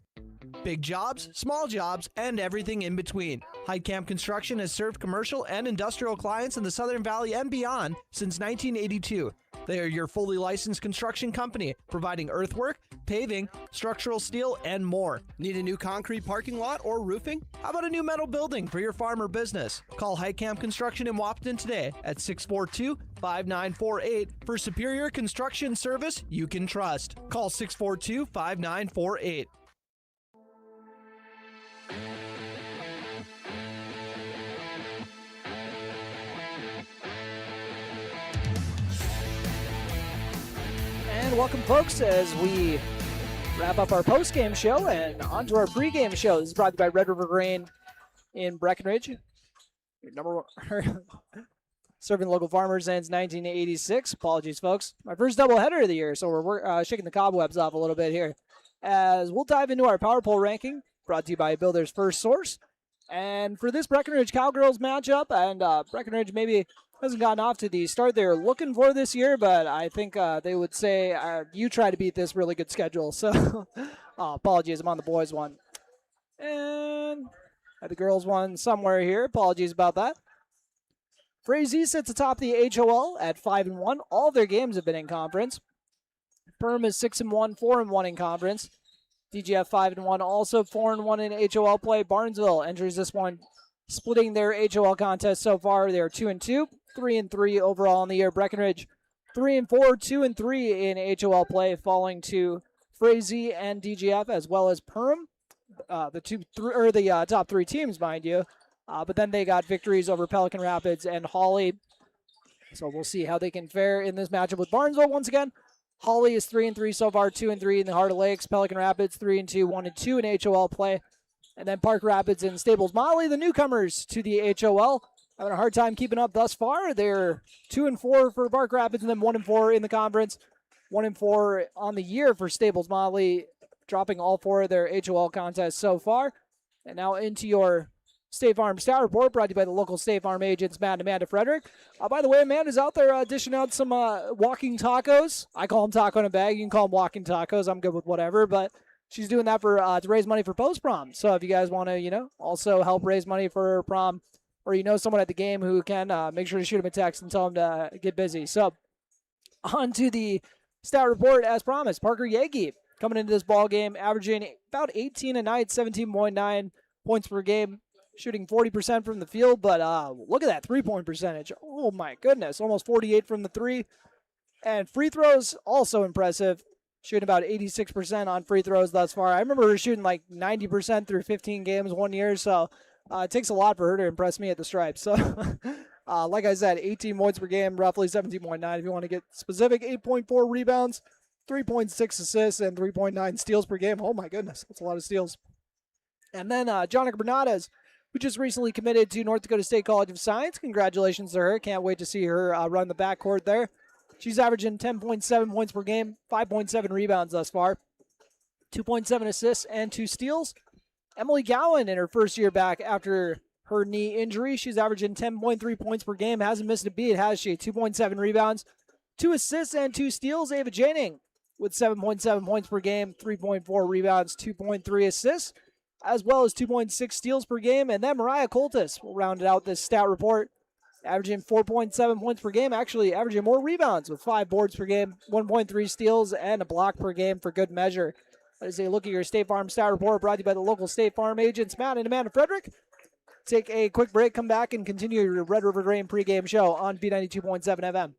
Big jobs, small jobs, and everything in between. Heidkamp Construction has served commercial and industrial clients in the Southern Valley and beyond since 1982. They are your fully licensed construction company, providing earthwork, paving, structural steel, and more. Need a new concrete parking lot or roofing? How about a new metal building for your farm or business? Call Heidkamp Construction in Wapaton today at 642-5948 for superior construction service you can trust. Call 642-5948. And welcome, folks, as we wrap up our post-game show and onto our pre-game show. This is brought to you by Red River Grain in Breckenridge. Your number one, serving local farmers since 1986. Apologies, folks. My first doubleheader of the year, so we're shaking the cobwebs off a little bit here. As we'll dive into our Power Poll ranking, brought to you by Builder's First Source. And for this Breckenridge Cowgirls matchup, and Breckenridge maybe hasn't gotten off to the start they're looking for this year, but I think they would say you try to beat this really good schedule. So apologies, I'm on the boys one. And the girls one somewhere here. Apologies about that. Frazee sits atop the HOL at 5-1. All of their games have been in conference. Perm is 6-1, 4-1 in conference. DGF 5-1, also 4-1 in HOL play. Barnesville enters this one, splitting their HOL contest so far. They're 2-2, 3-3 overall in the year. Breckenridge 3-4, 2-3 in HOL play, falling to Frazee and DGF as well as Perm, the top three teams, mind you. But then they got victories over Pelican Rapids and Hawley. So we'll see how they can fare in this matchup with Barnesville once again. Hawley is 3-3 so far, 2-3 in the Heart of Lakes. Pelican Rapids 3-2, 1-2 in HOL play. And then Park Rapids and Stables Motley, the newcomers to the HOL, having a hard time keeping up thus far. They're 2-4 for Park Rapids and then 1-4 in the conference. 1-4 on the year for Stables Motley, dropping all four of their HOL contests so far. And now into your State Farm Stat Report, brought to you by the local State Farm agents, Matt and Amanda Frederick. By the way, Amanda's out there dishing out some walking tacos. I call them taco in a bag. You can call them walking tacos. I'm good with whatever, but she's doing that for to raise money for post-prom. So if you guys want to, also help raise money for prom, or someone at the game who can, make sure to shoot them a text and tell them to get busy. So on to the Stat Report as promised. Parker Yagi coming into this ball game, averaging about 18 a night, 17.9 points per game. Shooting 40% from the field, but look at that three-point percentage. Oh, my goodness. Almost 48 from the three. And free throws, also impressive. Shooting about 86% on free throws thus far. I remember her shooting like 90% through 15 games one year, so it takes a lot for her to impress me at the Stripes. So, like I said, 18 points per game, roughly 17.9 if you want to get specific. 8.4 rebounds, 3.6 assists, and 3.9 steals per game. Oh, my goodness. That's a lot of steals. And then Jonica Bernades, who just recently committed to North Dakota State College of Science. Congratulations to her. Can't wait to see her run the backcourt there. She's averaging 10.7 points per game, 5.7 rebounds thus far, 2.7 assists, and 2 steals. Emily Gowan in her first year back after her knee injury. She's averaging 10.3 points per game. Hasn't missed a beat, has she? 2.7 rebounds, 2 assists, and 2 steals. Ava Janning with 7.7 points per game, 3.4 rebounds, 2.3 assists, as well as 2.6 steals per game. And then Mariah Coltis will round out this stat report, averaging 4.7 points per game, actually averaging more rebounds with 5 boards per game, 1.3 steals, and a block per game for good measure. As a look at your State Farm stat report, brought to you by the local State Farm agents, Matt and Amanda Frederick. Take a quick break, come back, and continue your Red River Grain pregame show on B92.7 FM.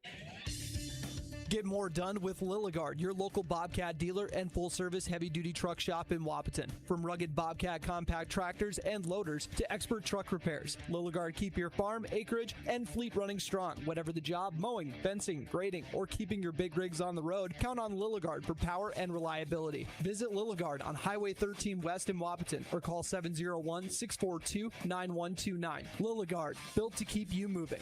Get more done with Lilligard, your local Bobcat dealer and full-service heavy-duty truck shop in Wapaton. From rugged Bobcat compact tractors and loaders to expert truck repairs, Lilligard keep your farm, acreage, and fleet running strong. Whatever the job, mowing, fencing, grading, or keeping your big rigs on the road, count on Lilligard for power and reliability. Visit Lilligard on Highway 13 West in Wapaton or call 701-642-9129. Lilligard, built to keep you moving.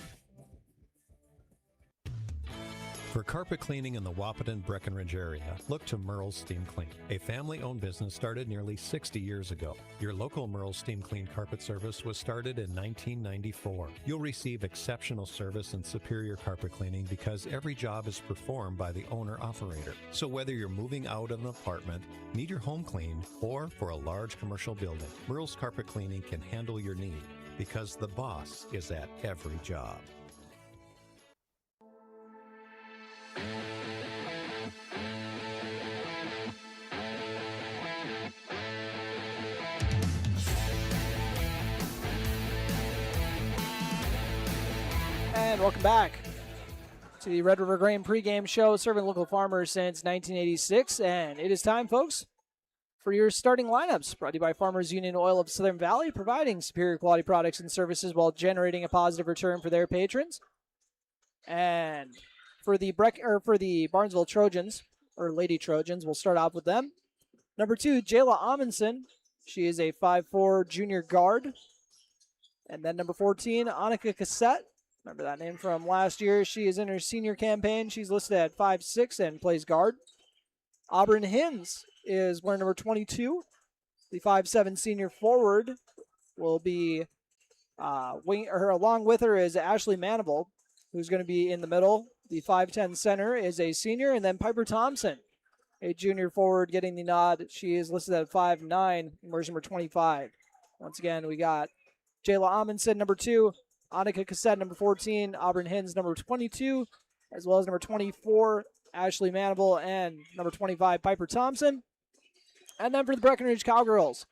For carpet cleaning in the Wahpeton Breckenridge area, look to Merle's Steam Clean, a family-owned business started nearly 60 years ago. Your local Merle's Steam Clean carpet service was started in 1994. You'll receive exceptional service and superior carpet cleaning because every job is performed by the owner-operator. So whether you're moving out of an apartment, need your home cleaned, or for a large commercial building, Merle's Carpet Cleaning can handle your need because the boss is at every job. And welcome back to the Red River Grain pregame show, serving local farmers since 1986. And it is time, folks, for your starting lineups. Brought to you by Farmers Union Oil of Southern Valley, providing superior quality products and services while generating a positive return for their patrons. And for the Barnesville Trojans, or Lady Trojans, we'll start off with them. Number 2, Jayla Amundsen. She is a 5'4" junior guard. And then number 14, Annika Cassette. Remember that name from last year. She is in her senior campaign. She's listed at 5'6" and plays guard. Auburn Hins is wearing number 22. The 5'7" senior forward will be along with her is Ashley Manable, who's going to be in the middle. The 5'10" center is a senior, and then Piper Thompson, a junior forward, getting the nod. She is listed at 5'9", wears number 25. Once again, we got Jayla Amundsen, number 2, Annika Cassette, number 14, Auburn Hins, number 22, as well as number 24, Ashley Manable, and number 25, Piper Thompson. And then for the Breckenridge Cowgirls,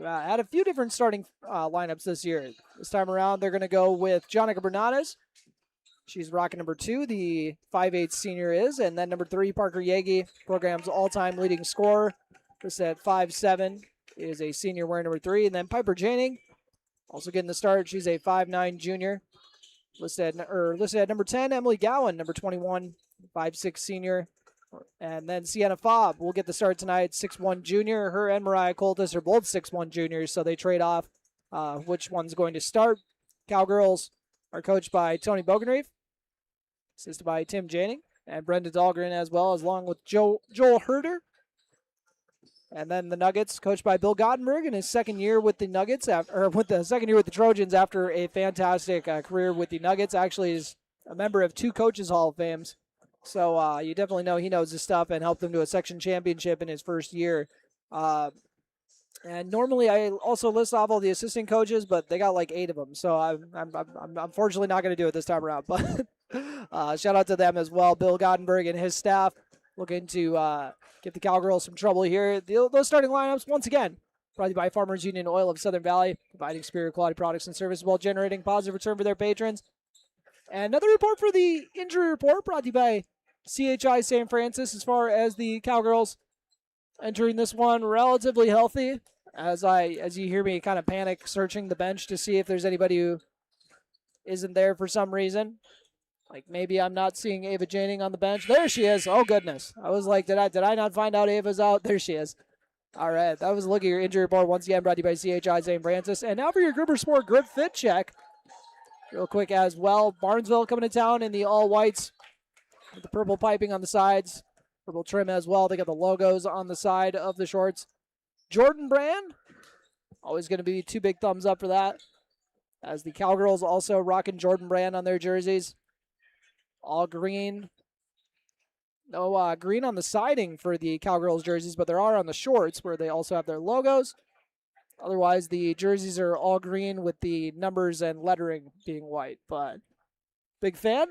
had a few different starting lineups this year. This time around, they're going to go with Jonica Bernades. She's rocking number 2, the 5'8" senior is, and then number 3, Parker Yagi, program's all-time leading scorer. This at 5'7", is a senior wearing number 3, and then Piper Janing, also getting the start. She's a 5'9" junior. Listed at number 10, Emily Gowan, number 21, 5'6" senior. And then Sienna Fobb will get the start tonight, 6'1" junior. Her and Mariah Coltis are both 6'1" juniors, so they trade off which one's going to start. Cowgirls are coached by Tony Bogenreef, assisted by Tim Janing and Brenda Dahlgren as well, along with Joel Herder. And then the Nuggets, coached by Bill Gottenberg in his second year with the Nuggets, second year with the Trojans after a fantastic career with the Nuggets. Actually, is a member of 2 Coaches Hall of Fames. So you definitely know he knows his stuff and helped them to a section championship in his first year. And normally I also list off all the assistant coaches, but they got like 8 of them. So I'm unfortunately not going to do it this time around. But shout out to them as well, Bill Gottenberg and his staff, looking to give the Cowgirls some trouble here. Those starting lineups, once again, brought to you by Farmers Union Oil of Southern Valley, providing superior quality products and services while generating positive return for their patrons. And another report for the injury report, brought to you by CHI St. Francis. As far as the Cowgirls entering this one, relatively healthy. As you hear me kind of panic searching the bench to see if there's anybody who isn't there for some reason. Like maybe I'm not seeing Ava Janing on the bench. There she is. Oh goodness. I was like, did I not find out Ava's out? There she is. All right. That was a look at your injury report once again, brought to you by CHI St. Francis. And now for your Gruber Sport Grip Fit check. Real quick as well. Barnesville coming to town in the all whites with the purple piping on the sides. Purple trim as well. They got the logos on the side of the shorts. Jordan brand. Always going to be 2 big thumbs up for that. As the Cowgirls also rocking Jordan brand on their jerseys. All green. No green on the siding for the Cowgirls jerseys, but there are on the shorts where they also have their logos. Otherwise, the jerseys are all green with the numbers and lettering being white. But big fan?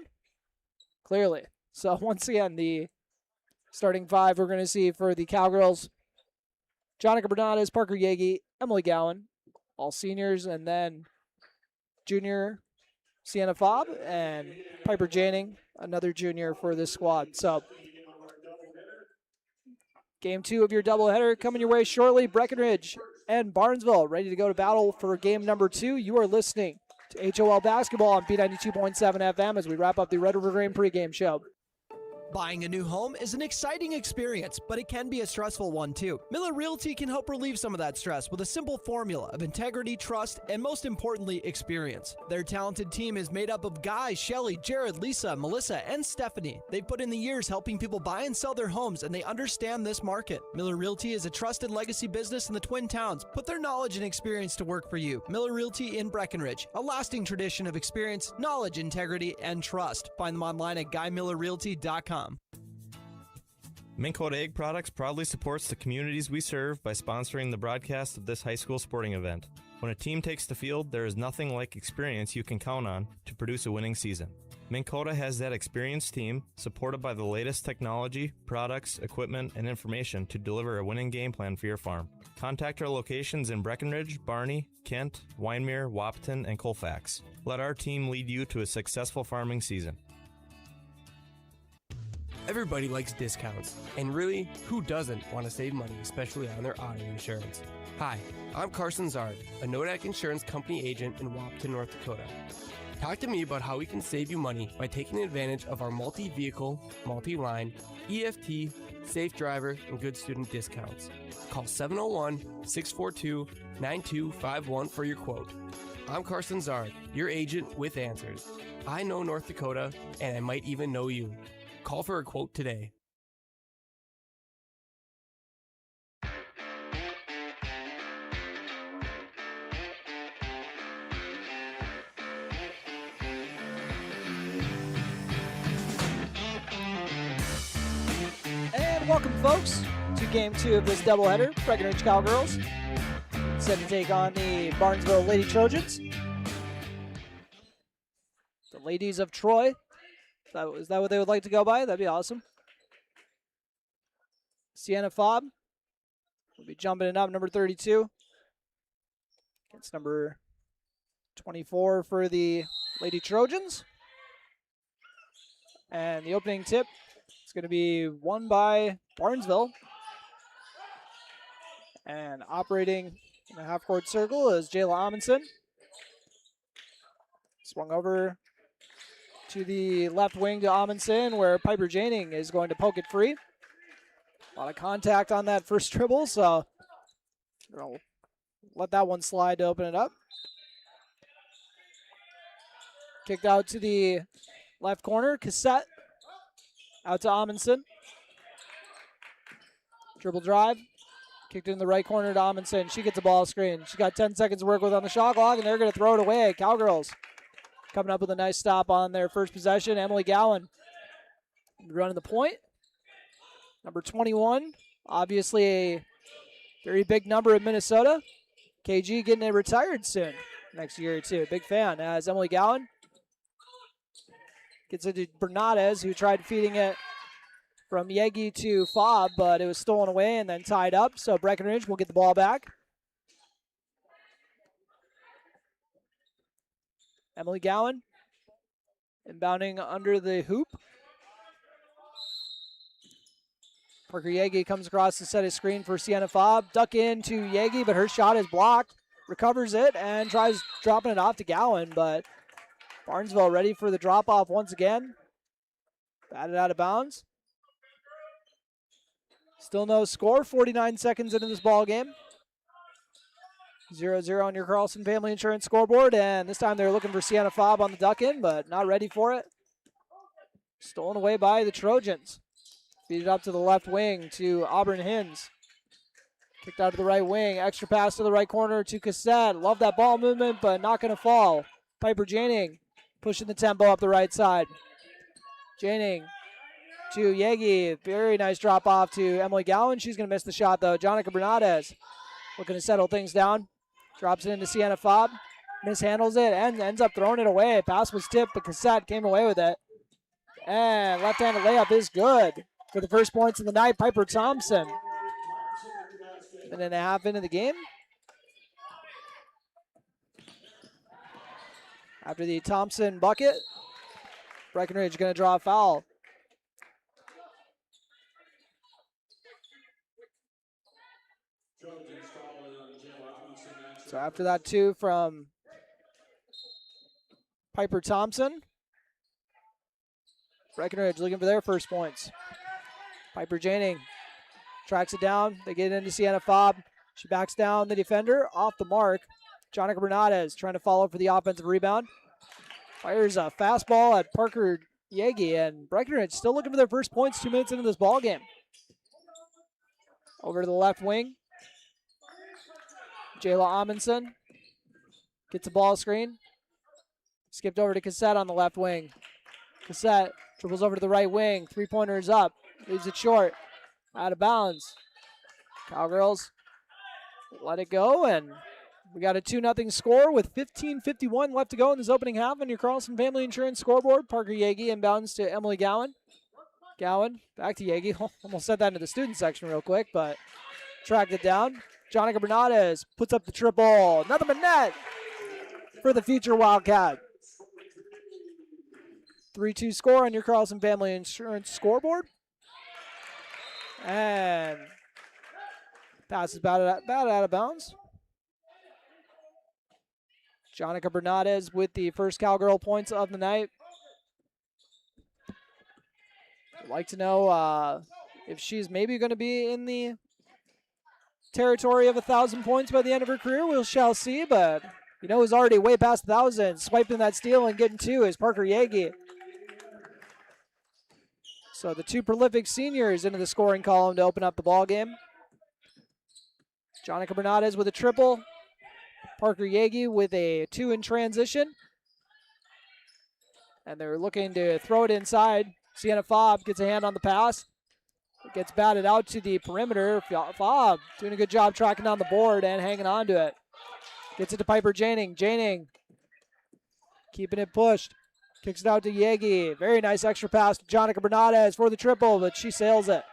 Clearly. So once again, the starting 5 we're going to see for the Cowgirls. Jonica Bernades, Parker Yagi, Emily Gowan, all seniors, and then junior Sienna Fobb and Piper Janing, another junior for this squad. So game 2 of your doubleheader coming your way shortly. Breckenridge and Barnesville ready to go to battle for game number 2. You are listening to HOL Basketball on B92.7 FM as we wrap up the Red River Grain pregame show. Buying a new home is an exciting experience, but it can be a stressful one too. Miller Realty can help relieve some of that stress with a simple formula of integrity, trust, and most importantly, experience. Their talented team is made up of Guy, Shelly, Jared, Lisa, Melissa, and Stephanie. They've put in the years helping people buy and sell their homes, and they understand this market. Miller Realty is a trusted legacy business in the Twin Towns. Put their knowledge and experience to work for you. Miller Realty in Breckenridge, a lasting tradition of experience, knowledge, integrity, and trust. Find them online at GuyMillerRealty.com. Minn Kota Egg Products proudly supports the communities we serve by sponsoring the broadcast of this high school sporting event. When a team takes the field, there is nothing like experience you can count on to produce a winning season. Minn Kota has that experienced team, supported by the latest technology, products, equipment, and information to deliver a winning game plan for your farm. Contact our locations in Breckenridge, Barney, Kent, Wyndmere, Wahpeton, and Colfax. Let our team lead you to a successful farming season. Everybody likes discounts, and really, who doesn't want to save money, especially on their auto insurance? Hi, I'm Carson Zard, a Nodak Insurance Company agent in Wahpeton, North Dakota. Talk to me about how we can save you money by taking advantage of our multi-vehicle, multi-line, EFT, safe driver, and good student discounts. Call 701-642-9251 for your quote. I'm Carson Zard, your agent with answers. I know North Dakota, and I might even know you. Call for a quote today. And welcome, folks, to Game 2 of this doubleheader. Breckenridge Cowgirls set to take on the Barnesville Lady Trojans. The ladies of Troy. Is that what they would like to go by? That'd be awesome. Sienna Fobb will be jumping it up, number 32. Against number 24 for the Lady Trojans. And the opening tip is going to be won by Barnesville. And operating in the half-court circle is Jayla Amundsen. Swung over to the left wing to Amundsen, where Piper Janing is going to poke it free. A lot of contact on that first dribble, so we'll let that one slide to open it up. Kicked out to the left corner, Cassette. Out to Amundsen. Dribble drive. Kicked in the right corner to Amundsen. She gets a ball screen. She's got 10 seconds to work with on the shot clock, and they're going to throw it away. Cowgirls coming up with a nice stop on their first possession. Emily Gowan running the point. Number 21, obviously a very big number in Minnesota. KG getting it retired soon, next year or two. Big fan as Emily Gowan gets it to Bernadez, who tried feeding it from Yegi to Fobb, but it was stolen away and then tied up. So Breckenridge will get the ball back. Emily Gowan inbounding under the hoop. Parker Yegi comes across to set his screen for Sienna Fobb. Duck in to Yegi, but her shot is blocked. Recovers it and tries dropping it off to Gowan, but Barnesville ready for the drop-off once again. Batted out of bounds. Still no score, 49 seconds into this ball game. 0-0 on your Carlson Family Insurance scoreboard, and this time they're looking for Sienna Fobb on the duck-in, but not ready for it. Stolen away by the Trojans. Feed it up to the left wing to Auburn Hins. Kicked out to the right wing. Extra pass to the right corner to Cassette. Love that ball movement, but not going to fall. Piper Janing pushing the tempo up the right side. Janing to Yegi. Very nice drop off to Emily Gowan. She's going to miss the shot, though. Jonica Bernadez looking to settle things down. Drops it into Sienna Fobb. Mishandles it and ends up throwing it away. Pass was tipped, but Cassette came away with it. And left-handed layup is good for the first points of the night. Piper Thompson. Minute and a half into the game. After the Thompson bucket, Breckenridge going to draw a foul. So after that, two from Piper Thompson, Breckenridge looking for their first points. Piper Janing tracks it down. They get into Sienna Fobb. She backs down the defender off the mark. Jonica Bernadez trying to follow for the offensive rebound. Fires a fastball at Parker Yagi, and Breckenridge still looking for their first points 2 minutes into this ball game. Over to the left wing. Jayla Amundsen gets a ball screen. Skipped over to Cassette on the left wing. Cassette dribbles over to the right wing. Three-pointer is up. Leaves it short. Out of bounds. Cowgirls let it go, and we got a 2-0 score with 15:51 left to go in this opening half on your Carlson Family Insurance scoreboard. Parker Yagi inbounds to Emily Gowan. Gowan back to Yagi. Almost sent that into the student section real quick, but tracked it down. Jonica Bernadez puts up the triple. Nothing but net for the future Wildcat. 3-2 score on your Carlson Family Insurance scoreboard. And pass is batted out of bounds. Jonica Bernadez with the first Cowgirl points of the night. I'd like to know if she's maybe going to be in the territory of 1,000 points by the end of her career. We shall see, but you know who's already way past 1,000, swiping that steal and getting 2 is Parker Yagi. So the 2 prolific seniors into the scoring column to open up the ball game. Jonica Bernadez with a triple. Parker Yagi with a 2 in transition. And they're looking to throw it inside. Sienna Fobb gets a hand on the pass. It gets batted out to the perimeter. Fobb doing a good job tracking down the board and hanging on to it. Gets it to Piper Janing. Janing keeping it pushed. Kicks it out to Yagi. Very nice extra pass to Jonica Bernadez for the triple, but she sails it.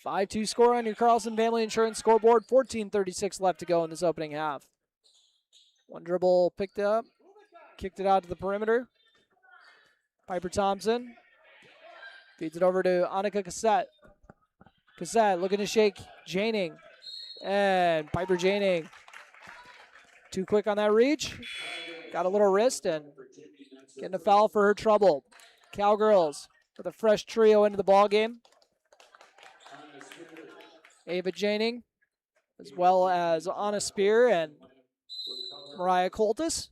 5-2 score on your Carlson Family Insurance scoreboard. 14:36 left to go in this opening half. One dribble picked up. Kicked it out to the perimeter. Piper Thompson feeds it over to Annika Cassette. Cassette looking to shake Janing. And Piper Janing too quick on that reach. Got a little wrist and getting a foul for her trouble. Cowgirls with a fresh trio into the ball game. Ava Janing, as well as Anna Spear and Mariah Coltis.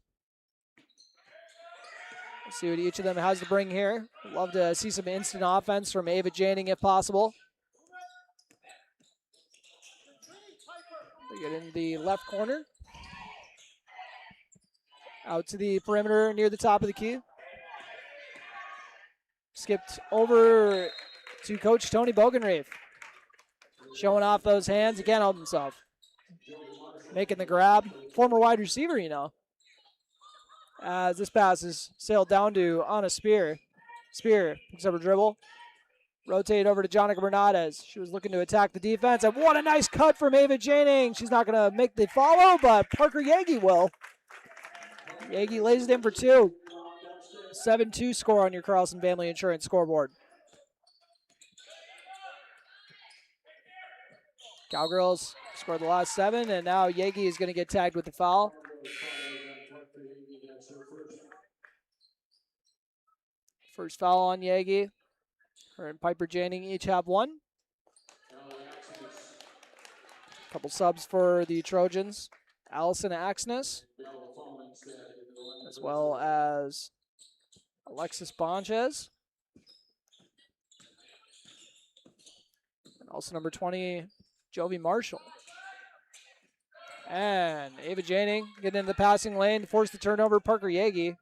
Let's see what each of them has to bring here. Love to see some instant offense from Ava Janing if possible. They get in the left corner. Out to the perimeter near the top of the key. Skipped over to Coach Tony Bogenreef. Showing off those hands. He can't help himself. Making the grab. Former wide receiver, you know. As this pass is sailed down to Anna Spear. Spear picks up a dribble. Rotate over to Jonica Bernadez. She was looking to attack the defense. And what a nice cut from Ava Janing. She's not going to make the follow, but Parker Yagi will. Yagi lays it in for 2. 7-2 score on your Carlson Family Insurance scoreboard. Cowgirls scored the last 7, and now Yagi is going to get tagged with the foul. First foul on Yagi. Her and Piper Janing each have 1. Couple subs for the Trojans. Allison Axness, as well as Alexis Bonches. And also number 20, Jovi Marshall. And Ava Janing getting into the passing lane to force the turnover. Parker Yagi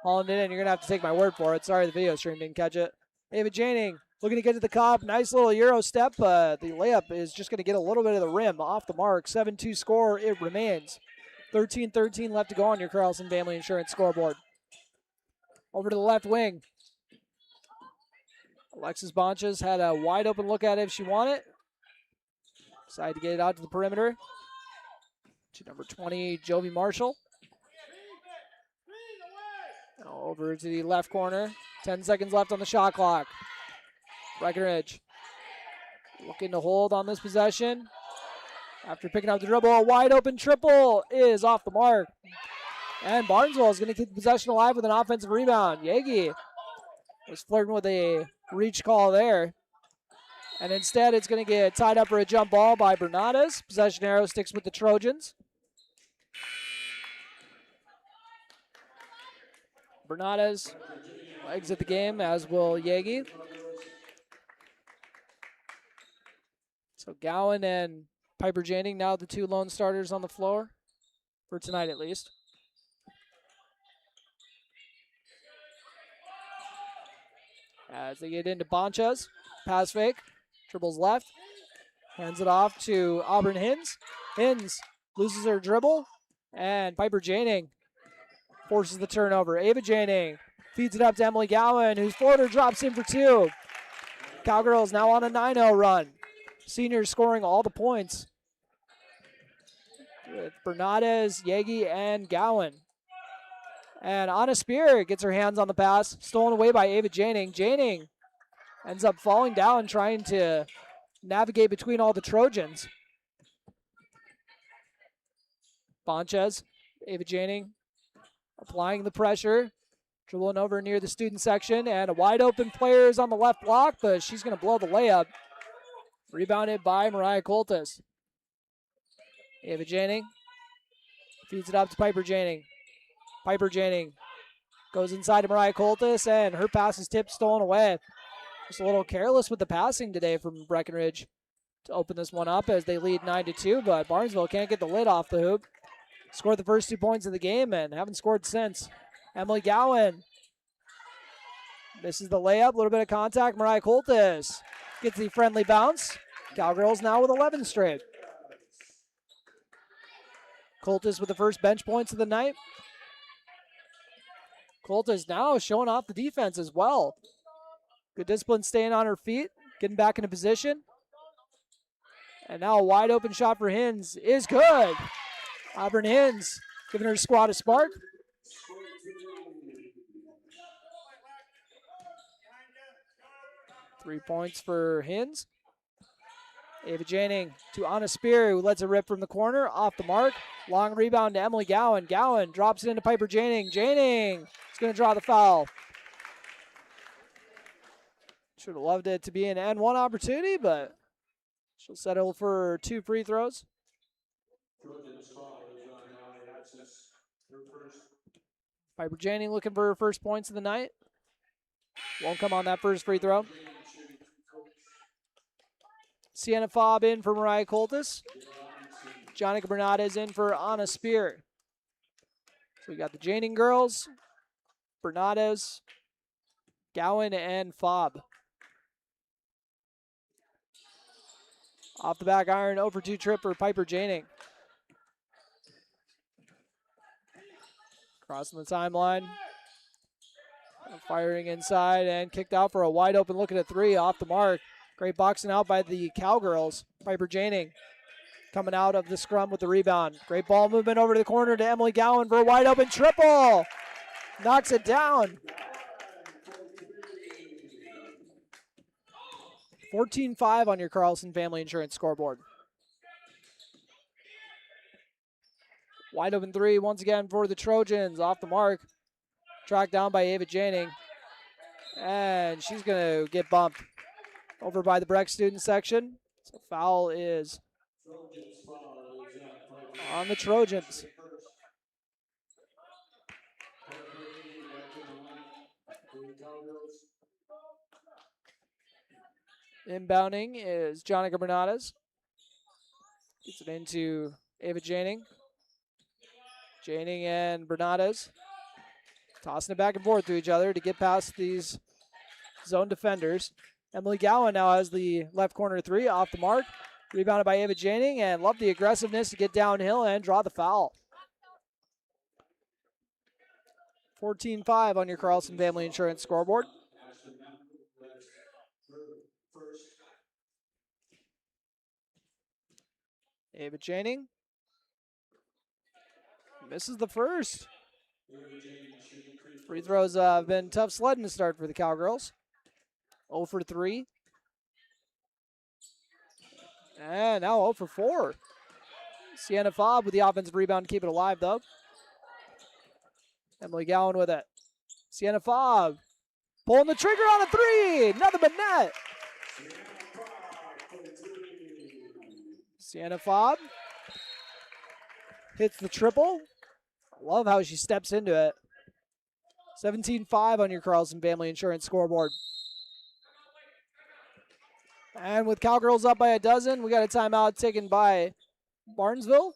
hauling it in. You're going to have to take my word for it. Sorry the video stream didn't catch it. Ava Janing looking to get to the cup. Nice little Euro step. The layup is just going to get a little bit of the rim off the mark. 7-2 score. It remains. 13-13 left to go on your Carlson Family Insurance scoreboard. Over to the left wing. Alexis Bonches had a wide open look at it if she wanted. Decided to get it out to the perimeter. To number 20, Jovi Marshall. Now over to the left corner. 10 seconds left on the shot clock. Breckenridge looking to hold on this possession. After picking up the dribble, a wide open triple is off the mark. And Barnesville is going to keep the possession alive with an offensive rebound. Yagi was flirting with a reach call there. And instead, it's going to get tied up for a jump ball by Bernardes. Possession arrow sticks with the Trojans. Bernardes will exit the game, as will Yagi. So Gowan and Piper Janning now the two lone starters on the floor, for tonight at least. As they get into Bonchas, pass fake, dribbles left, hands it off to Auburn Hins. Hins loses her dribble, and Piper Janning forces the turnover. Ava Janning feeds it up to Emily Gowan, whose floater drops in for two. Cowgirls now on a 9-0 run. Seniors scoring all the points with Bernardes, Yagi, and Gowan. And Anna Spear gets her hands on the pass, stolen away by Ava Janning. Janning ends up falling down, trying to navigate between all the Trojans. Bonchez, Ava Janning applying the pressure, dribbling over near the student section, and a wide open player is on the left block, but she's going to blow the layup. Rebounded by Mariah Coltis. Ava Janning feeds it up to Piper Janning. Piper Janning goes inside to Mariah Coltis, and her pass is tipped, stolen away. Just a little careless with the passing today from Breckenridge to open this one up as they lead 9-2, but Barnesville can't get the lid off the hoop. Scored the first 2 points of the game and haven't scored since. Emily Gowan misses the layup, a little bit of contact. Mariah Coltis gets the friendly bounce. Cowgirls now with 11 straight. Coltis with the first bench points of the night. Coltis now showing off the defense as well. Good discipline, staying on her feet, getting back into position. And now a wide open shot for Hins is good. Auburn Hins giving her squad a spark. Three points for Hins. Ava Janning to Anna Spear, who lets it rip from the corner, off the mark. Long rebound to Emily Gowan. Gowan drops it into Piper Janning. Janning is going to draw the foul. Should have loved it to be an N1 opportunity, but she'll settle for 2 free throws. Piper Janning looking for her first points of the night. Won't come on that first free throw. Sienna Fobb in for Mariah Coltis. Jonica Bernardes in for Anna Spear. So we got the Janning girls, Bernardes, Gowan, and Fobb. Off the back iron, 0 for 2 trip for Piper Janning. Crossing the timeline. Firing inside and kicked out for a wide open look at a 3 off the mark. Great boxing out by the Cowgirls. Piper Janning coming out of the scrum with the rebound. Great ball movement over to the corner to Emily Gowan for a wide open triple. Knocks it down. 14-5 on your Carlson Family Insurance scoreboard. Wide open 3 once again for the Trojans. Off the mark. Tracked down by Ava Janning. And she's going to get bumped over by the Breck student section. So foul is on the Trojans. Inbounding is Jonica Bernardes. Gets it into Ava Janning. Janning and Bernardes tossing it back and forth to each other to get past these zone defenders. Emily Gowan now has the left corner 3 off the mark. Rebounded by Ava Janning, and love the aggressiveness to get downhill and draw the foul. 14-5 on your Carlson Family Insurance scoreboard. Ava Janning misses the first. Free throws have been tough sledding to start for the Cowgirls. 0 for 3. And now 0 for 4. Sienna Fobb with the offensive rebound to keep it alive, though. Emily Gowan with it. Sienna Fobb pulling the trigger on a three. Nothing but net. Sienna Fobb hits the triple. Love how she steps into it. 17-5 on your Carlson Family Insurance scoreboard. And with Cowgirls up by a dozen, we got a timeout taken by Barnesville.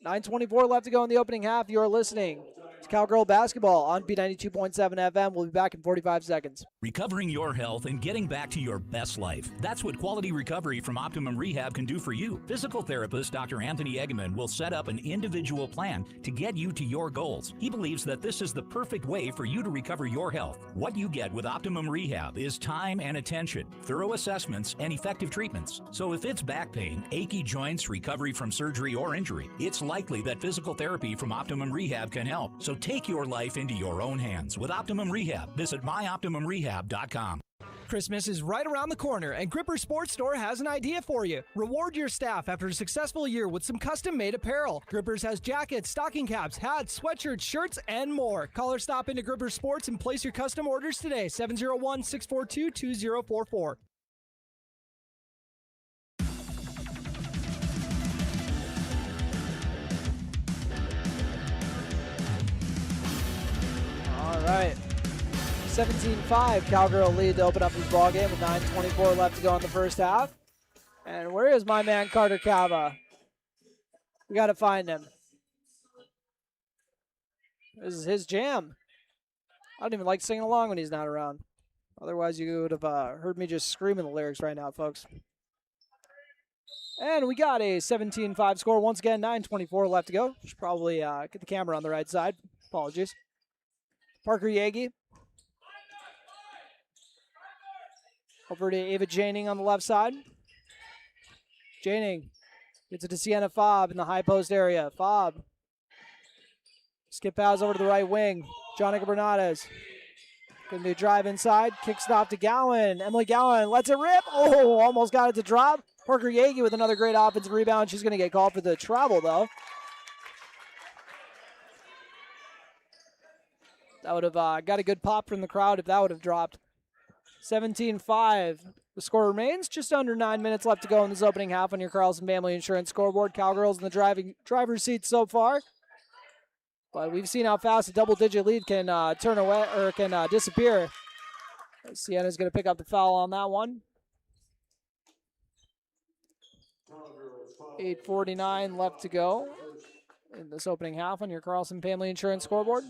9:24 left to go in the opening half. You're listening to Cowgirl Basketball on B92.7 FM. We'll be back in 45 seconds. Recovering your health and getting back to your best life. That's what quality recovery from Optimum Rehab can do for you. Physical therapist Dr. Anthony Eggman will set up an individual plan to get you to your goals. He believes that this is the perfect way for you to recover your health. What you get with Optimum Rehab is time and attention, thorough assessments, and effective treatments. So if it's back pain, achy joints, recovery from surgery or injury, it's likely that physical therapy from Optimum Rehab can help. So take your life into your own hands with Optimum Rehab. Visit myoptimumrehab.com. Christmas is right around the corner, and Gripper Sports Store has an idea for you. Reward your staff after a successful year with some custom-made apparel. Grippers has jackets, stocking caps, hats, sweatshirts, shirts, and more. Call or stop into Gripper Sports and place your custom orders today. 701-642-2044. All right. 17-5, Cowgirl lead to open up this ball game with 9:24 left to go in the first half. And where is my man Carter Cava? We got to find him. This is his jam. I don't even like singing along when he's not around. Otherwise, you would have heard me just screaming the lyrics right now, folks. And we got a 17-5 score. Once again, 9:24 left to go. Should probably get the camera on the right side. Apologies. Parker Yagi. Over to Ava Janing on the left side. Janing gets it to Sienna Fobb in the high post area. Fobb. Skip pass over to the right wing. Jonica Bernardes. Going to drive inside. Kicks it off to Gowan. Emily Gowan lets it rip. Oh, almost got it to drop. Parker Yagi with another great offensive rebound. She's going to get called for the travel, though. That would have got a good pop from the crowd if that would have dropped. 17-5. The score remains. Just under 9 minutes left to go in this opening half on your Carlson Family Insurance scoreboard. Cowgirls in the driver's seat so far. But we've seen how fast a double-digit lead can turn away or can disappear. Sienna's going to pick up the foul on that one. 8:49 left to go in this opening half on your Carlson Family Insurance scoreboard.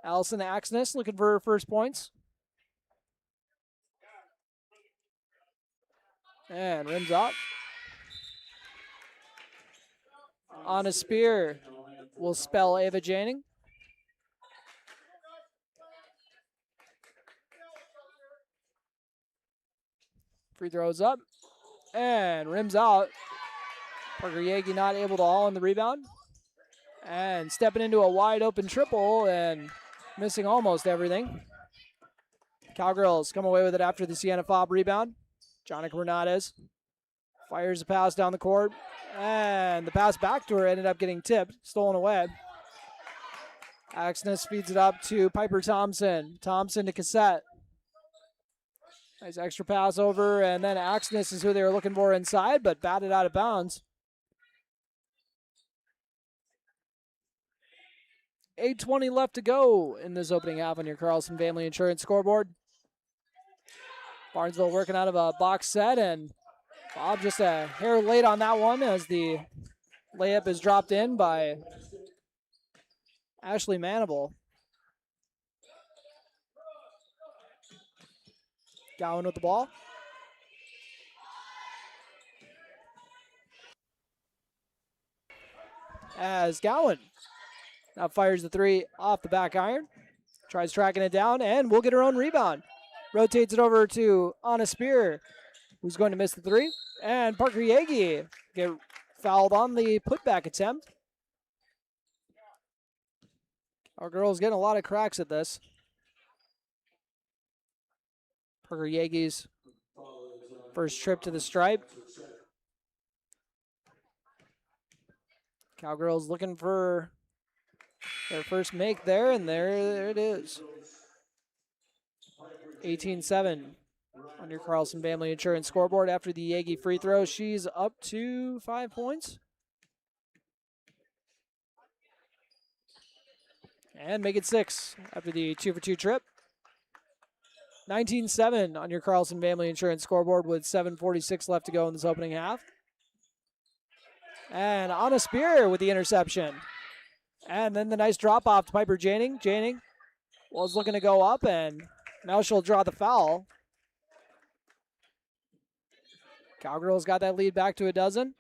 Allison Axness looking for her first points. And rims out. On a spear will spell Ava Janing. Free throws up. And rims out. Parker Yagi not able to haul in the rebound. And stepping into a wide open triple and missing almost everything. Cowgirls come away with it after the Sienna Fobb rebound. Jonica Bernardes fires a pass down the court. And the pass back to her ended up getting tipped, stolen away. Axness feeds it up to Piper Thompson. Thompson to Cassette. Nice extra pass over, and then Axness is who they were looking for inside, but batted out of bounds. 8:20 left to go in this opening half on your Carlson Family Insurance scoreboard. Barnesville working out of a box set, and Bob just a hair late on that one as the layup is dropped in by Ashley Manable. Gowan with the ball. As Gowan now fires the three off the back iron. Tries tracking it down and will get her own rebound. Rotates it over to Anna Spear, who's going to miss the three. And Parker Yagi get fouled on the putback attempt. Our girls getting a lot of cracks at this. Parker Yagi's first trip to the stripe. Cowgirls looking for their first make there, and there it is. 18-7 on your Carlson Family Insurance scoreboard after the Yagi free throw. She's up to 5 points. And make it 6 after the 2-for-2 trip. 19-7 on your Carlson Family Insurance scoreboard with 7:46 left to go in this opening half. And Anna Spear with the interception. And then the nice drop off to Piper Janing. Janing was looking to go up, and now she'll draw the foul. Cowgirls got that lead back to a dozen.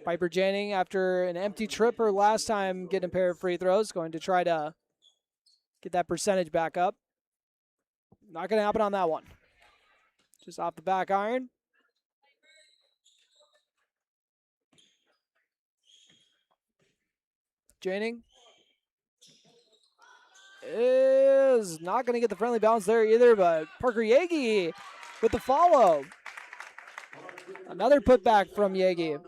Piper Janing, after an empty trip her last time getting a pair of free throws, going to try to get that percentage back up. Not going to happen on that one. Just off the back iron. Janing is not going to get the friendly bounce there either, but Parker Yagi with the follow. Another putback from Yagi.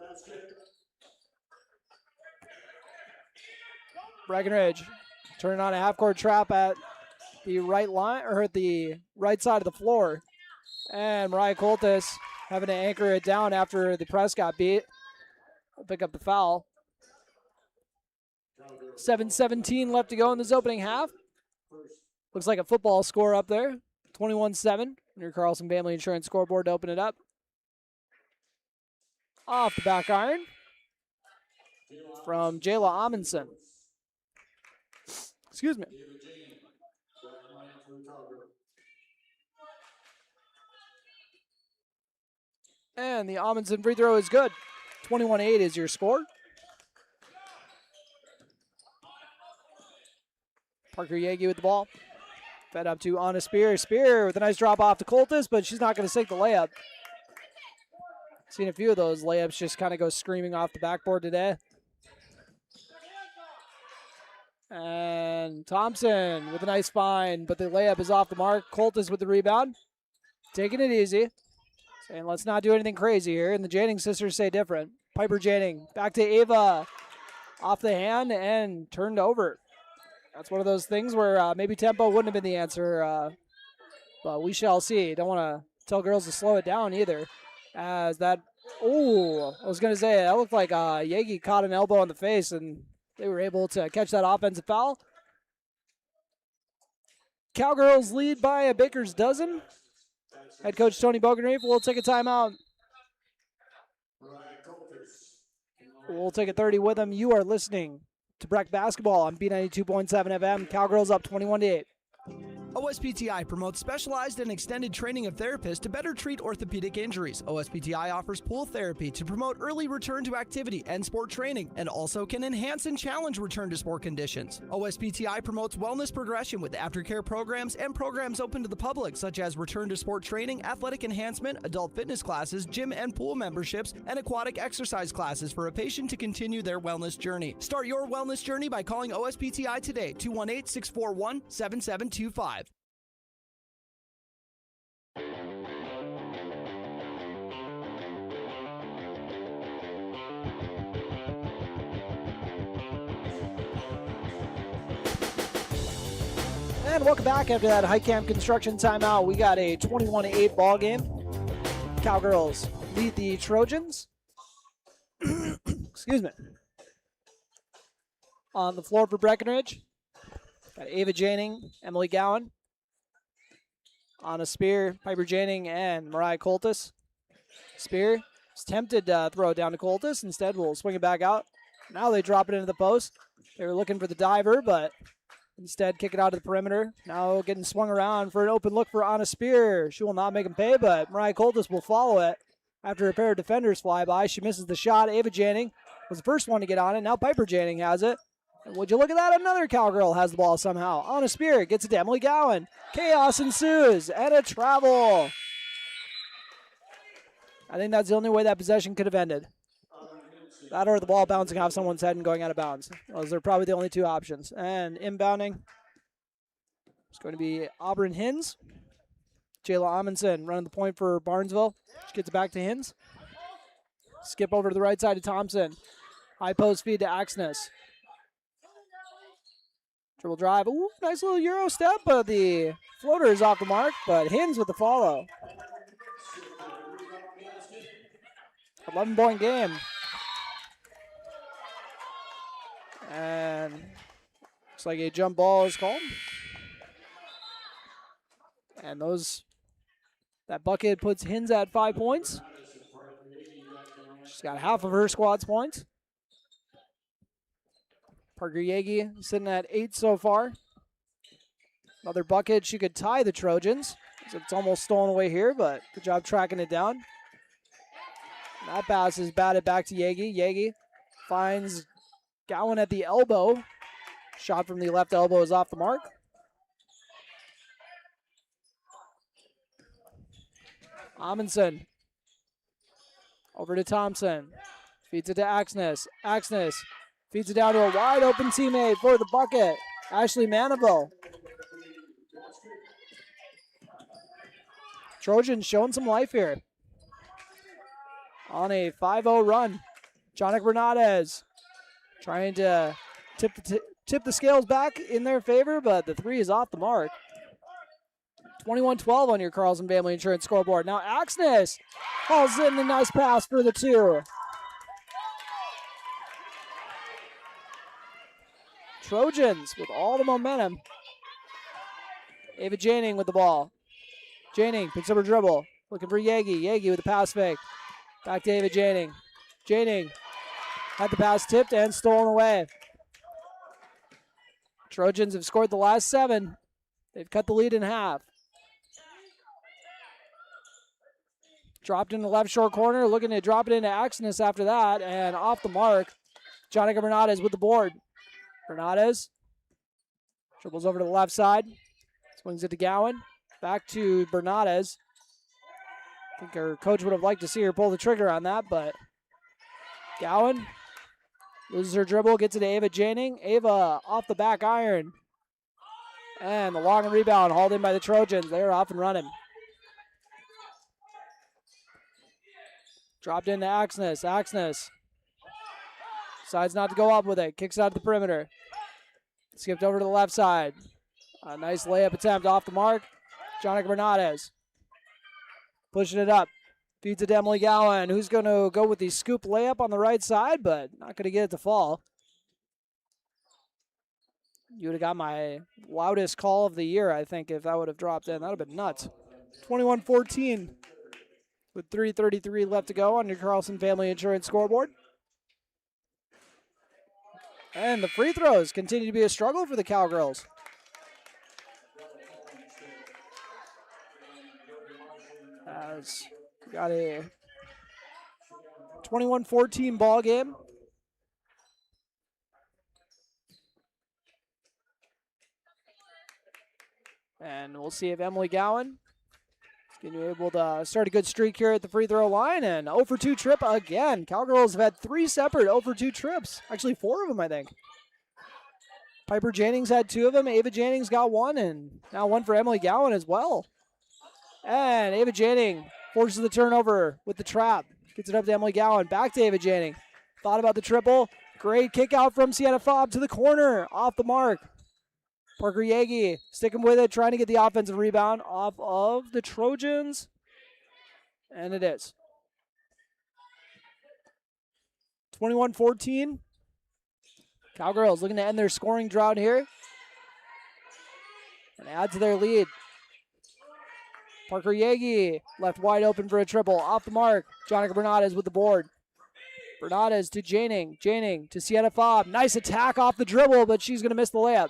Breckenridge turning on a half-court trap at the right line, or at the right side of the floor. And Mariah Coltis having to anchor it down after the press got beat. Will pick up the foul. 7:17 left to go in this opening half. Looks like a football score up there. 21-7. Your Carlson Family Insurance scoreboard to open it up. Off the back iron from Jayla Amundsen. Excuse me. And the Amundsen free throw is good. 21-8 is your score. Parker Yagi with the ball. Fed up to Anna Spear. Spear with a nice drop off to Coltis, but she's not going to sink the layup. Seen a few of those layups just kind of go screaming off the backboard today. And Thompson with a nice find, but the layup is off the mark. Coltis with the rebound. Taking it easy. Saying let's not do anything crazy here. And the Janing sisters say different. Piper Janing back to Ava. Off the hand and turned over. That's one of those things where maybe tempo wouldn't have been the answer, but we shall see. Don't want to tell girls to slow it down either. As that, I was going to say, that looked like Yagi caught an elbow in the face, and they were able to catch that offensive foul. Cowgirls lead by a baker's dozen. Head coach Tony Bogenreef will take a timeout. We'll take a 30 with him. You are listening to Breck Basketball on B92.7 FM. Cowgirls up 21-8. OSPTI promotes specialized and extended training of therapists to better treat orthopedic injuries. OSPTI offers pool therapy to promote early return to activity and sport training, and also can enhance and challenge return to sport conditions. OSPTI promotes wellness progression with aftercare programs and programs open to the public, such as return to sport training, athletic enhancement, adult fitness classes, gym and pool memberships, and aquatic exercise classes for a patient to continue their wellness journey. Start your wellness journey by calling OSPTI today, 218-641-7725. And welcome back after that high camp construction timeout. We got a 21-8 ball game. Cowgirls lead the Trojans. Excuse me. On the floor for Breckenridge, got Ava Janing, Emily Gowan, Anna Spear, Piper Janing, and Mariah Coltis. Spear is tempted to throw it down to Coltis. Instead, we'll swing it back out. Now they drop it into the post. They were looking for the diver, but instead kick it out to the perimeter. Now getting swung around for an open look for Anna Spear. She will not make him pay, but Mariah Coltis will follow it. After a pair of defenders fly by, she misses the shot. Ava Janing was the first one to get on it. Now Piper Janing has it. And would you look at that? Another Cowgirl has the ball somehow. Anna Spear gets it to Emily Gowan. Chaos ensues and a travel. I think that's the only way that possession could have ended. That or the ball bouncing off someone's head and going out of bounds. Those are probably the only two options. And inbounding, it's going to be Auburn Hins. Jayla Amundsen running the point for Barnesville. She gets it back to Hins. Skip over to the right side to Thompson. High post feed to Axness. Dribble drive. Ooh, nice little Euro step, but the floater is off the mark, but Hins with the follow. 11-point game. And looks like a jump ball is called. And that bucket puts Hins at 5 points. She's got half of her squad's points. Parker Yagi sitting at 8 so far. Another bucket. She could tie the Trojans. It's almost stolen away here, but good job tracking it down. That pass is batted back to Yagi. Yagi finds Gowan at the elbow. Shot from the left elbow is off the mark. Amundsen. Over to Thompson. Feeds it to Axness. Axness feeds it down to a wide open teammate for the bucket. Ashley Manivel. Trojans showing some life here. On a 5-0 run. Jonik Bernadez trying to tip the scales back in their favor, but the three is off the mark. 21-12 on your Carlson Family Insurance scoreboard. Now Axness hauls in the nice pass for the two. Trojans with all the momentum. Ava Janing with the ball. Janing picks up her dribble. Looking for Yagi. Yagi with the pass fake. Back to Ava Janing. Janing had the pass tipped and stolen away. Trojans have scored the last 7. They've cut the lead in half. Dropped in the left short corner. Looking to drop it into Axness after that. And off the mark. Jonica Bernadez with the board. Bernadez dribbles over to the left side. Swings it to Gowan. Back to Bernadez. I think her coach would have liked to see her pull the trigger on that, but Gowan loses her dribble, gets it to Ava Janing. Ava off the back iron. And the long rebound hauled in by the Trojans. They're off and running. Dropped into Axness. Axness decides not to go up with it. Kicks it out to the perimeter. Skipped over to the left side. A nice layup attempt off the mark. Jonica Bernadez pushing it up. Feeds it to Emily Gowan, who's going to go with the scoop layup on the right side, but not going to get it to fall. You would have got my loudest call of the year, I think, if that would have dropped in. That would have been nuts. 21-14 with 3:33 left to go on your Carlson Family Insurance scoreboard. And the free throws continue to be a struggle for the Cowgirls. As we got a 21-14 ball game. And we'll see if Emily Gowan is going to be able to start a good streak here at the free throw line. And 0 for 2 trip again. Cowgirls have had 3 separate 0 for 2 trips. Actually, 4 of them, I think. Piper Jannings had 2 of them. Ava Jannings got 1, and now 1 for Emily Gowan as well. And Ava Janning forces the turnover with the trap. Gets it up to Emily Gowan. Back to Ava Janning. Thought about the triple. Great kick out from Sienna Fobb to the corner. Off the mark. Parker Yagi sticking with it, trying to get the offensive rebound off of the Trojans. And it is. 21-14. Cowgirls looking to end their scoring drought here and add to their lead. Parker Yagi left wide open for a triple. Off the mark. Jonica Bernadez with the board. Bernadez to Janing. Janing to Sienna Fobb. Nice attack off the dribble, but she's going to miss the layup.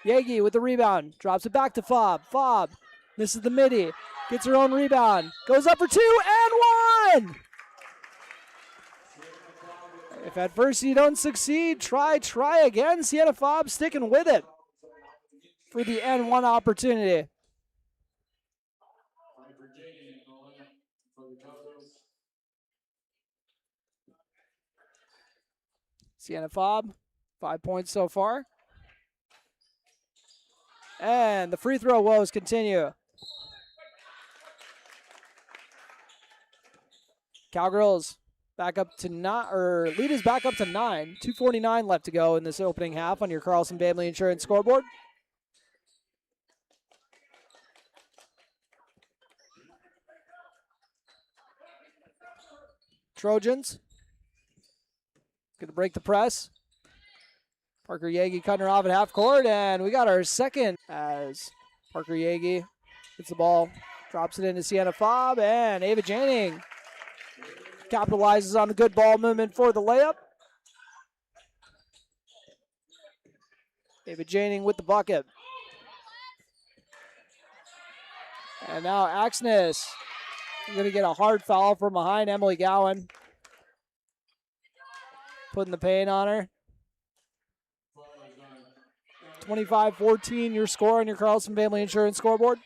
Yagi with the rebound. Drops it back to Fobb. Fobb misses the midi. Gets her own rebound. Goes up for 2 and 1! If at first you don't succeed, try again. Sienna Fobb sticking with it for the N1 opportunity. Sienna Fobb, 5 points so far. And the free throw woes continue. Cowgirls Back up to lead is back up to 9. 2:49 left to go in this opening half on your Carlson Family Insurance scoreboard. Trojans going to break the press. Parker Yagi cutting her off at half court, and we got our second as Parker Yagi gets the ball, drops it into Sienna Fobb, and Ava Janing capitalizes on the good ball movement for the layup. Ava Janing with the bucket. And now Axness is going to get a hard foul from behind Emily Gowan. Putting the pain on her. 25-14 your score on your Carlson Family Insurance scoreboard.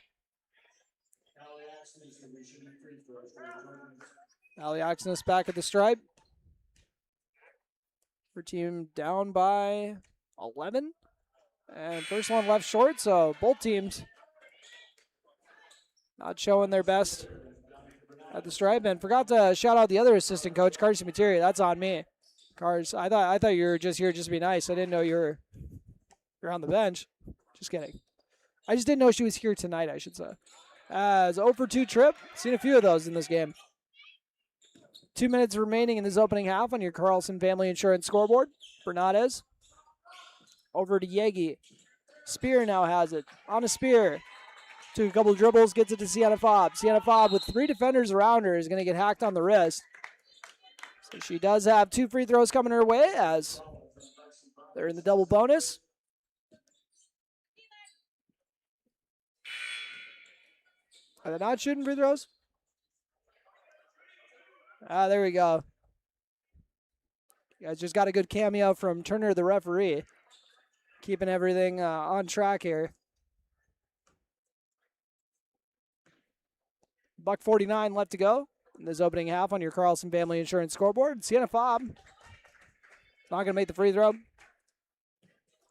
Allie Axness back at the stripe. Her team down by 11. And first one left short, so both teams not showing their best at the stripe. And forgot to shout out the other assistant coach, Carson Materia. That's on me. Cars, I thought you were just here just to be nice. I didn't know you're on the bench. Just kidding. I just didn't know she was here tonight, I should say. As 0 for 2 trip. Seen a few of those in this game. 2 minutes remaining in this opening half on your Carlson Family Insurance scoreboard. Bernades. Over to Yegi. Spear now has it. On a Spear. Took a couple of dribbles, gets it to Sienna Fobb. Sienna Fobb with 3 defenders around her is going to get hacked on the wrist. So she does have 2 free throws coming her way as they're in the double bonus. Are they not shooting free throws? There we go. You guys just got a good cameo from Turner, the referee. Keeping everything on track here. $1:49 left to go in this opening half on your Carlson Family Insurance scoreboard. Sienna Fobb not going to make the free throw.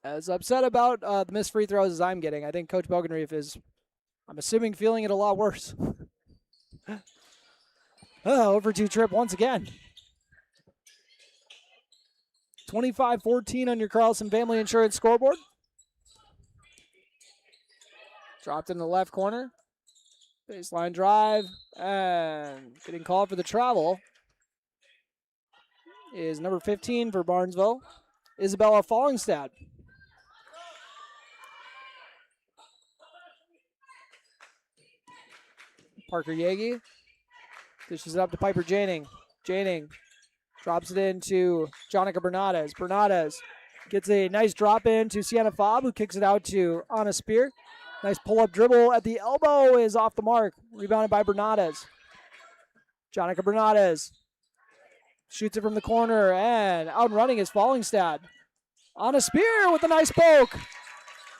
As upset about the missed free throws as I'm getting, I think Coach Bogenreef is, I'm assuming, feeling it a lot worse. Over 2 trip once again. 25-14 on your Carlson Family Insurance scoreboard. Dropped in the left corner. Baseline drive. And getting called for the travel is number 15 for Barnesville, Isabella Fallingstad. Parker Yagi dishes it up to Piper Janing. Janing drops it into Jonica Bernades. Bernades gets a nice drop in to Sienna Fobb, who kicks it out to Anna Spear. Nice pull-up dribble at the elbow is off the mark. Rebounded by Bernades. Jonica Bernades shoots it from the corner, and out and running is Fallingstad. Anna Spear with a nice poke.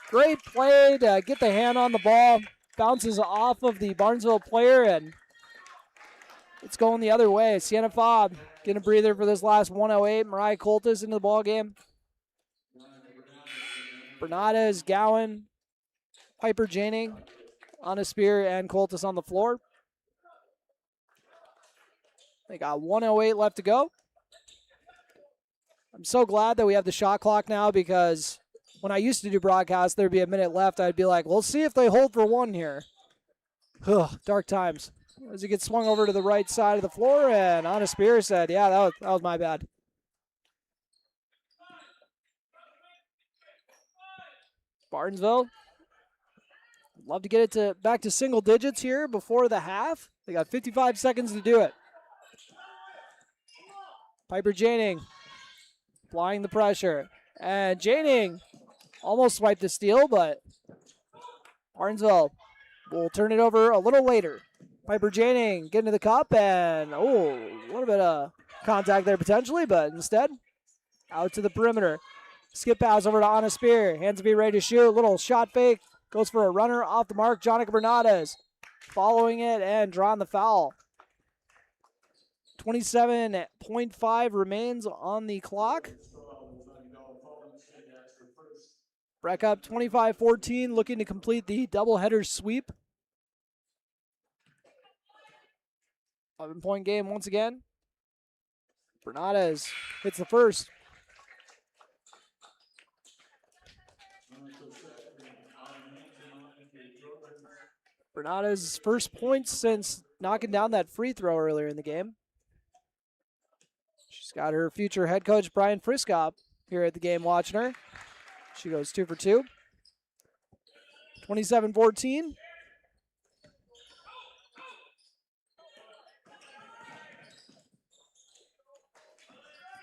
Great play to get the hand on the ball. Bounces off of the Barnesville player, and it's going the other way. Sienna Fobb getting a breather for this last 108. Mariah Coltis into the ball game. Bernades, Gowan, Piper Janing, Anna Spear, and Coltis on the floor. They got 108 left to go. I'm so glad that we have the shot clock now, because when I used to do broadcasts, there'd be a minute left. I'd be like, we'll see if they hold for one here. Ugh, dark times. As he gets swung over to the right side of the floor, and Anna Spear said, yeah, that was my bad. Barnesville, love to get it back to single digits here before the half. They got 55 seconds to do it. Piper Janing applying the pressure. And Janing almost swiped the steal, but Barnesville will turn it over a little later. Piper Janing getting to the cup, and a little bit of contact there potentially, but instead out to the perimeter. Skip pass over to Anna Spear. Hands to be ready to shoot. Little shot fake. Goes for a runner off the mark. Jonica Bernades following it and drawing the foul. 27.5 remains on the clock. Breck up 25-14, looking to complete the doubleheader sweep. 11-point game once again. Bernades hits the first. Bernades' first points since knocking down that free throw earlier in the game. She's got her future head coach, Brian Friskop, here at the game watching her. She goes 2 for 2. 27-14.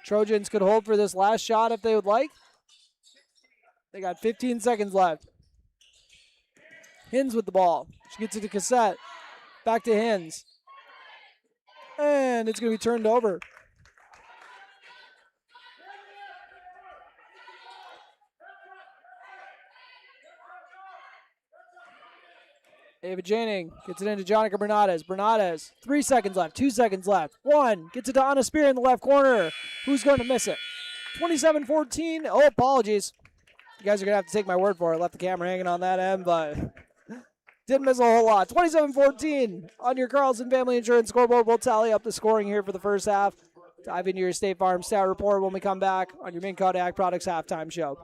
Trojans could hold for this last shot if they would like. They got 15 seconds left. Hins with the ball. She gets it to Cassette. Back to Hins. And it's going to be turned over. Ava Janing gets it into Jonica Bernades. Bernades, 3 seconds left, 2 seconds left. 1, gets it to Anna Spear in the left corner. Who's going to miss it? 27-14. Oh, apologies. You guys are going to have to take my word for it. Left the camera hanging on that end, but didn't miss a whole lot. 27-14 on your Carlson Family Insurance scoreboard. We'll tally up the scoring here for the first half. Dive into your State Farm stat report when we come back on your Minn Kota Ag Products halftime show.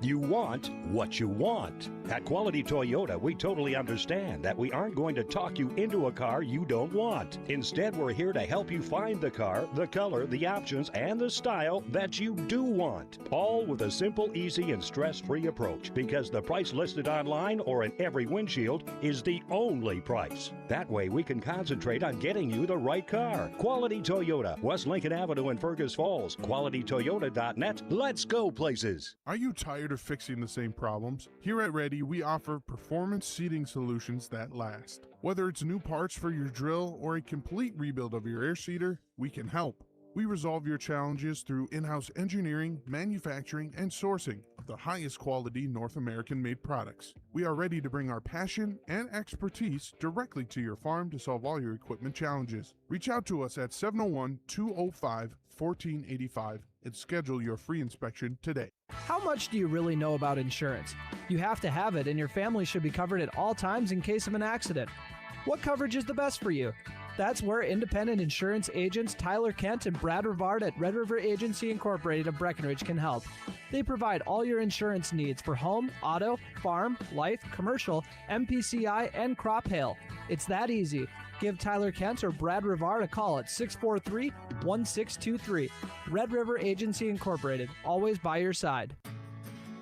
You want what you want. At Quality Toyota, we totally understand that we aren't going to talk you into a car you don't want. Instead, we're here to help you find the car, the color, the options, and the style that you do want. All with a simple, easy, and stress-free approach, because the price listed online or in every windshield is the only price. That way, we can concentrate on getting you the right car. Quality Toyota, West Lincoln Avenue in Fergus Falls. QualityToyota.net. Let's go places. Are you tired of fixing the same problems? Here at Ready, we offer performance seating solutions that last. Whether it's new parts for your drill or a complete rebuild of your air seeder, we can help. We resolve your challenges through in-house engineering, manufacturing, and sourcing of the highest quality North American-made products. We are ready to bring our passion and expertise directly to your farm to solve all your equipment challenges. Reach out to us at 701-205-1485 and schedule your free inspection today. How much do you really know about insurance? You have to have it, and your family should be covered at all times in case of an accident. What coverage is the best for you? That's where independent insurance agents Tyler Kent and Brad Rivard at Red River Agency Incorporated of Breckenridge can help. They provide all your insurance needs for home, auto, farm, life, commercial, MPCI, and crop hail. It's that easy. Give Tyler Kent or Brad Rivard a call at 643-1623. Red River Agency Incorporated, always by your side.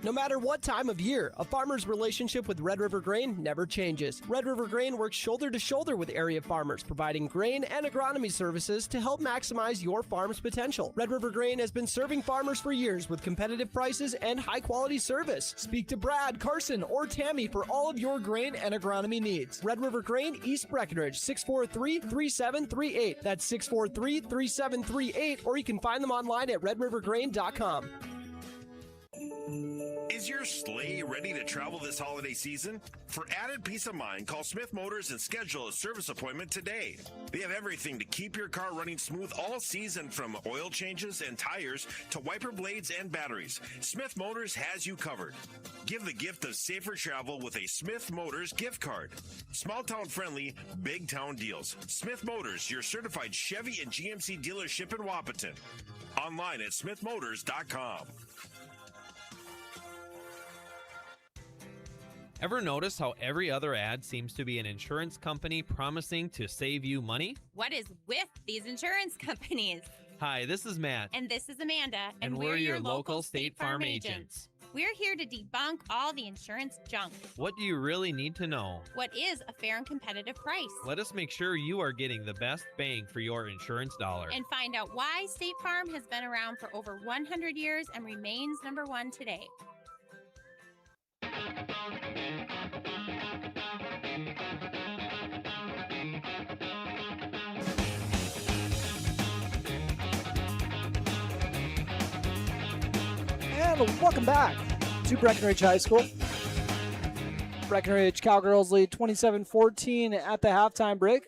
No matter what time of year, a farmer's relationship with Red River Grain never changes. Red River Grain works shoulder to shoulder with area farmers, providing grain and agronomy services to help maximize your farm's potential. Red River Grain has been serving farmers for years with competitive prices and high-quality service. Speak to Brad, Carson, or Tammy for all of your grain and agronomy needs. Red River Grain, East Breckenridge, 643-3738. That's 643-3738, or you can find them online at redrivergrain.com. Is your sleigh ready to travel this holiday season? For added peace of mind, call Smith Motors and schedule a service appointment today. They have everything to keep your car running smooth all season, from oil changes and tires to wiper blades and batteries. Smith Motors has you covered. Give the gift of safer travel with a Smith Motors gift card. Small town friendly, big town deals. Smith Motors, your certified Chevy and GMC dealership in Wapaton. Online at smithmotors.com. Ever notice how every other ad seems to be an insurance company promising to save you money? What is with these insurance companies? Hi, this is Matt. And this is Amanda. And we're your local State Farm agents. We're here to debunk all the insurance junk. What do you really need to know? What is a fair and competitive price? Let us make sure you are getting the best bang for your insurance dollar. And find out why State Farm has been around for over 100 years and remains number one today. And welcome back to Breckenridge High School. Breckenridge Cowgirls lead 27-14 at the halftime break.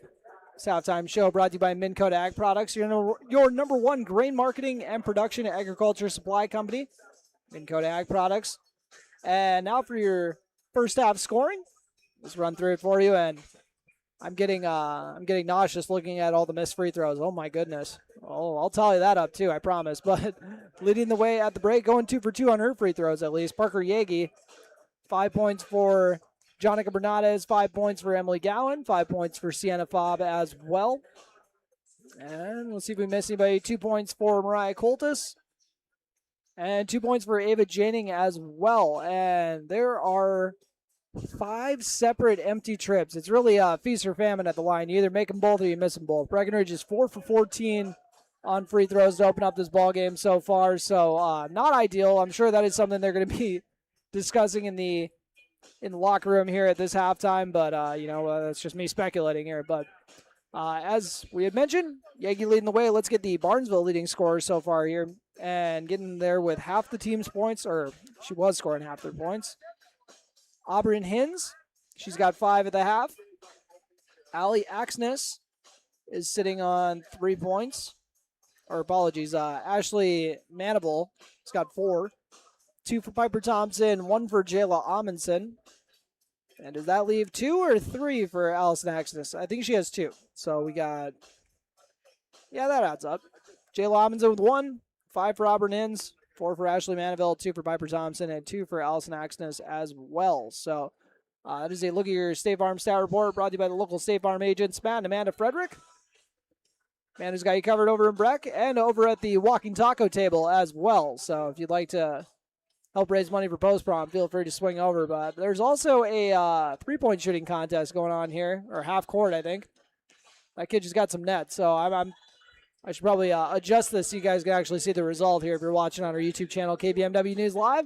This halftime show brought to you by Minn Kota Ag Products, your number one grain marketing and production agriculture supply company. Minn Kota Ag Products. And now for your first half scoring. Let's run through it for you. And I'm getting nauseous looking at all the missed free throws. Oh my goodness. Oh, I'll tally that up too, I promise. But leading the way at the break, going 2 for 2 on her free throws at least. Parker Yagi, 5 points for Jonica Bernades, 5 points for Emily Gowan, 5 points for Sienna Fobb as well. And we'll see if we miss anybody. 2 points for Mariah Coltis. And 2 points for Ava Janing as well. And there are 5 separate empty trips. It's really feast or famine at the line. You either make them both or you miss them both. Breckenridge is 4 for 14 on free throws to open up this ball game so far. So not ideal. I'm sure that is something they're going to be discussing in the locker room here at this halftime. But, that's just me speculating here. But as we had mentioned, Yagi leading the way. Let's get the Barnesville leading scorer so far here. And getting there with half the team's points, or she was scoring half their points. Auburn Hins, she's got 5 at the half. Allie Axness is sitting on 3 points. Or apologies, Ashley Manable has got 4. 2 for Piper Thompson, 1 for Jayla Amundsen. And does that leave 2 or 3 for Allison Axness? I think she has 2. So we got, that adds up. Jayla Amundsen with 1. 5 for Auburn Hins, 4 for Ashley Manaville, 2 for Piper Thompson, and 2 for Allison Axness as well. So that is a look at your State Farm Stat Report brought to you by the local State Farm agents, Matt and Amanda Frederick. Amanda's got you covered over in Breck and over at the Walking Taco table as well. So if you'd like to help raise money for post-prom, feel free to swing over. But there's also a three-point shooting contest going on here, or half court, I think. That kid just got some nets, so I should probably adjust this so you guys can actually see the result here if you're watching on our YouTube channel, KBMW News Live.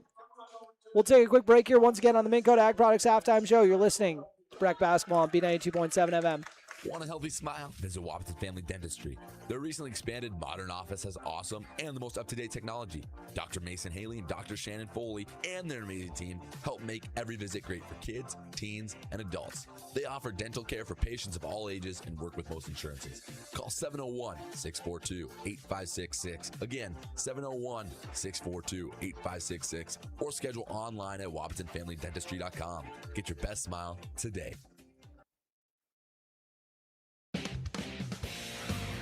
We'll take a quick break here once again on the Minn Kota Ag Products Halftime Show. You're listening to Breck Basketball on B92.7 FM. Want a healthy smile? Visit Wapaton Family Dentistry. Their recently expanded modern office has awesome and the most up-to-date technology. Dr. Mason Haley and Dr. Shannon Foley and their amazing team help make every visit great for kids, teens, and adults. They offer dental care for patients of all ages and work with most insurances. Call 701-642-8566. Again, 701-642-8566 or schedule online at WapatonFamilyDentistry.com. Get your best smile today.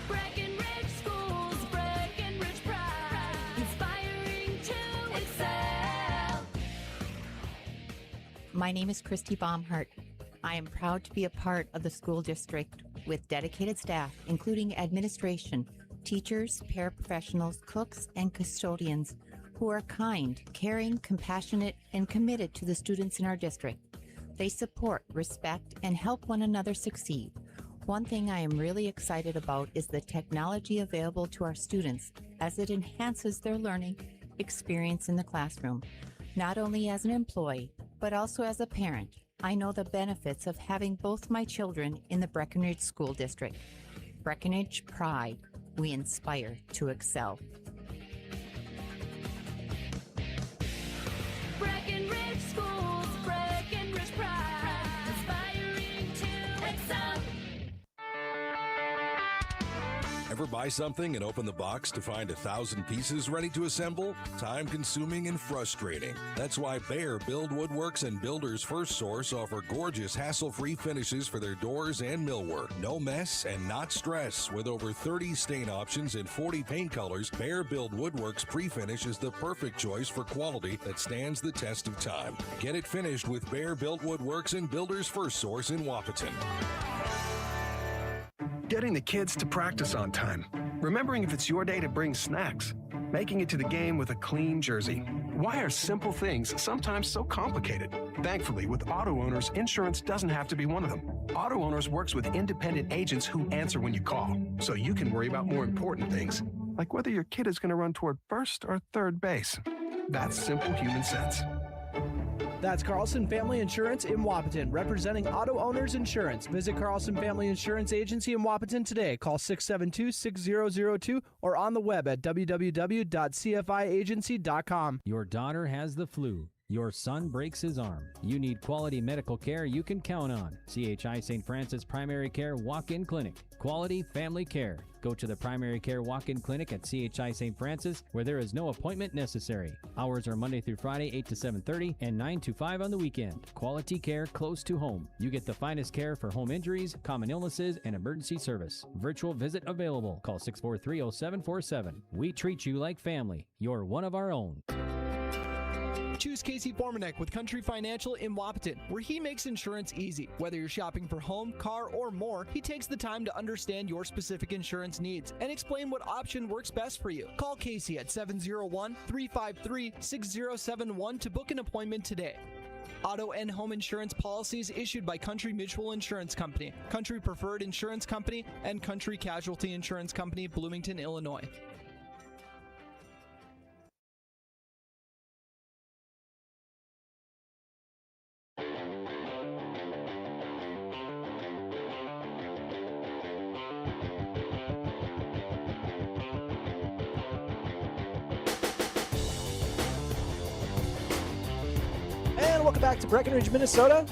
Breckenridge Schools, Breckenridge Pride, inspiring to excel. My name is Christy Baumhart. I am proud to be a part of the school district with dedicated staff, including administration, teachers, paraprofessionals, cooks, and custodians who are kind, caring, compassionate, and committed to the students in our district. They support, respect, and help one another succeed. One thing I am really excited about is the technology available to our students as it enhances their learning experience in the classroom. Not only as an employee, but also as a parent, I know the benefits of having both my children in the Breckenridge School District. Breckenridge Pride, we inspire to excel. Breckenridge Schools, Breckenridge Pride, inspiring to excel. Ever buy something and open the box to find 1,000 pieces ready to assemble? Time-consuming and frustrating. That's why Bear Build Woodworks and Builders First Source offer gorgeous, hassle-free finishes for their doors and millwork. No mess and not stress. With over 30 stain options and 40 paint colors, Bear Build Woodworks pre-finish is the perfect choice for quality that stands the test of time. Get it finished with Bear Built Woodworks and Builders First Source in Wapaton. Getting the kids to practice on time. Remembering if it's your day to bring snacks. Making it to the game with a clean jersey. Why are simple things sometimes so complicated? Thankfully, with auto owners, insurance doesn't have to be one of them. Auto owners works with independent agents who answer when you call, so you can worry about more important things, like whether your kid is going to run toward first or third base. That's simple human sense. That's Carlson Family Insurance in Wapaton, representing auto owners insurance. Visit Carlson Family Insurance Agency in Wapaton today. Call 672-6002 or on the web at www.cfiagency.com. Your daughter has the flu. Your son breaks his arm. You need quality medical care you can count on. CHI St. Francis Primary Care Walk-In Clinic. quality family care. Go to the primary care walk-in clinic at CHI St. Francis, where there is no appointment necessary. Hours are Monday through Friday, 8 to 7:30 and 9 to 5 on the weekend. Quality care close to home. You get the finest care for home injuries, common illnesses, and emergency service. Virtual visit available. Call 643-0747. We treat you like family. You're one of our own. Choose Casey Formanek with Country Financial in Wapaton, where he makes insurance easy. Whether you're shopping for home, car, or more, he takes the time to understand your specific insurance needs and explain what option works best for you. Call Casey at 701-353-6071 to book an appointment today. Auto and home insurance policies issued by Country Mutual Insurance Company, Country Preferred Insurance Company, and Country Casualty Insurance Company, Bloomington, Illinois. And welcome back to Breckenridge, Minnesota.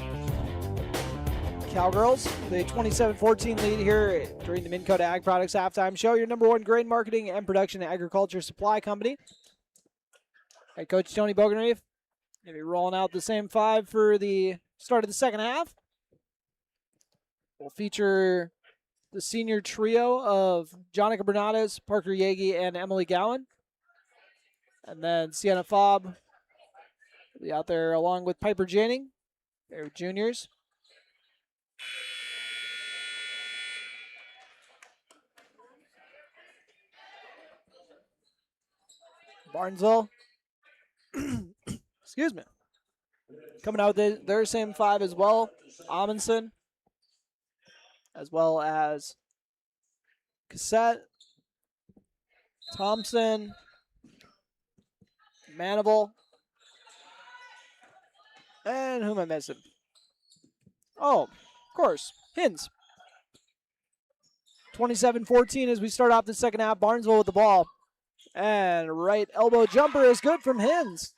Cowgirls, the 27-14 lead here during the Minn Kota Ag Products halftime show. Your number one grain marketing and production agriculture supply company. Head coach Tony Bogenreef going to be rolling out the same five for the start of the second half. We'll feature the senior trio of Jonica Bernades, Parker Yagi, and Emily Gowan. And then Sienna Fobb will be out there along with Piper Janning. They're juniors. Barnesville, excuse me, coming out with their same five as well. Amundsen, as well as Cassette, Thompson, Manival, and who am I missing? Oh, of course, Hins. 27-14 as we start off the second half. Barnesville with the ball. And right elbow jumper is good from Hins.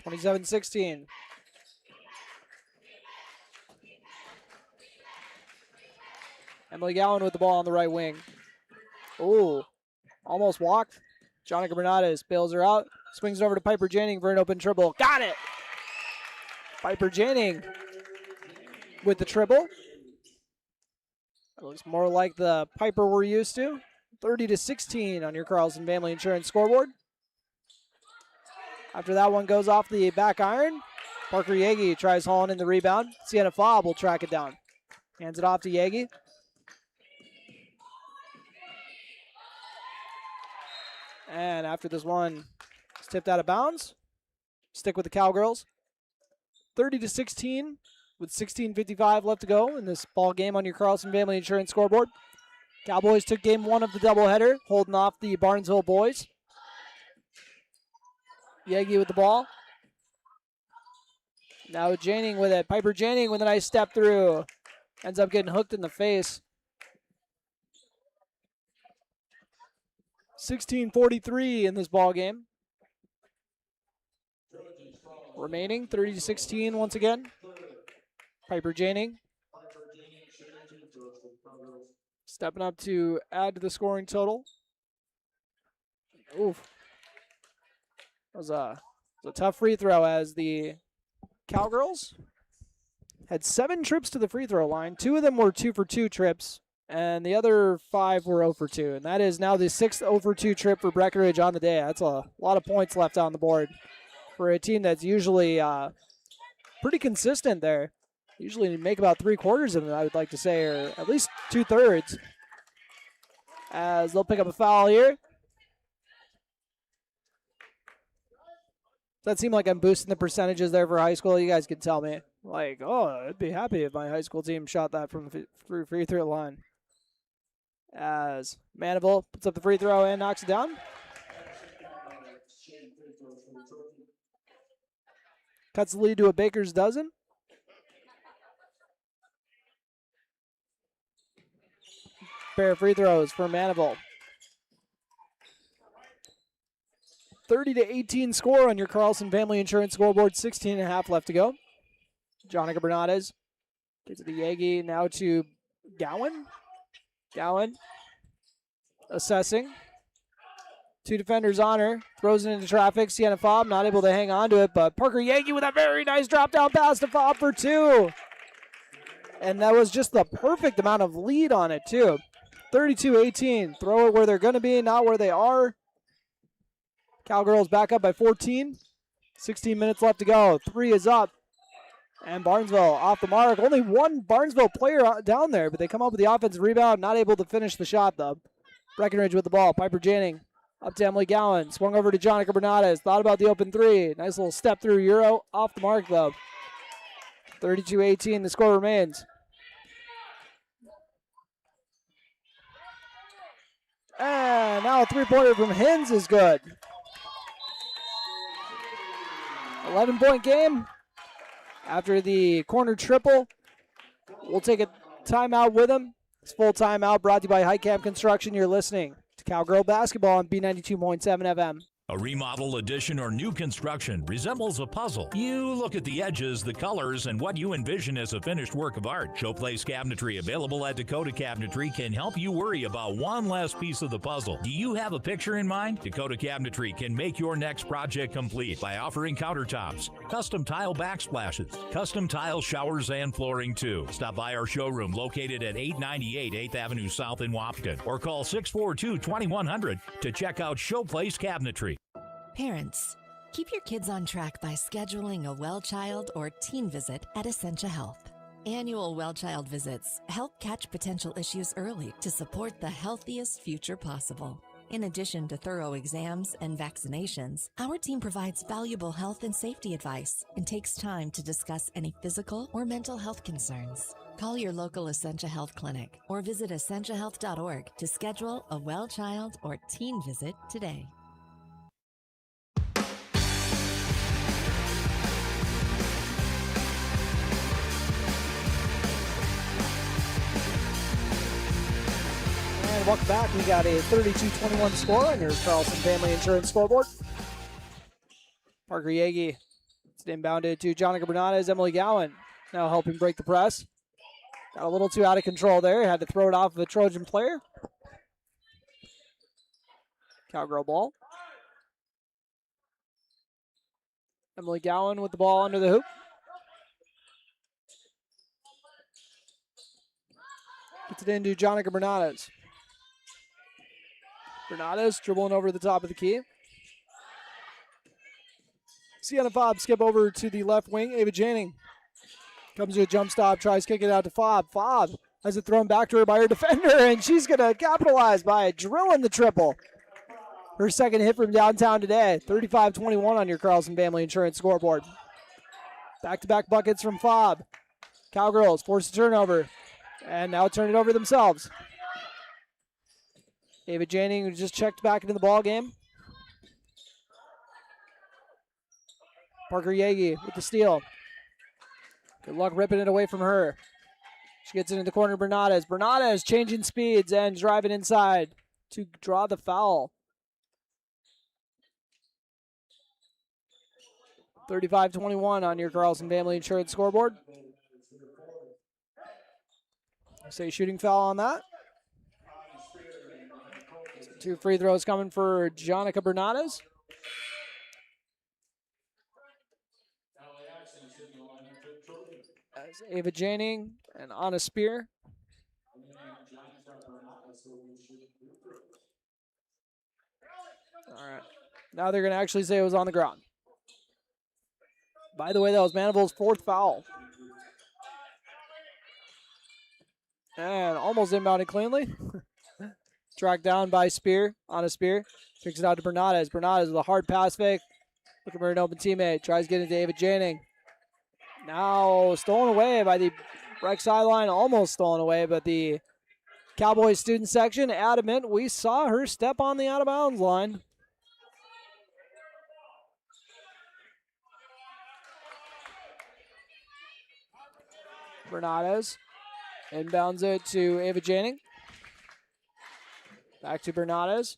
(27-16). Emily Gowan with the ball on the right wing. Oh, almost walked. Jonica Bernades bails her out. Swings it over to Piper Janning for an open dribble. Got it! Piper Janning with the dribble. It looks more like the Piper we're used to. 30-16 on your Carlson Family Insurance scoreboard. After that one goes off the back iron, Parker Yagi tries hauling in the rebound. Sienna Fobb will track it down. Hands it off to Yagi. And after this one, it's tipped out of bounds. Stick with the Cowgirls. 30-16 with 16:55 left to go in this ball game on your Carlson Family Insurance scoreboard. Cowboys took game one of the doubleheader, holding off the Barnesville boys. Yagi with the ball. Now Janning with it. Piper Janning with a nice step through. Ends up getting hooked in the face. 16:43 in this ball game. Remaining 30-16 once again. Piper Janning stepping up to add to the scoring total. Oof. That was a tough free throw as the Cowgirls had 7 trips to the free throw line. 2 of them were 2-for-2 trips, and the other 5 were 0-for-2. And that is now the 6th 0-for-2 trip for Breckenridge on the day. That's a lot of points left on the board for a team that's usually pretty consistent there. Usually make about 3/4 of them, I would like to say, or at least 2/3. As they'll pick up a foul here. Does that seem like I'm boosting the percentages there for high school? You guys can tell me. Like, oh, I'd be happy if my high school team shot that from the free throw line. As Manival puts up the free throw and knocks it down. Cuts the lead to a baker's dozen. Pair of free throws for Manival. 30-18 score on your Carlson Family Insurance scoreboard. 16.5 left to go. Jonica Bernades gets it to Yagi. Now to Gowan. Gowan assessing. Two defenders on her. Throws it into traffic. Sienna Fobb not able to hang on to it, but Parker Yagi with a very nice drop down pass to Fobb for two. And that was just the perfect amount of lead on it, too. 32-18. Throw it where they're going to be, not where they are. Cowgirls back up by 14. 16 minutes left to go. 3 is up. And Barnesville off the mark. Only one Barnesville player down there, but they come up with the offensive rebound. Not able to finish the shot, though. Breckenridge with the ball. Piper Janning up to Emily Gowan. Swung over to Jonica Bernades. Thought about the open three. Nice little step through Euro. Off the mark, though. 32-18. The score remains. And now a three-pointer from Hins is good. 11-point game. After the corner triple, we'll take a timeout with him. It's full timeout brought to you by Heitkamp Construction. You're listening to Cowgirl Basketball on B92.7 FM. A remodel, addition, or new construction resembles a puzzle. You look at the edges, the colors, and what you envision as a finished work of art. Showplace Cabinetry, available at Dakota Cabinetry, can help you worry about one last piece of the puzzle. Do you have a picture in mind? Dakota Cabinetry can make your next project complete by offering countertops, custom tile backsplashes, custom tile showers, and flooring too. Stop by our showroom located at 898 8th Avenue South in Wapton, or call 642-2100 to check out Showplace Cabinetry. Parents, keep your kids on track by scheduling a well child or teen visit at Essentia Health. Annual well child visits help catch potential issues early to support the healthiest future possible. In addition to thorough exams and vaccinations, our team provides valuable health and safety advice and takes time to discuss any physical or mental health concerns. Call your local Essentia Health clinic or visit essentiahealth.org to schedule a well child or teen visit today. And welcome back. We got a 32-21 score on your Carlson Family Insurance scoreboard. Parker Yagi. It's inbounded to Jonica Bernades. Emily Gowan now helping break the press. Got a little too out of control there. Had to throw it off of a Trojan player. Cowgirl ball. Emily Gowan with the ball under the hoop. Gets it into Jonica Bernades. Bernades dribbling over the top of the key. Sienna Fobb skip over to the left wing. Ava Janning comes to a jump stop, tries kicking it out to Fobb. Fobb has it thrown back to her by her defender, and she's going to capitalize by drilling the triple. Her second hit from downtown today. 35-21 on your Carlson Family Insurance scoreboard. Back-to-back buckets from Fobb. Cowgirls force a turnover, and now turn it over themselves. Ava Janning, who just checked back into the ball game. Parker Yagi with the steal. Good luck ripping it away from her. She gets it in the corner, Bernades. Bernades changing speeds and driving inside to draw the foul. 35-21 on your Carlson Family Insurance scoreboard. Say shooting foul on that. Two free throws coming for Jonica Bernades. As Ava Janning and Anna Spear. All right. Now they're going to actually say it was on the ground. By the way, that was Mandeville's fourth foul. And almost inbounded cleanly. Tracked down by Spear. Anna Spear kicks it out to Bernades. Bernades with a hard pass fake. Looking for an open teammate. Tries getting to Ava Janning. Now stolen away by the Breck sideline. Almost stolen away, but the Cowboys student section adamant we saw her step on the out of bounds line. Bernades inbounds it to Ava Janning. Back to Bernades.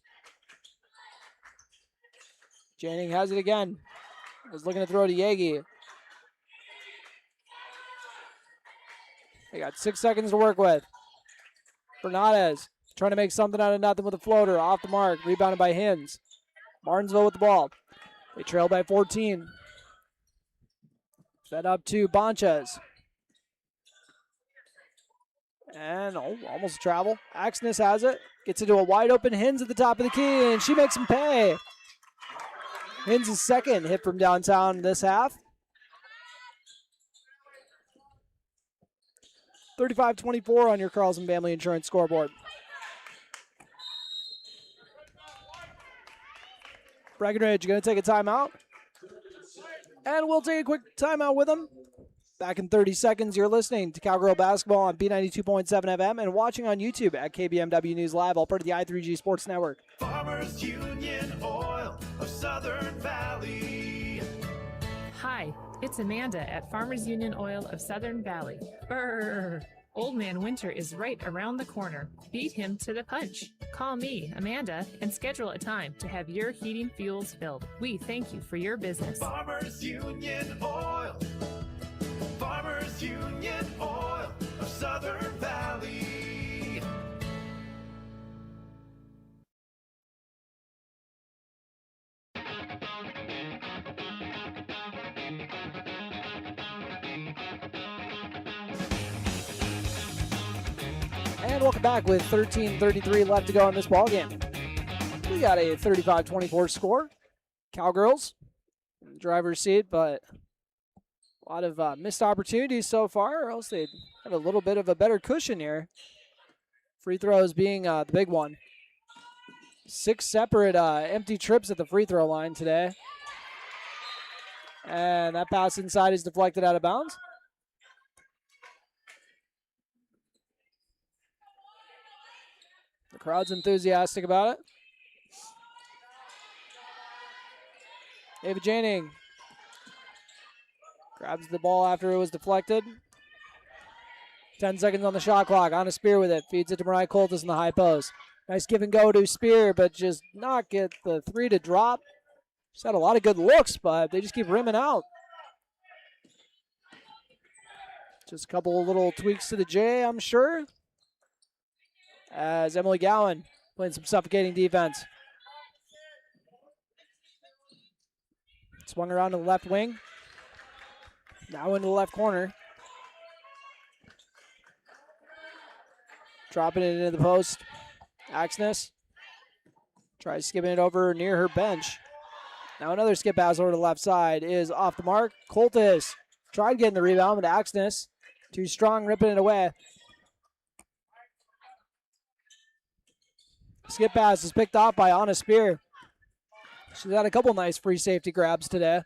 Janning has it again. Was looking to throw to Yagi. They got 6 seconds to work with. Bernades trying to make something out of nothing with a floater. Off the mark. Rebounded by Hins. Barnesville with the ball. They trail by 14. Fed up to Bonches. And almost a travel. Axness has it. Gets into a wide open Hins at the top of the key, and she makes him pay. Hins' second hit from downtown this half. 35-24 on your Carlson Family Insurance scoreboard. Breckenridge going to take a timeout. And we'll take a quick timeout with them. Back in 30 seconds, you're listening to Cowgirl Basketball on B92.7 FM and watching on YouTube at KBMW News Live, all part of the I3G Sports Network. Farmers Union Oil of Southern Valley. Hi, it's Amanda at Farmers Union Oil of Southern Valley. Brrr. Old Man Winter is right around the corner. Beat him to the punch. Call me, Amanda, and schedule a time to have your heating fuels filled. We thank you for your business. Farmers Union Oil. Farmers Union Oil of Southern Valley. And welcome back with 13:33 left to go in this ballgame. We got a 35-24 score. Cowgirls in the driver's seat, but a lot of missed opportunities so far, or else they'd have a little bit of a better cushion here. Free throws being the big one. 6 separate empty trips at the free throw line today. And that pass inside is deflected out of bounds. The crowd's enthusiastic about it. Ava Janning grabs the ball after it was deflected. 10 seconds on the shot clock. On a Spear with it. Feeds it to Mariah Coltis in the high post. Nice give and go to Spear, but just not get the three to drop. She's had a lot of good looks, but they just keep rimming out. Just a couple of little tweaks to the J, I'm sure. As Emily Gowan playing some suffocating defense. Swung around to the left wing. Now into the left corner. Dropping it into the post. Axness tries skipping it over near her bench. Now another skip pass over to the left side is off the mark. Coltis tried getting the rebound, but Axness too strong, ripping it away. Skip pass is picked off by Anna Spear. She's had a couple nice free safety grabs today.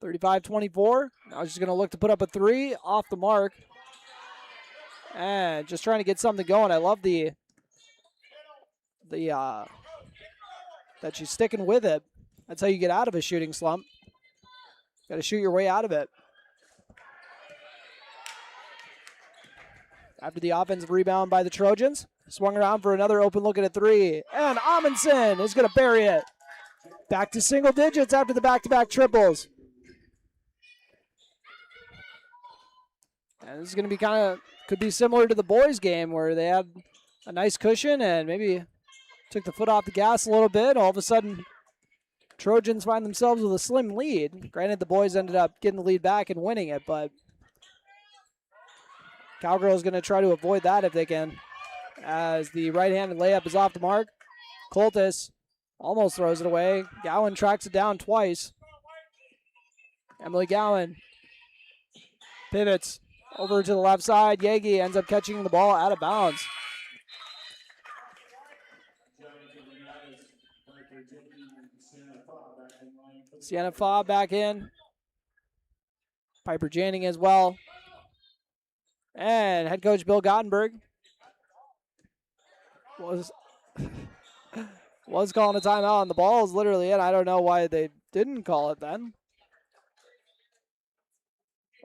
35-24. Now she's going to look to put up a three off the mark. And just trying to get something going. I love that she's sticking with it. That's how you get out of a shooting slump. Got to shoot your way out of it. After the offensive rebound by the Trojans. Swung around for another open look at a three. And Amundsen is going to bury it. Back to single digits after the back-to-back triples. And this is going to be could be similar to the boys' game where they had a nice cushion and maybe took the foot off the gas a little bit. All of a sudden, Trojans find themselves with a slim lead. Granted, the boys ended up getting the lead back and winning it, but Cowgirls going to try to avoid that if they can. As the right-handed layup is off the mark. Coltis almost throws it away. Gowan tracks it down twice. Emily Gowan pivots over to the left side. Yagi ends up catching the ball out of bounds. Sienna Faw back in. Piper Janning as well. And head coach Bill Gottenberg was calling a timeout, and the ball is literally in. I don't know why they didn't call it then.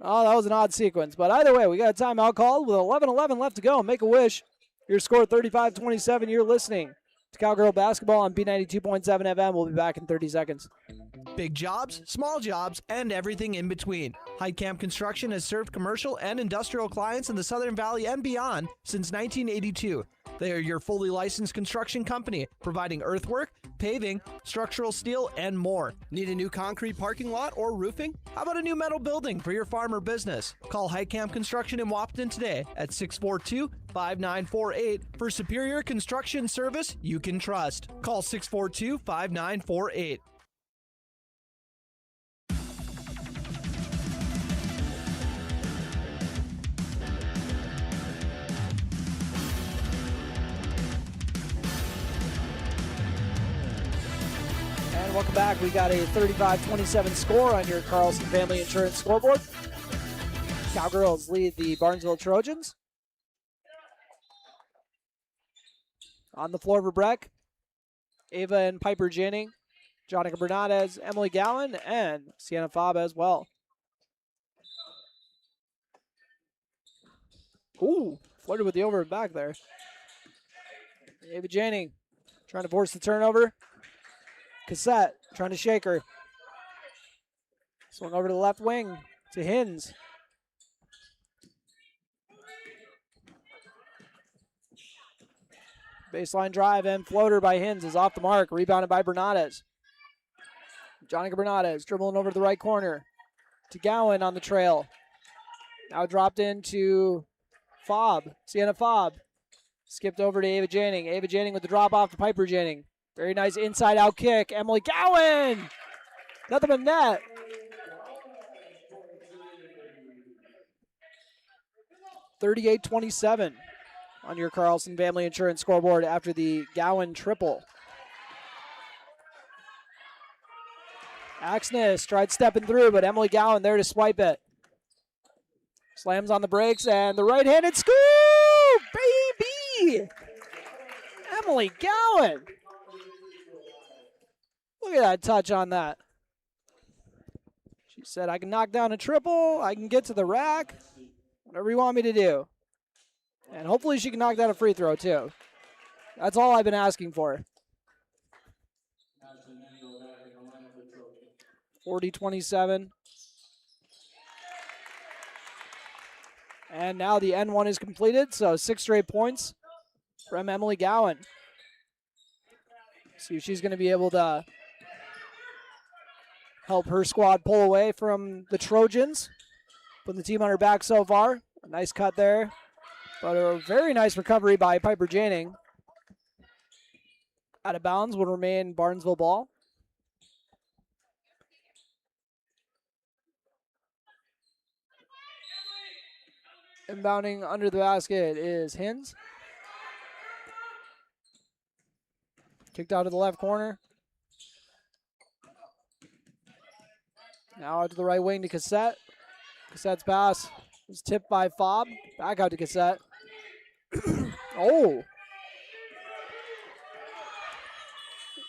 Oh, that was an odd sequence. But either way, we got a timeout called with 11:11 left to go. Make a wish. Your score 35-27. You're listening to Cowgirl basketball on B92.7 FM. We'll be back in 30 seconds. Big jobs, small jobs, and everything in between. Heidkamp Construction has served commercial and industrial clients in the Southern Valley and beyond since 1982. They are your fully licensed construction company, providing earthwork, paving, structural steel, and more. Need a new concrete parking lot or roofing? How about a new metal building for your farm or business? Call Heidkamp Construction in Wapton today at 642-5948 for superior construction service you can trust. Call 642-5948. And welcome back. We got a 35-27 score on your Carlson Family Insurance scoreboard. Cowgirls lead the Barnesville Trojans. On the floor for Breck, Ava and Piper Janning, Jonica Bernadez, Emily Gowan, and Sienna Fobb as well. Ooh, flirted with the over and back there. Ava Janning trying to force the turnover. Cassette trying to shake her. Swung over to the left wing to Hins. Baseline drive and floater by Hins is off the mark. Rebounded by Bernadez. Jonica Bernadez dribbling over to the right corner to Gowan on the trail. Now dropped into Fobb. Sienna Fobb. Skipped over to Ava Janning. Ava Janning with the drop off to Piper Janning. Very nice inside out kick. Emily Gowan. Nothing but net. $38-27 on your Carlson Family Insurance scoreboard after the Gowan triple. Axness tried stepping through, but Emily Gowan there to swipe it. Slams on the brakes and the right-handed scoop! Baby! Emily Gowan. Look at that touch on that. She said, I can knock down a triple, I can get to the rack, whatever you want me to do. And hopefully she can knock down a free throw too. That's all I've been asking for. 40-27. And now the N1 is completed, so 6 straight points from Emily Gowan. See if she's going to be able to help her squad pull away from the Trojans. Putting the team on her back so far. A nice cut there. But a very nice recovery by Piper Janning. Out of bounds will remain Barnesville ball. Inbounding under the basket is Hins. Kicked out of the left corner. Now out to the right wing to Cassette. Cassette's pass was tipped by Fobb. Back out to Cassette. Oh.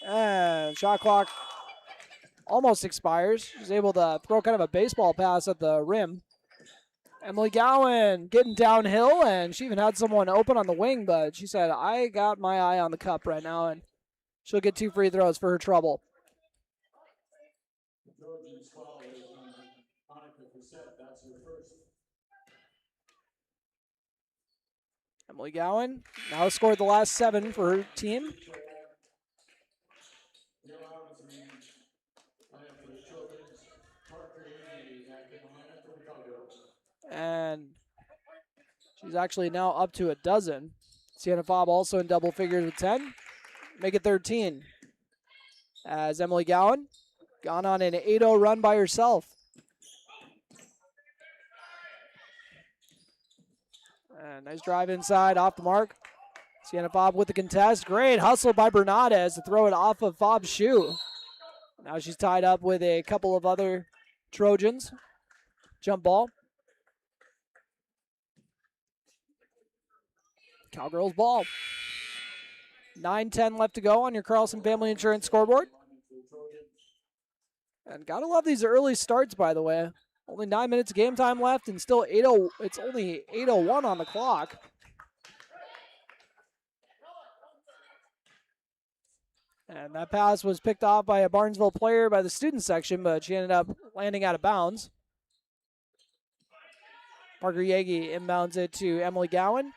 And shot clock almost expires. She's able to throw kind of a baseball pass at the rim. Emily Gowan getting downhill, and she even had someone open on the wing, but she said, I got my eye on the cup right now, and she'll get 2 free throws for her trouble. Emily Gowan now scored the last 7 for her team. And she's actually now up to a dozen. Sienna Fobb also in double figures with 10. Make it 13. As Emily Gowan gone on an 8-0 run by herself. And nice drive inside, off the mark. Sienna Fobb with the contest. Great hustle by Bernadez to throw it off of Fobb's shoe. Now she's tied up with a couple of other Trojans. Jump ball. Cowgirls ball. 9:10 left to go on your Carlson Family Insurance scoreboard. And gotta love these early starts, by the way. Only 9 minutes of game time left and still 8:0. It's only 8:01 on the clock. And that pass was picked off by a Barnesville player by the student section, but she ended up landing out of bounds. Parker Yagi inbounds it to Emily Gowan.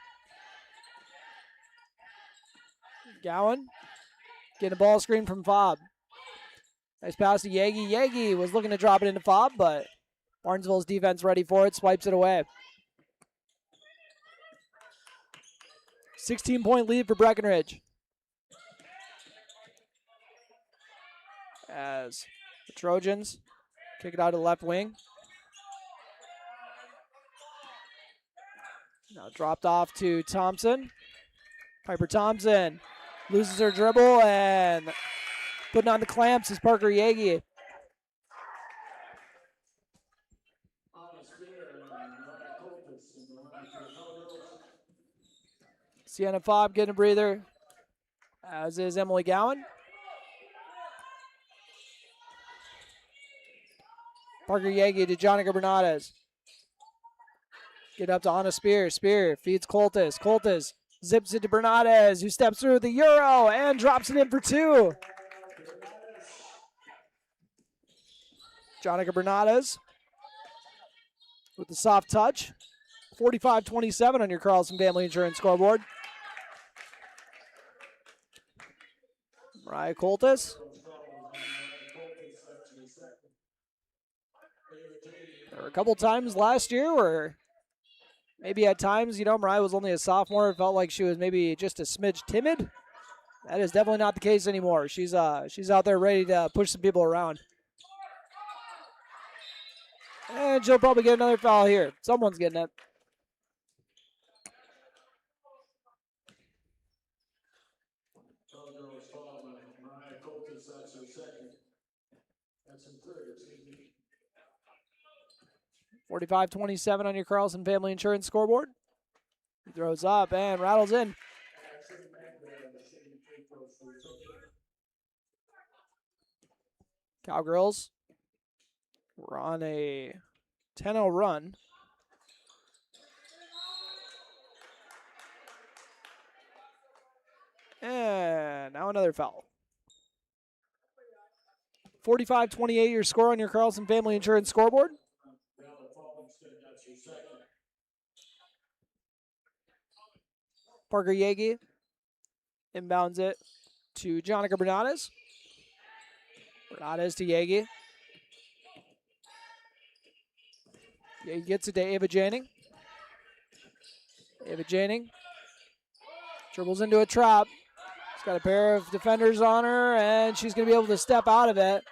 Gowan getting a ball screen from Fobb. Nice pass to Yagi. Yagi was looking to drop it into Fobb, but Barnesville's defense ready for it, swipes it away. 16-point lead for Breckenridge. As the Trojans kick it out to the left wing. Now dropped off to Thompson. Piper Thompson loses her dribble and putting on the clamps is Parker Yagi. Sienna Fobb getting a breather, as is Emily Gowan. Parker Yagi to Jonica Bernades. Get up to Anna Spear. Spear feeds Coltis. Coltis zips it to Bernades, who steps through the Euro and drops it in for two. Jonica Bernades with the soft touch. 45-27 on your Carlson Family Insurance scoreboard. Mariah Coltis. There were a couple times last year where maybe at times, Mariah was only a sophomore. It felt like she was maybe just a smidge timid. That is definitely not the case anymore. She's out there ready to push some people around. And she'll probably get another foul here. Someone's getting it. $45-27 on your Carlson Family Insurance scoreboard. He throws up and rattles in. Cowgirls were on a 10-0 run. And now another foul. 45-28 your score on your Carlson Family Insurance scoreboard. Parker Yagi inbounds it to Jonica Bernades. Bernades to Yagi. Yagi gets it to Ava Janning. Ava Janning dribbles into a trap. She's got a pair of defenders on her, and she's going to be able to step out of it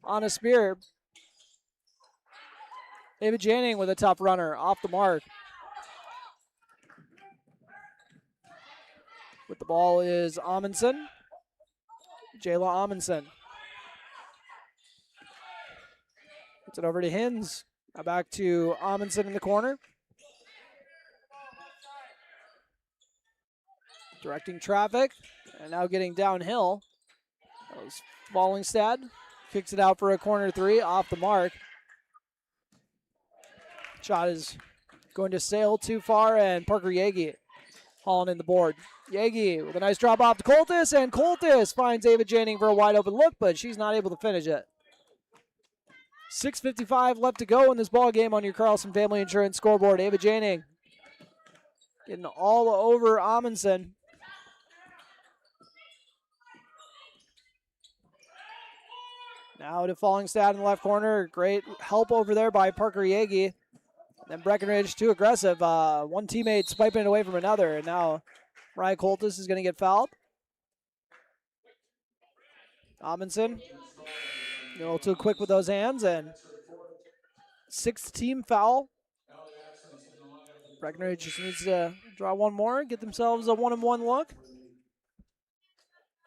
on a spear. Ava Janning with a tough runner off the mark. With the ball is Amundsen. Jayla Amundsen. Puts it over to Hins. Now back to Amundsen in the corner. Directing traffic. And now getting downhill. That was Fallingstad. Kicks it out for a corner three off the mark. Shot is going to sail too far, and Parker Yagi hauling in the board. Yagi with a nice drop off to Coltis, and Coltis finds Ava Janning for a wide open look, but she's not able to finish it. 6:55 left to go in this ball game on your Carlson Family Insurance scoreboard. Ava Janning getting all over Amundsen. Now to Fallingstad in the left corner. Great help over there by Parker Yagi. Then Breckenridge too aggressive. One teammate swiping it away from another, and now Mariah Coltis is going to get fouled. Amundsen a little too quick with those hands, and sixth team foul. Breckenridge just needs to draw one more, get themselves a 1-and-1 look.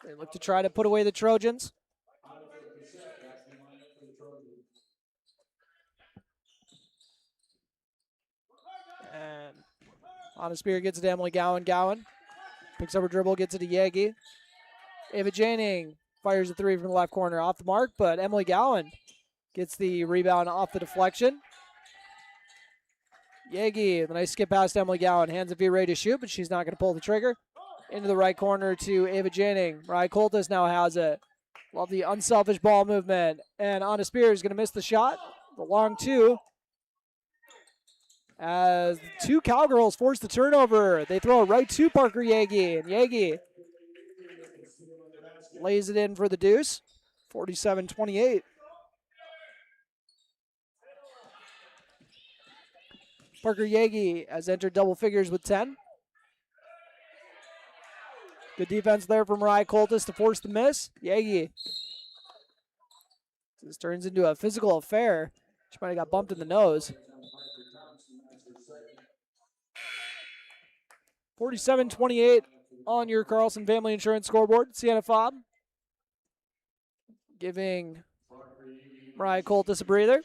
They look to try to put away the Trojans. And on a spear gets it to Emily Gowan. Gowan picks up her dribble, gets it to Yagi. Ava Janning fires a three from the left corner off the mark, but Emily Gowan gets the rebound off the deflection. Yagi, the nice skip past Emily Gowan. Hands it be ready to shoot, but she's not going to pull the trigger. into the right corner to Ava Janning. Mariah Coltis now has it. Love the unselfish ball movement. And Anna Spear is going to miss the shot. The long two. As the two Cowgirls force the turnover. They throw it right to Parker Yagi. And Yagi lays it in for the deuce. 47-28. Parker Yagi has entered double figures with 10. Good defense there from Mariah Coltis to force the miss. Yagi. This turns into a physical affair. She might have got bumped in the nose. 47-28 on your Carlson Family Insurance scoreboard. Sienna Fobb giving Mariah Coltis a breather.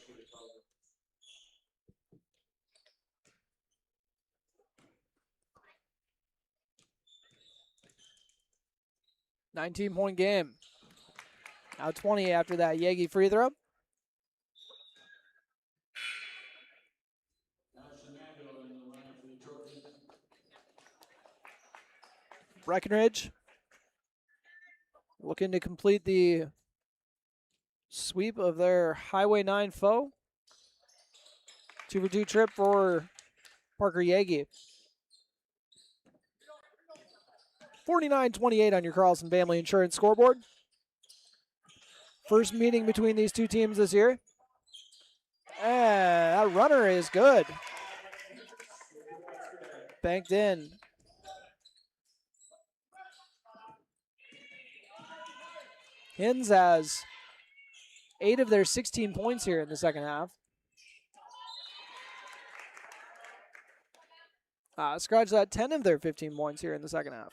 $19-point game. Now 20 after that Yagi free throw. Breckenridge looking to complete the sweep of their Highway 9 foe. 2-for-2 trip for Parker Yagi. 49-28 on your Carlson Family Insurance scoreboard. First meeting between these two teams this year. And that runner is good. Banked in. Hins has 8 of their 16 points here in the second half. Scratch that, 10 of their 15 points here in the second half.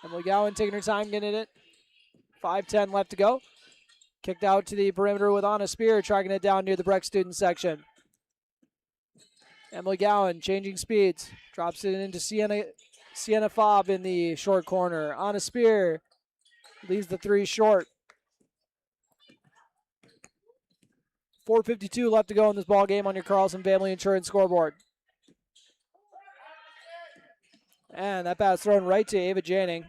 Emily Gowan taking her time getting it. 5:10 left to go. Kicked out to the perimeter with Anna Spear, tracking it down near the Breck student section. Emily Gowan changing speeds. Drops it into Sienna Fobb in the short corner. Anna Spear leaves the three short. 4:52 left to go in this ball game on your Carlson Family Insurance scoreboard. And that pass thrown right to Ava Janning.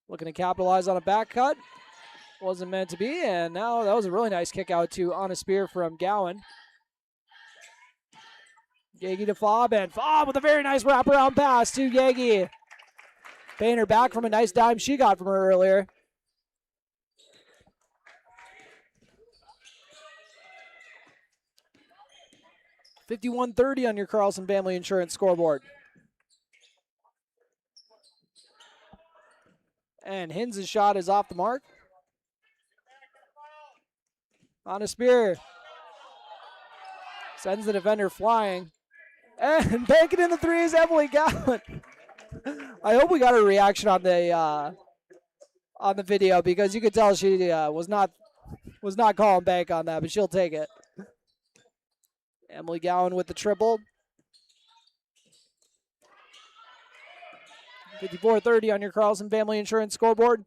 Looking to capitalize on a back cut. Wasn't meant to be, and now that was a really nice kick out to Anna Spear from Gowan. Yagi to Fobb, and Fobb with a very nice wraparound pass to Yagi. Paying her back from a nice dime she got from her earlier. $51-30 on your Carlson Family Insurance scoreboard. And Hins' shot is off the mark. Anna Spear sends the defender flying. And banking in the three is Emily Gowan. I hope we got a reaction on the video, because you could tell she was not calling bank on that, but she'll take it. Emily Gowan with the triple. 54-30 on your Carlson Family Insurance scoreboard.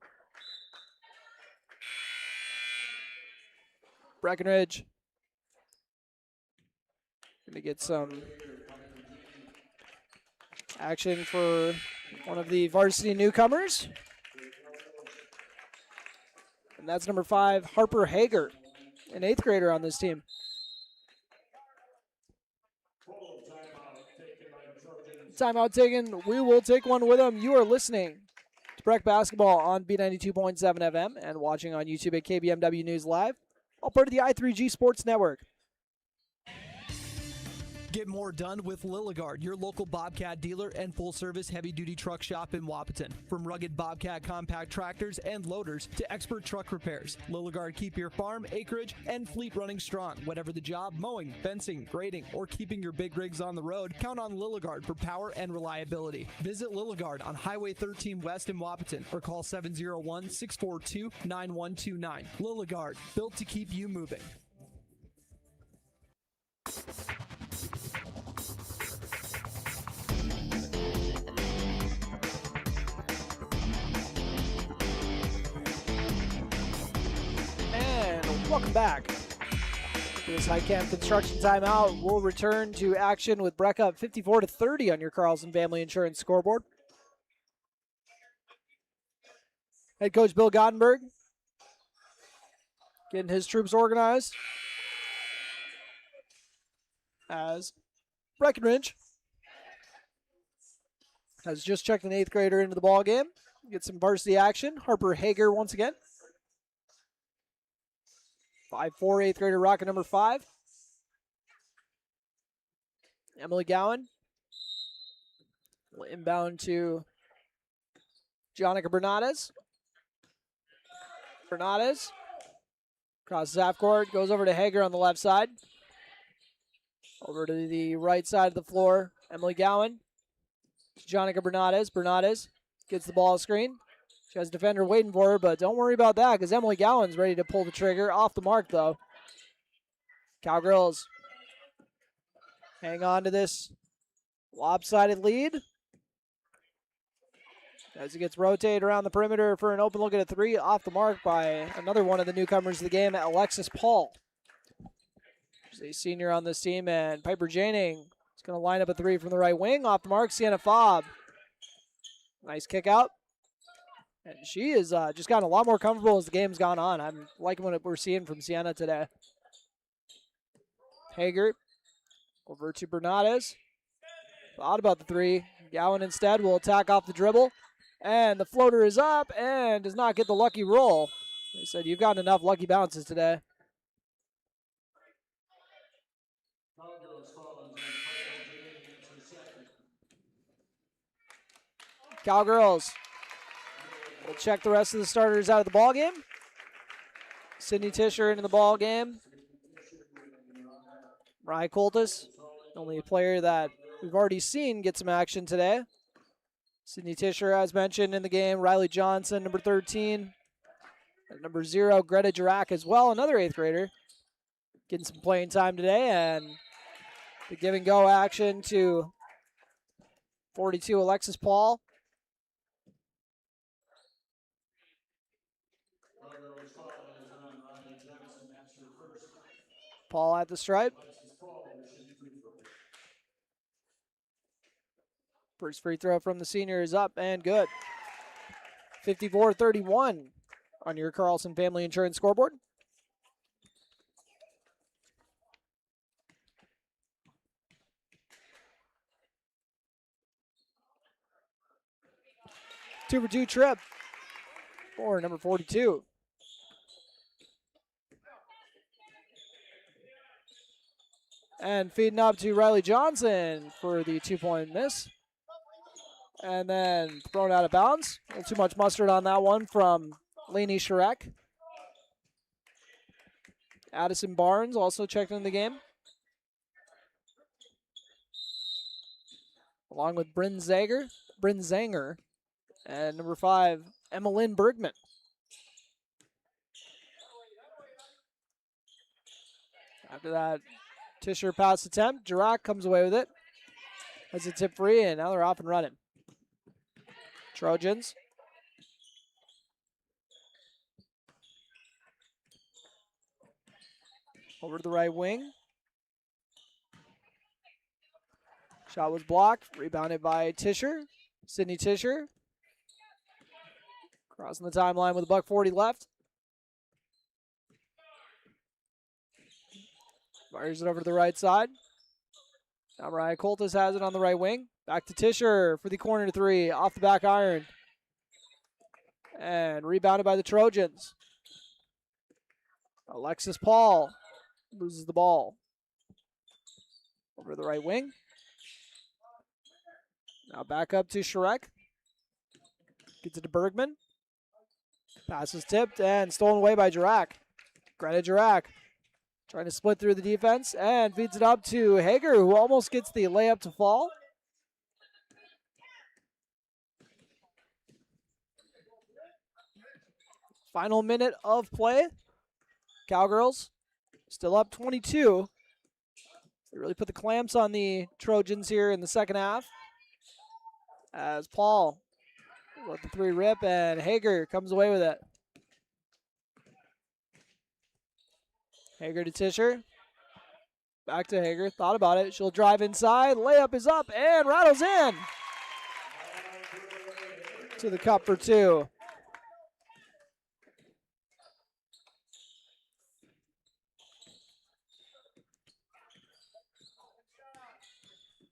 Breckenridge going to get some action for one of the varsity newcomers. And that's number 5, Harper Hager, an 8th grader on this team. Timeout taken. We will take one with them. You are listening to Breck Basketball on B92.7 FM and watching on YouTube at KBMW News Live, all part of the I3G Sports Network. Get more done with Lilligard, your local Bobcat dealer and full-service heavy-duty truck shop in Wapaton. From rugged Bobcat compact tractors and loaders to expert truck repairs, Lilligard keep your farm, acreage, and fleet running strong. Whatever the job, mowing, fencing, grading, or keeping your big rigs on the road, count on Lilligard for power and reliability. Visit Lilligard on Highway 13 West in Wapaton or call 701-642-9129. Lilligard, built to keep you moving. Welcome back. This high camp construction timeout will return to action with Breck up 54-30 on your Carlson Family Insurance scoreboard. Head coach Bill Gottenberg getting his troops organized as Breckenridge has just checked an 8th grader into the ball game. Get some varsity action. Harper Hager once again. 5'4", 8th grader rocket number 5. Emily Gowan will inbound to Jonica Bernades. Bernades crosses half court, goes over to Hager on the left side. Over to the right side of the floor, Emily Gowan. Jonica Bernades. Bernades gets the ball screen. She has a defender waiting for her, but don't worry about that because Emily Gowan's ready to pull the trigger. Off the mark, though. Cowgirls hang on to this lopsided lead as it gets rotated around the perimeter for an open look at a 3. Off the mark by another one of the newcomers to the game, Alexis Paul. She's a senior on this team, and Piper Janing is going to line up a 3 from the right wing. Off the mark, Sienna Fobb. Nice kick out. And she has just gotten a lot more comfortable as the game's gone on. I'm liking what we're seeing from Sienna today. Hager over to Bernades. Thought about the 3. Gowan instead will attack off the dribble. And the floater is up and does not get the lucky roll. They said you've gotten enough lucky bounces today. Cowgirls will check the rest of the starters out of the ball game. Sydney Tisher into the ball game. Mariah Coltis, only a player that we've already seen get some action today. Sydney Tisher, as mentioned in the game. Riley Johnson, number 13. At number 0, Greta Jirac as well, another 8th grader. Getting some playing time today, and the give and go action to 42, Alexis Paul. Paul at the stripe. First free throw from the senior is up and good. 54-31 on your Carlson Family Insurance scoreboard. Two for two trip for number 42. And feeding up to Riley Johnson for the 2-point miss. And then thrown out of bounds. A little too much mustard on that one from Lainey Shrek. Addison Barnes also checked in the game. Along with Bryn Zanger. And number 5, Emmeline Bergman. After that Tisher pass attempt, Jirac comes away with it. Has a tip free, and now they're off and running. Trojans. Over to the right wing. Shot was blocked. Rebounded by Tisher. Sydney Tisher. Crossing the timeline with $1:40 left. Fires it over to the right side. Now Mariah Coltis has it on the right wing. Back to Tisher for the corner 3. Off the back iron. And rebounded by the Trojans. Alexis Paul loses the ball. Over the right wing. Now back up to Shrek. Gets it to Bergman. Pass is tipped and stolen away by Jirac. Greta Jirac trying to split through the defense and feeds it up to Hager, who almost gets the layup to fall. Final minute of play. Cowgirls still up 22. They really put the clamps on the Trojans here in the second half. As Paul let the 3 rip, and Hager comes away with it. Hager to Tischer. Back to Hager. Thought about it. She'll drive inside. Layup is up and rattles in. To the cup for two.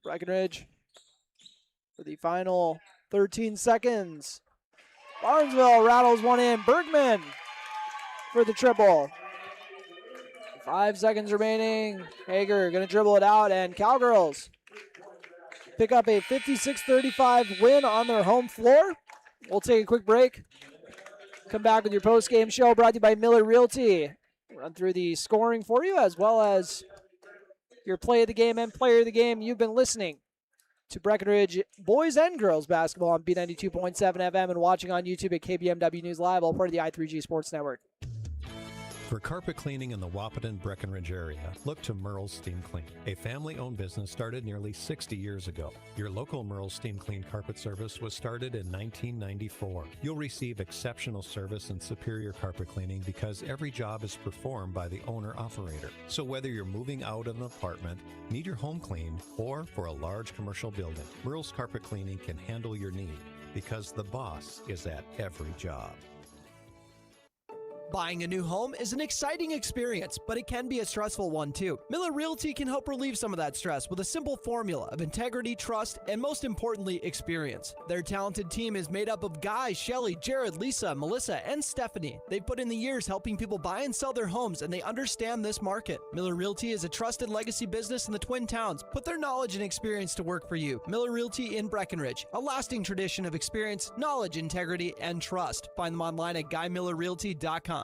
Breckenridge for the final 13 seconds. Barnesville rattles one in. Bergman for the triple. 5 seconds remaining. Hager going to dribble it out, and Cowgirls pick up a 56-35 win on their home floor. We'll take a quick break. Come back with your post-game show brought to you by Miller Realty. Run through the scoring for you as well as your play of the game and player of the game. You've been listening to Breckenridge boys and girls basketball on B92.7 FM and watching on YouTube at KBMW News Live, all part of the I3G Sports Network. For carpet cleaning in the Wahpeton Breckenridge area, look to Merle's Steam Clean, a family-owned business started nearly 60 years ago. Your local Merle's Steam Clean carpet service was started in 1994. You'll receive exceptional service and superior carpet cleaning because every job is performed by the owner-operator. So whether you're moving out of an apartment, need your home cleaned, or for a large commercial building, Merle's Carpet Cleaning can handle your need because the boss is at every job. Buying a new home is an exciting experience, but it can be a stressful one too. Miller Realty can help relieve some of that stress with a simple formula of integrity, trust, and most importantly, experience. Their talented team is made up of Guy, Shelly, Jared, Lisa, Melissa, and Stephanie. They've put in the years helping people buy and sell their homes, and they understand this market. Miller Realty is a trusted legacy business in the Twin Towns. Put their knowledge and experience to work for you. Miller Realty in Breckenridge, a lasting tradition of experience, knowledge, integrity, and trust. Find them online at GuyMillerRealty.com.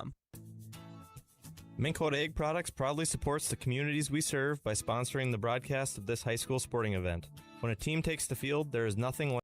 Minn Kota Egg Products proudly supports the communities we serve by sponsoring the broadcast of this high school sporting event. When a team takes the field, there is nothing like